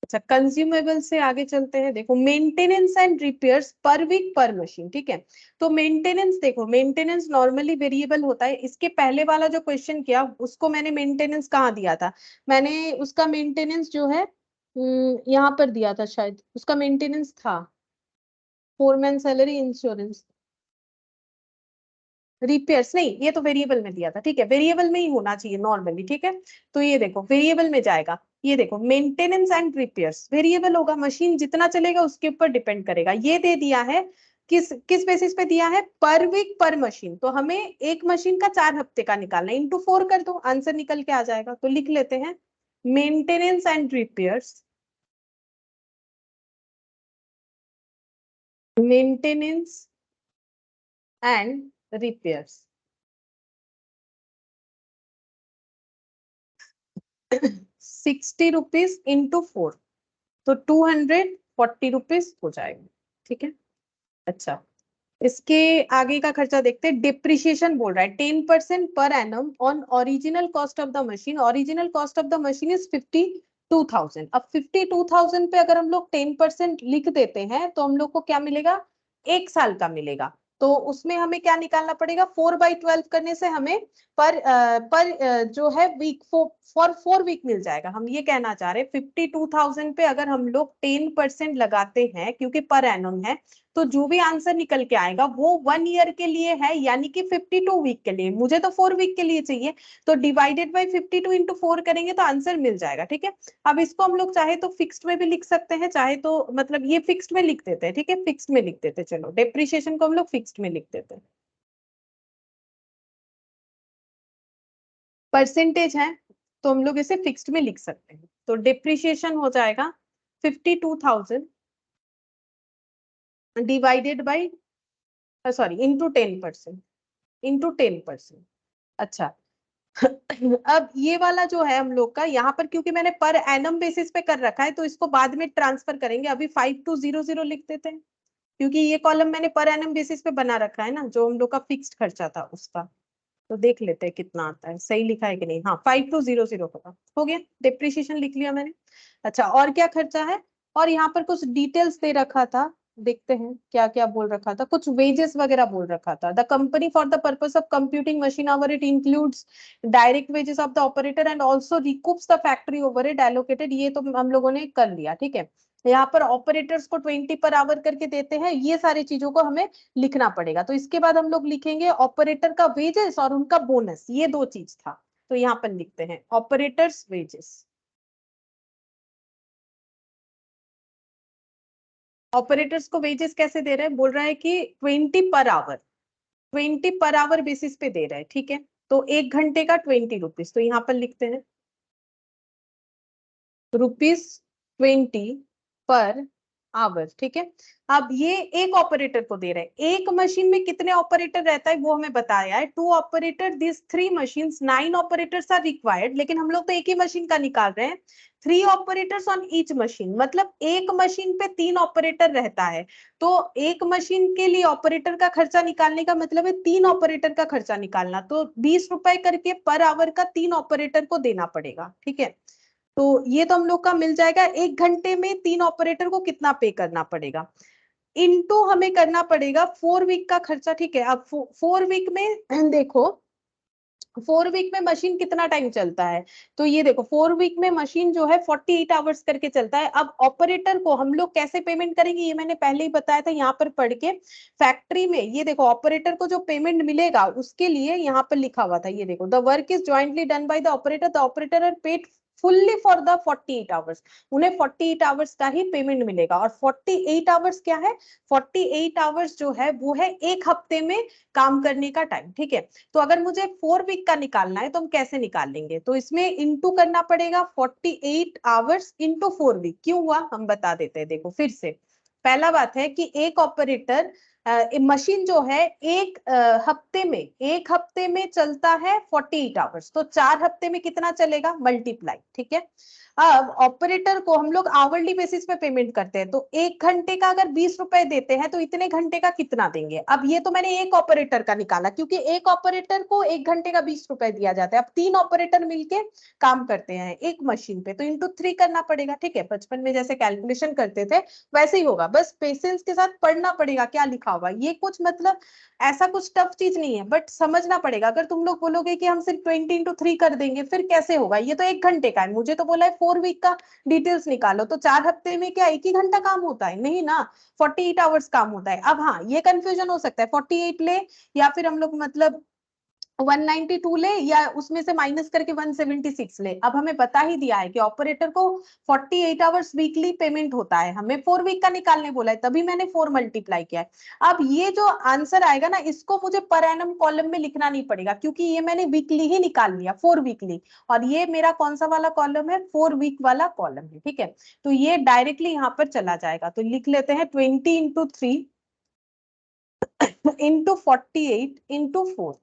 अच्छा, कंज्यूमेबल से आगे चलते हैं। देखो maintenance and repairs per week per machine. ठीक है। तो मेंटेनेंस, देखो मेंटेनेंस नॉर्मली वेरिएबल होता है। इसके पहले वाला जो क्वेश्चन किया उसको मैंने मेंटेनेंस कहाँ दिया था? मैंने उसका मेंटेनेंस जो है यहाँ पर दिया था शायद। उसका मेंटेनेंस था फोरमैन सैलरी, इंश्योरेंस, रिपेयर्स नहीं, ये तो वेरिएबल में दिया था। ठीक है, वेरिएबल में ही होना चाहिए नॉर्मली। ठीक है, तो ये देखो वेरिएबल में जाएगा। ये देखो मेंटेनेंस एंड रिपेयर्स वेरिएबल होगा, मशीन जितना चलेगा उसके ऊपर डिपेंड करेगा। ये दे दिया है किस किस बेसिस पे दिया है? पर वीक पर मशीन। तो हमें एक मशीन का 4 हफ्ते का निकालना है, इंटू 4 कर दो, आंसर निकल के आ जाएगा। तो लिख लेते हैं maintenance and repairs, maintenance and repairs 60 rupees into 4, तो 240 रुपीज हो जाएगा। ठीक है। अच्छा, इसके आगे का खर्चा देखते हैं। डिप्रिशिएशन बोल रहा है 10% per annum on original cost of the machine. Original cost of the machine is 52,000। अब 52,000 पे अगर हम लोग 10% लिख देते हैं तो हम लोग को क्या मिलेगा? 1 साल का मिलेगा। तो उसमें हमें क्या निकालना पड़ेगा? 4/12 करने से हमें जो है वीक फॉर 4 वीक मिल जाएगा। हम ये कहना चाह रहे हैं 52,000 पे अगर हम लोग 10% लगाते हैं, क्योंकि पर एनम है, तो जो भी आंसर निकल के आएगा वो 1 ईयर के लिए है, यानी कि 52 वीक के लिए। मुझे तो 4 वीक के लिए चाहिए, तो डिवाइडेड बाई 52 इंटू 4 करेंगे तो आंसर मिल जाएगा। ठीक है। अब इसको हम लोग चाहे तो फिक्स्ड में भी लिख सकते हैं, चाहे तो मतलब ये फिक्स्ड में लिख देते हैं। ठीक है, फिक्स्ड में लिख देते हैं। चलो डेप्रिसिएशन को हम लोग फिक्स्ड में लिख देते हैं। परसेंटेज है तो हम लोग इसे फिक्स्ड में लिख सकते हैं। तो डेप्रिसिएशन हो जाएगा 52,000 divided by, sorry, into 10%, into 10%। अच्छा, अब ये वाला जो है हम लोग का यहाँ पर, क्योंकि मैंने पर एनम बेसिस पे कर रखा है तो इसको बाद में ट्रांसफर करेंगे। अभी 5200 लिख देते हैं, क्योंकि ये कॉलम मैंने पर एनम बेसिस पे बना रखा है ना, जो हम लोग का फिक्स्ड खर्चा था उसका। तो देख लेते हैं कितना आता है, सही लिखा है कि नहीं। हाँ, 5200 होगा। हो गया, डिप्रिशिएशन लिख लिया मैंने। अच्छा, और क्या खर्चा है? और यहाँ पर कुछ डिटेल्स दे रखा था, देखते हैं क्या क्या बोल रखा था। कुछ वेजेस वगैरह बोल रखा था। The company for the purpose of computing machine over it includes direct wages of the operator and also recoups the factory overhead allocated. ये तो हम लोगों ने कर लिया। ठीक है। यहाँ पर ऑपरेटर्स को 20 पर आवर करके देते हैं, ये सारी चीजों को हमें लिखना पड़ेगा। तो इसके बाद हम लोग लिखेंगे ऑपरेटर का वेजेस और उनका बोनस, ये दो चीज था। तो यहाँ पर लिखते हैं ऑपरेटर्स वेजेस। ऑपरेटर्स को वेजेस कैसे दे रहे हैं? बोल रहा है कि 20 per hour, 20 per hour basis पे दे रहे हैं। ठीक है, तो 1 घंटे का 20 रुपीज, तो यहाँ पर लिखते हैं ₹20 पर आवर। ठीक है। अब ये एक ऑपरेटर को दे रहे हैं। एक मशीन में कितने ऑपरेटर रहता है वो हमें बताया है, 2 operator this 3 machines, 9 operators are required. लेकिन हम लोग तो एक ही मशीन का निकाल रहे हैं। 3 ऑपरेटर्स ऑन ईच मशीन, मतलब एक मशीन पे 3 ऑपरेटर रहता है। तो एक मशीन के लिए ऑपरेटर का खर्चा निकालने का मतलब है 3 ऑपरेटर का खर्चा निकालना। तो 20 रुपए करके पर आवर का 3 ऑपरेटर को देना पड़ेगा। ठीक है। तो ये तो हम लोग का मिल जाएगा। 1 घंटे में 3 ऑपरेटर को कितना पे करना पड़ेगा, इनटू हमें करना पड़ेगा 4 वीक का खर्चा। ठीक है। अब 4 वीक में देखो, 4 वीक में मशीन कितना टाइम चलता है? तो ये देखो 4 वीक में मशीन जो है 48 आवर्स करके चलता है। अब ऑपरेटर को हम लोग कैसे पेमेंट करेंगे ये मैंने पहले ही बताया था यहाँ पर पढ़ के। फैक्ट्री में ये देखो ऑपरेटर को जो पेमेंट मिलेगा उसके लिए यहाँ पर लिखा हुआ था। ये देखो the work is jointly done by the operator, the operator are paid fully for the 48 hours, उन्हें 48 आवर्स का ही पेमेंट मिलेगा। और 48 आवर्स क्या है, 48 आवर्स जो है वो है एक हफ्ते में काम करने का टाइम, ठीक है। तो अगर मुझे 4 वीक का निकालना है तो हम कैसे निकाल लेंगे, तो इसमें इंटू करना पड़ेगा 48 आवर्स इंटू 4 वीक। क्यों हुआ हम बता देते हैं, देखो फिर से। पहला बात है कि एक ऑपरेटर मशीन जो है एक हफ्ते में चलता है 48 आवर्स, तो 4 हफ्ते में कितना चलेगा, मल्टीप्लाई, ठीक है। अब ऑपरेटर को हम लोग आवरली बेसिस पे पेमेंट करते हैं, तो 1 घंटे का अगर 20 रुपए देते हैं तो इतने घंटे का कितना देंगे। अब ये तो मैंने एक ऑपरेटर का निकाला, क्योंकि एक ऑपरेटर को 1 घंटे का 20 रुपए दिया जाता है। अब 3 ऑपरेटर मिलके काम करते हैं एक मशीन पे, तो इंटू 3 करना पड़ेगा, ठीक है। बचपन में जैसे कैलकुलेशन करते थे वैसे ही होगा, बस पेशेंस के साथ पढ़ना पड़ेगा क्या लिखा हुआ। ये कुछ मतलब ऐसा कुछ टफ चीज नहीं है, बट समझना पड़ेगा। अगर तुम लोग बोलोगे कि हम सिर्फ 20 इंटू 3 कर देंगे, फिर कैसे होगा, ये तो 1 घंटे का है, मुझे तो बोला है 4 वीक का डिटेल्स निकालो, तो 4 हफ्ते में क्या एक ही घंटा काम होता है, नहीं ना, 48 आवर्स काम होता है। अब हाँ ये कंफ्यूजन हो सकता है, 48 ले या फिर हम लोग मतलब 192 ले, या उसमें से माइनस करके 176 ले। अब हमें बता ही दिया है कि ऑपरेटर को 48 आवर्स वीकली पेमेंट होता है, हमें 4 वीक का निकालने बोला है, तभी मैंने 4 मल्टीप्लाई किया है। अब ये जो आंसर आएगा ना, इसको मुझे पर एनम कॉलम में लिखना नहीं पड़ेगा, क्योंकि ये मैंने वीकली ही निकाल लिया, 4 वीकली। और ये मेरा कौन सा वाला कॉलम है, 4 वीक वाला कॉलम है, ठीक है। तो ये डायरेक्टली यहाँ पर चला जाएगा, तो लिख लेते हैं 20 इंटू 3 इंटू 48 इंटू 4,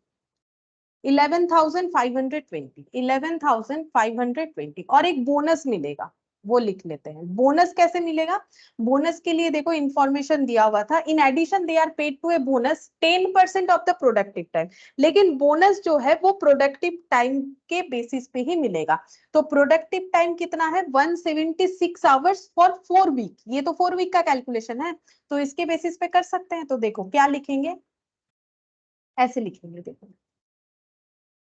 11,520, 11,520। और एक बोनस मिलेगा, वो लिख लेते हैं। बोनस कैसे मिलेगा, बोनस के लिए देखो इंफॉर्मेशन दिया हुआ था, in addition they are paid to a bonus 10% of the productive time. लेकिन बोनस जो है वो प्रोडक्टिव टाइम के बेसिस पे ही मिलेगा। तो प्रोडक्टिव टाइम कितना है, 176 आवर्स फॉर 4 वीक। ये तो 4 वीक का कैलकुलेशन है, तो इसके बेसिस पे कर सकते हैं। तो देखो क्या लिखेंगे, ऐसे लिखेंगे, देखो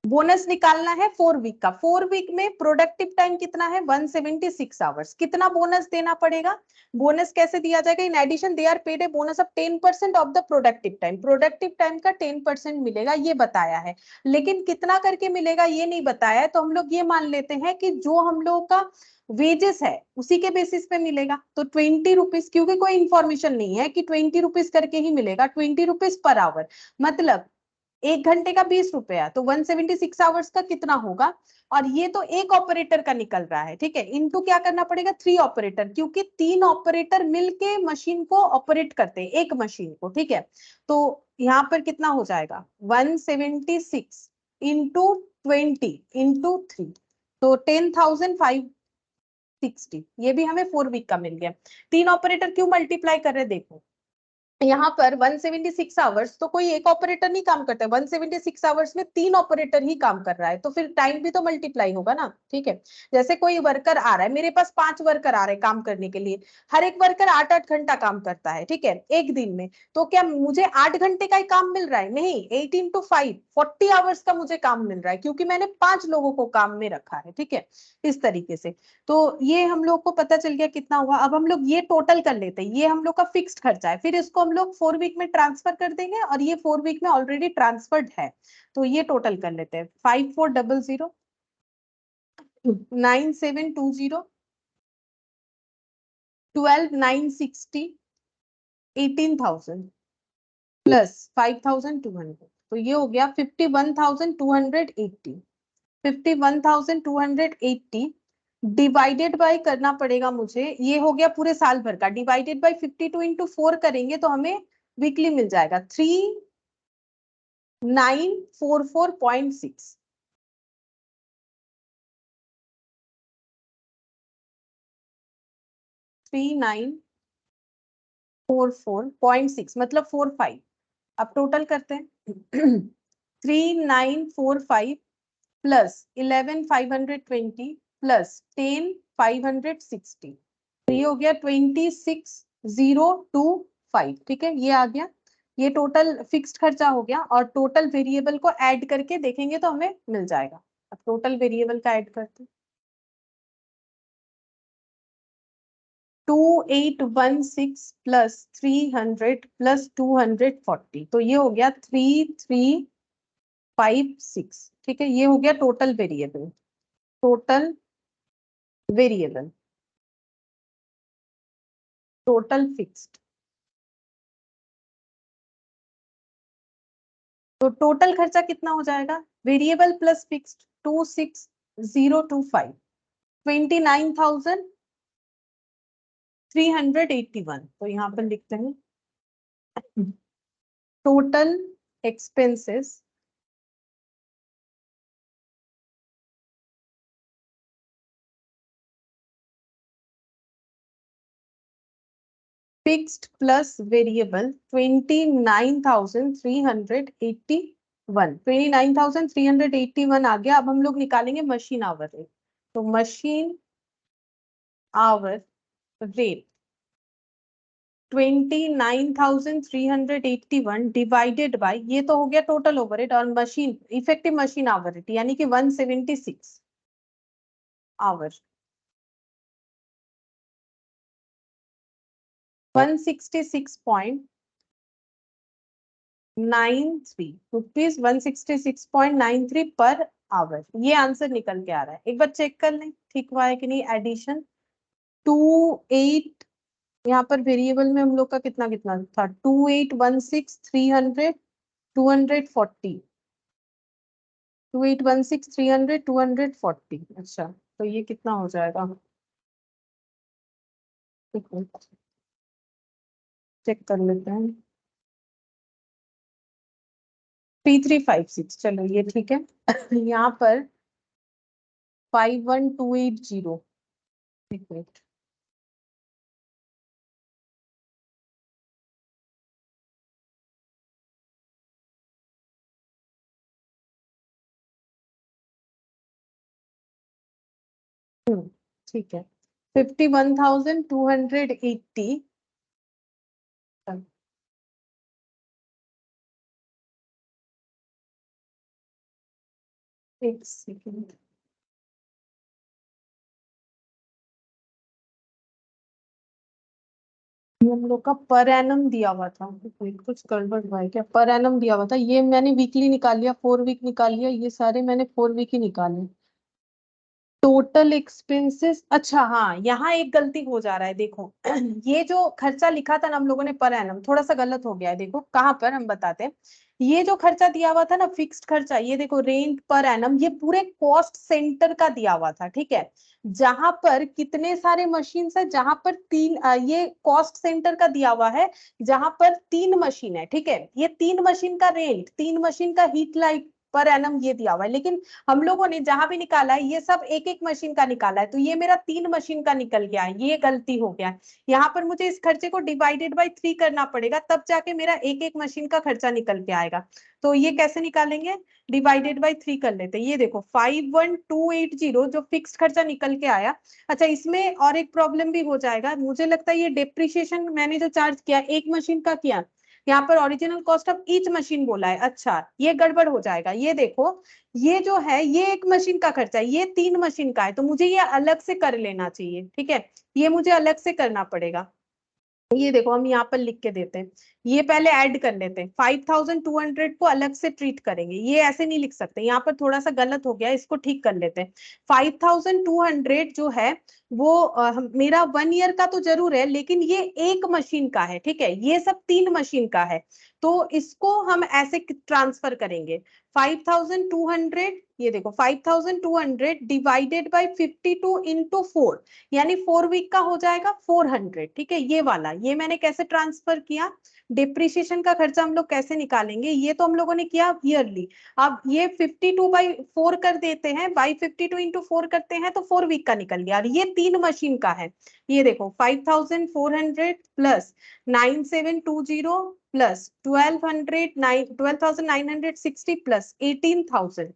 बोनस निकालना है 4 वीक का, 4 वीक में प्रोडक्टिव टाइम कितना है 176 आवर्स, कितना बोनस देना पड़ेगा। बोनस कैसे दिया जाएगा, in addition they are paid a bonus of 10% of the productive time, productive time का 10% मिलेगा, ये बताया है। लेकिन कितना करके मिलेगा ये नहीं बताया है, तो हम लोग ये मान लेते हैं कि जो हम लोगों का वेजेस है उसी के बेसिस पे मिलेगा। तो 20 रुपीज, क्योंकि कोई इंफॉर्मेशन नहीं है कि 20 रुपीज करके ही मिलेगा, 20 रुपीज पर आवर, मतलब 1 घंटे का 20 रुपया, तो 176 आवर्स का कितना होगा। और ये तो एक ऑपरेटर का निकल रहा है, ठीक है। इनटू क्या करना पड़ेगा, 3 ऑपरेटर, क्योंकि 3 ऑपरेटर मिलके मशीन को ऑपरेट करते हैं एक मशीन को, ठीक है। तो यहाँ पर कितना हो जाएगा 176 इंटू 20 इंटू 3, तो 10,560। ये भी हमें 4 वीक का मिल गया। 3 ऑपरेटर क्यों मल्टीप्लाई कर रहे हैं, देखो यहाँ पर 176 आवर्स तो कोई एक ऑपरेटर नहीं काम करता है, 176 आवर्स में 3 ऑपरेटर ही काम कर रहा है, तो फिर टाइम भी तो मल्टीप्लाई होगा ना, ठीक है। जैसे कोई वर्कर आ रहा है, मेरे पास 5 वर्कर आ रहे हैं काम करने के लिए, हर एक वर्कर 8-8 घंटा काम करता है, ठीक है, एक दिन में। तो क्या मुझे 8 घंटे का ही काम मिल रहा है, नहीं, 8 into 5 40 आवर्स का मुझे काम मिल रहा है, क्योंकि मैंने 5 लोगों को काम में रखा है, ठीक है, इस तरीके से। तो ये हम लोग को पता चल गया कितना हुआ। अब हम लोग ये टोटल कर लेते हैं, ये हम लोग का फिक्स्ड खर्चा है, फिर इसको हम लोग 4 वीक में ट्रांसफर कर देंगे, और ये 4 वीक में ऑलरेडी ट्रांसफर्ड है। तो ये टोटल कर लेते हैं, 5400, 9720, 12960, 18,000 प्लस 5,200, तो ये हो गया 51,280। 51,280 डिवाइडेड बाय करना पड़ेगा मुझे, ये हो गया पूरे साल भर का, डिवाइडेड बाय 52 इंटू 4 करेंगे तो हमें वीकली मिल जाएगा 3944.6। 3944.6 मतलब 45। अब टोटल करते हैं 3945 प्लस 11,520 प्लस 10,560, तो ये हो गया 26,025, ठीक है, ये आ गया। ये टोटल फिक्स्ड खर्चा हो गया, और टोटल वेरिएबल को ऐड करके देखेंगे तो हमें मिल जाएगा। अब टोटल वेरिएबल का ऐड करते हैं, 2816 प्लस 300 प्लस 240, तो ये हो गया 3356, ठीक है, ये हो गया total variable. Total variable, total fixed. तो टोटल खर्चा कितना हो जाएगा, वेरिएबल प्लस फिक्स्ड 26025, 29,381। तो यहाँ पर लिखते हैं total expenses fixed plus variable 29,381, 29,381 आ गया। अब हम लोग निकालेंगे मशीन आवर रेट। तो machine hour rate 29,381 divided by, ये तो हो गया टोटल ओवरहेड, और machine effective machine hour rate यानी कि 176 आवर, 166.93 रुपीज, 166.93 पर आवर। ये आंसर निकल के आ रहा है। एक बार चेक कर लें ठीक हुआ है कि नहीं। एडिशन 28, यहाँ पर वेरिएबल में हम लोग का कितना कितना था, 2816 300 240, 2816 300 240। अच्छा, तो ये कितना हो जाएगा, चेक कर लेते हैं। 3356, चलो ये ठीक है। यहाँ पर 51280, एक मिनट। ठीक है, 51,280। एक सेकेंड, हम लोग का पर एनम दिया हुआ था, कुछ गड़बड़ हुआ है क्या, पर एनम दिया हुआ था, ये मैंने वीकली निकाल लिया, 4 वीक निकाल लिया, ये सारे मैंने 4 वीक ही निकाले। टोटल एक्सपेंसेस, अच्छा हाँ, यहाँ एक गलती हो जा रहा है, देखो ये जो खर्चा लिखा था ना हम लोगों ने पर एनम, थोड़ा सा गलत हो गया है। देखो कहाँ पर, हम बताते हैं। ये जो खर्चा दिया हुआ था ना फिक्स्ड खर्चा, ये देखो रेंट पर एनम, ये पूरे कॉस्ट सेंटर का दिया हुआ था, ठीक है। जहां पर कितने सारे मशीन है, जहां पर तीन, ये कॉस्ट सेंटर का दिया हुआ है जहां पर 3 मशीन है, ठीक है। ये 3 मशीन का रेंट, 3 मशीन का हीट लाइट पर एनम ये दिया हुआ है, लेकिन हम लोगों ने जहां भी निकाला है ये सब एक एक मशीन का निकाला है, तो ये मेरा 3 मशीन का निकल गया है, ये गलती हो गया है। यहाँ पर मुझे इस खर्चे को डिवाइडेड बाय 3 करना पड़ेगा, तब जाके मेरा एक एक मशीन का खर्चा निकल के आएगा। तो ये कैसे निकालेंगे, डिवाइडेड बाय 3 कर लेते हैं। ये देखो 51280 जो फिक्स्ड खर्चा निकल के आया। अच्छा, इसमें और एक प्रॉब्लम भी हो जाएगा, मुझे लगता है ये डेप्रिसिएशन मैंने जो चार्ज किया एक मशीन का किया, यहाँ पर original cost of each machine बोला है। अच्छा, ये गड़बड़ हो जाएगा। ये देखो, ये जो है ये एक मशीन का खर्चा है, ये 3 मशीन का है, तो मुझे ये अलग से कर लेना चाहिए, ठीक है। ये मुझे अलग से करना पड़ेगा। ये देखो हम यहाँ पर लिख के देते हैं, ये पहले ऐड कर लेते हैं, 5200 को अलग से ट्रीट करेंगे, ये ऐसे नहीं लिख सकते, यहाँ पर थोड़ा सा गलत हो गया, इसको ठीक कर लेते हैं। 5200 जो है वो मेरा 1 ईयर का तो जरूर है, लेकिन ये एक मशीन का है, ठीक है, ये सब 3 मशीन का है। तो इसको हम ऐसे ट्रांसफर करेंगे, 5200, ये देखो 5200 डिवाइडेड बाई 52 इंटू 4, यानी 4 वीक का हो जाएगा 400, ठीक है। ये वाला, ये मैंने कैसे ट्रांसफर किया, डिप्रिसिएशन का खर्चा हम लोग कैसे निकालेंगे, ये तो हम लोगों ने किया ईयरली। अब ये 52/4 कर देते हैं, बाई 52 इंटू 4 करते हैं, तो 4 वीक का निकल गया, और ये 3 मशीन का है। ये देखो 5400 प्लस 9720 प्लस 12,960 प्लस 18,000,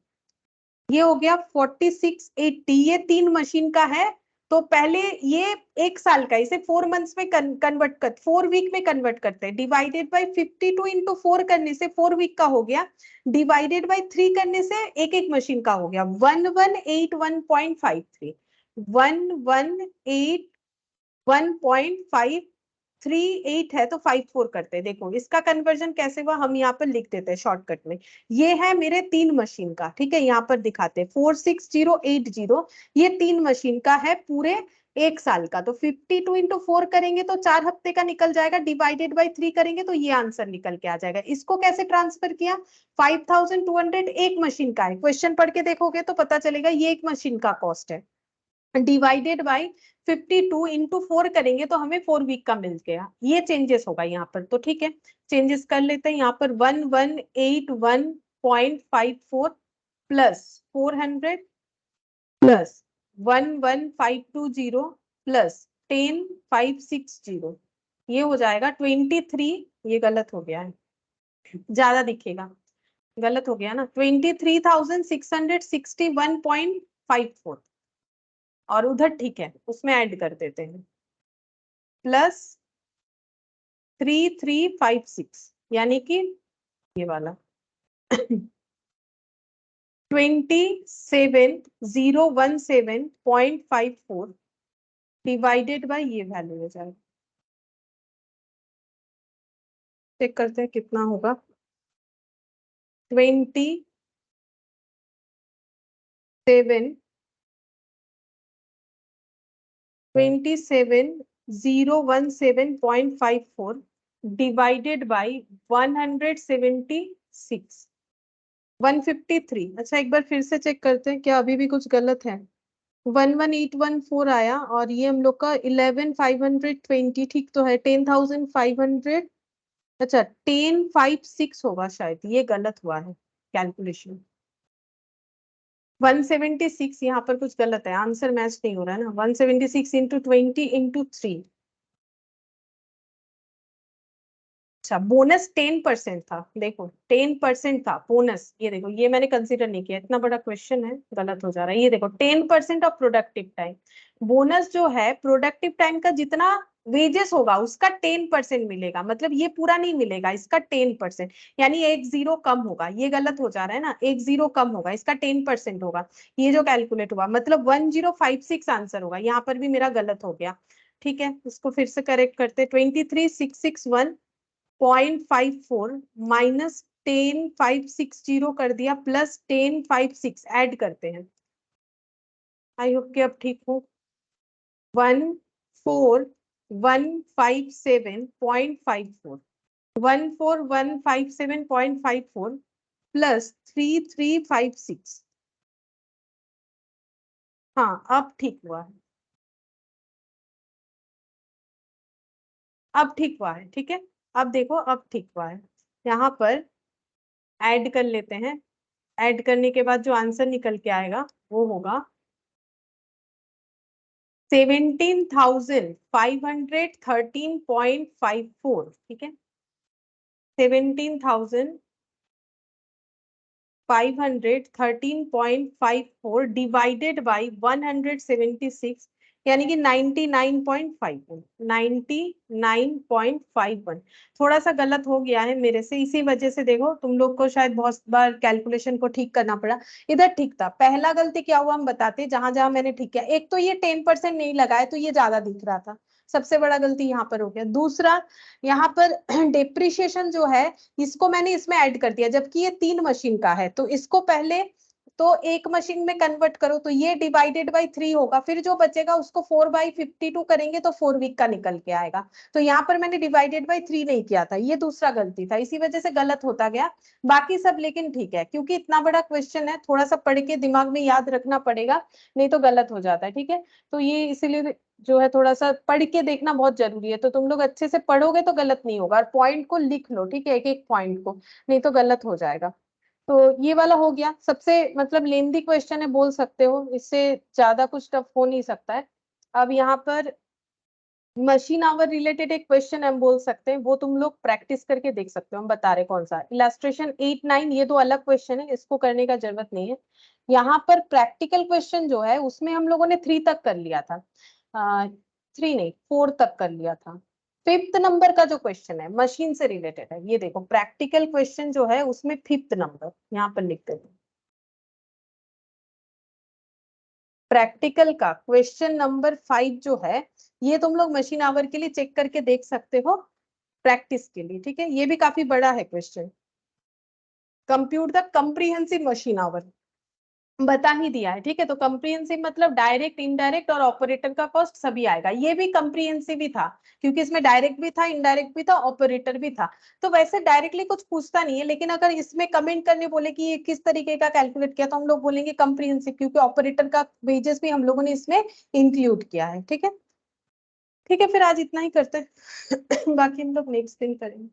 ये हो गया 4680, ये 3 मशीन का है। तो पहले ये 1 साल का, इसे 4 मंथ्स में कन्वर्ट कर, 4 वीक में कन्वर्ट करते हैं, डिवाइडेड बाई 52 इंटू 4 करने से 4 वीक का हो गया, डिवाइडेड बाई 3 करने से एक एक मशीन का हो गया, 1181.53, 1181.53 38 है तो 54 करते हैं। देखो इसका कन्वर्जन कैसे हुआ, हम यहाँ पर लिख देते हैं शॉर्टकट में। ये है मेरे 3 मशीन का, ठीक है, यहाँ पर दिखाते हैं 46080, ये 3 मशीन का है पूरे 1 साल का। तो 52 इंटू 4 करेंगे तो 4 हफ्ते का निकल जाएगा, डिवाइडेड बाई 3 करेंगे तो ये आंसर निकल के आ जाएगा। इसको कैसे ट्रांसफर किया, 5200 एक मशीन का है, क्वेश्चन पढ़ के देखोगे तो पता चलेगा ये एक मशीन का कॉस्ट है, डिवाइडेड बाई 52 इंटू 4 करेंगे तो हमें 4 वीक का मिल गया। ये चेंजेस होगा यहाँ पर, तो ठीक है चेंजेस कर लेते हैं। यहाँ पर 1181.54 प्लस 400 प्लस 11520 प्लस 10560, ये हो जाएगा 23, ये गलत हो गया है, ज्यादा दिखेगा, गलत हो गया ना, 23,661.54, और उधर ठीक है उसमें ऐड कर देते हैं प्लस 3356, यानी कि ये वाला 27017.54 डिवाइडेड बाय ये वैल्यू हो जाएगा। चेक करते हैं कितना होगा, 27017.54 डिवाइडेड बाई 176 153। अच्छा एक बार फिर से चेक करते हैं क्या अभी भी कुछ गलत है। 11814 आया और ये हम लोग का 11520 ठीक तो है, 10500, अच्छा 1056 होगा शायद, ये गलत हुआ है कैलकुलेशन। 176 यहाँ पर कुछ गलत है, आंसर मैच नहीं हो रहा है ना, 176 इंटू 20 इंटू 3। अच्छा बोनस 10% था, देखो 10% था बोनस, ये देखो ये मैंने कंसीडर नहीं किया, इतना बड़ा क्वेश्चन है, गलत हो जा रहा है। ये देखो 10% ऑफ प्रोडक्टिव टाइम, बोनस जो है प्रोडक्टिव टाइम का जितना वेजेस होगा उसका 10% मिलेगा, मतलब ये पूरा नहीं मिलेगा, इसका 10%, यानी एक जीरो कम होगा, ये गलत हो जा रहा है ना, एक जीरो कम होगा, इसका 10% होगा, ये जो कैलकुलेट हुआ मतलब 1056 आंसर होगा, यहाँ पर भी मेरा गलत हो गया। ठीक है इसको फिर से करेक्ट करते, 23,661.54 माइनस 10560 कर दिया प्लस 10556 ऐड करते हैं, आई होप कि अब ठीक हो। 14157.54 14157.54 प्लस 3356, हाँ अब ठीक हुआ है, अब ठीक हुआ है, ठीक है अब देखो अब ठीक हुआ है। यहाँ पर ऐड कर लेते हैं, ऐड करने के बाद जो आंसर निकल के आएगा वो होगा 17,513.54, ठीक है 17,513.54 डिवाइडेड बाई 176, यानी कि 99.51, 99.51। थोड़ा सा गलत हो गया है मेरे से, इसी वजह से देखो तुम लोग को शायद बहुत बार कैलकुलेशन को ठीक करना पड़ा। इधर ठीक था, पहला गलती क्या हुआ हम बताते, जहां जहां मैंने ठीक किया, एक तो ये 10% नहीं लगाया तो ये ज्यादा दिख रहा था, सबसे बड़ा गलती यहाँ पर हो गया। दूसरा यहाँ पर डेप्रिशिएशन जो है इसको मैंने इसमें ऐड कर दिया, जबकि ये 3 मशीन का है, तो इसको पहले तो एक मशीन में कन्वर्ट करो तो ये डिवाइडेड बाई 3 होगा, फिर जो बचेगा उसको 4/52 करेंगे तो 4 वीक का निकल के आएगा। तो यहाँ पर मैंने डिवाइडेड बाई 3 नहीं किया था, ये दूसरा गलती था, इसी वजह से गलत होता गया। बाकी सब लेकिन ठीक है, क्योंकि इतना बड़ा क्वेश्चन है थोड़ा सा पढ़ के दिमाग में याद रखना पड़ेगा, नहीं तो गलत हो जाता है। ठीक है तो ये इसीलिए जो है थोड़ा सा पढ़ के देखना बहुत जरूरी है, तो तुम लोग अच्छे से पढ़ोगे तो गलत नहीं होगा, और पॉइंट को लिख लो, ठीक है एक एक पॉइंट को, नहीं तो गलत हो जाएगा। तो ये वाला हो गया, सबसे मतलब लेंदी क्वेश्चन है बोल सकते हो, इससे ज्यादा कुछ टफ हो नहीं सकता है। अब यहाँ पर मशीन आवर रिलेटेड एक क्वेश्चन हम बोल सकते हैं, वो तुम लोग प्रैक्टिस करके देख सकते हो, हम बता रहे कौन सा, इलास्ट्रेशन 8-9, ये तो अलग क्वेश्चन है, इसको करने का जरूरत नहीं है। यहाँ पर प्रैक्टिकल क्वेश्चन जो है उसमें हम लोगों ने 3 तक कर लिया था, 3 नहीं 4 तक कर लिया था। 5th नंबर का जो क्वेश्चन है मशीन से रिलेटेड है, ये देखो प्रैक्टिकल क्वेश्चन जो है उसमें 5th नंबर यहाँ पर लिख देते हैं। प्रैक्टिकल का क्वेश्चन नंबर 5 जो है, ये तुम लोग मशीन आवर के लिए चेक करके देख सकते हो प्रैक्टिस के लिए, ठीक है। ये भी काफी बड़ा है question. Compute the comprehensive machine our बता ही दिया है, ठीक है। तो कंप्रीहेंसिव मतलब डायरेक्ट, इनडायरेक्ट और ऑपरेटर का कॉस्ट सभी आएगा। ये भी कंप्रीहेंसिव ही था, क्योंकि इसमें डायरेक्ट भी था, इनडायरेक्ट भी था, ऑपरेटर भी था। तो वैसे डायरेक्टली कुछ पूछता नहीं है, लेकिन अगर इसमें कमेंट करने बोले कि ये किस तरीके का कैलकुलेट किया, तो हम लोग बोलेंगे कंप्रीहेंसिव, क्योंकि ऑपरेटर का वेजेस भी हम लोगों ने इसमें इंक्लूड किया है, ठीक है। ठीक है, फिर आज इतना ही करते हैं बाकी हम लोग नेक्स्ट दिन करेंगे।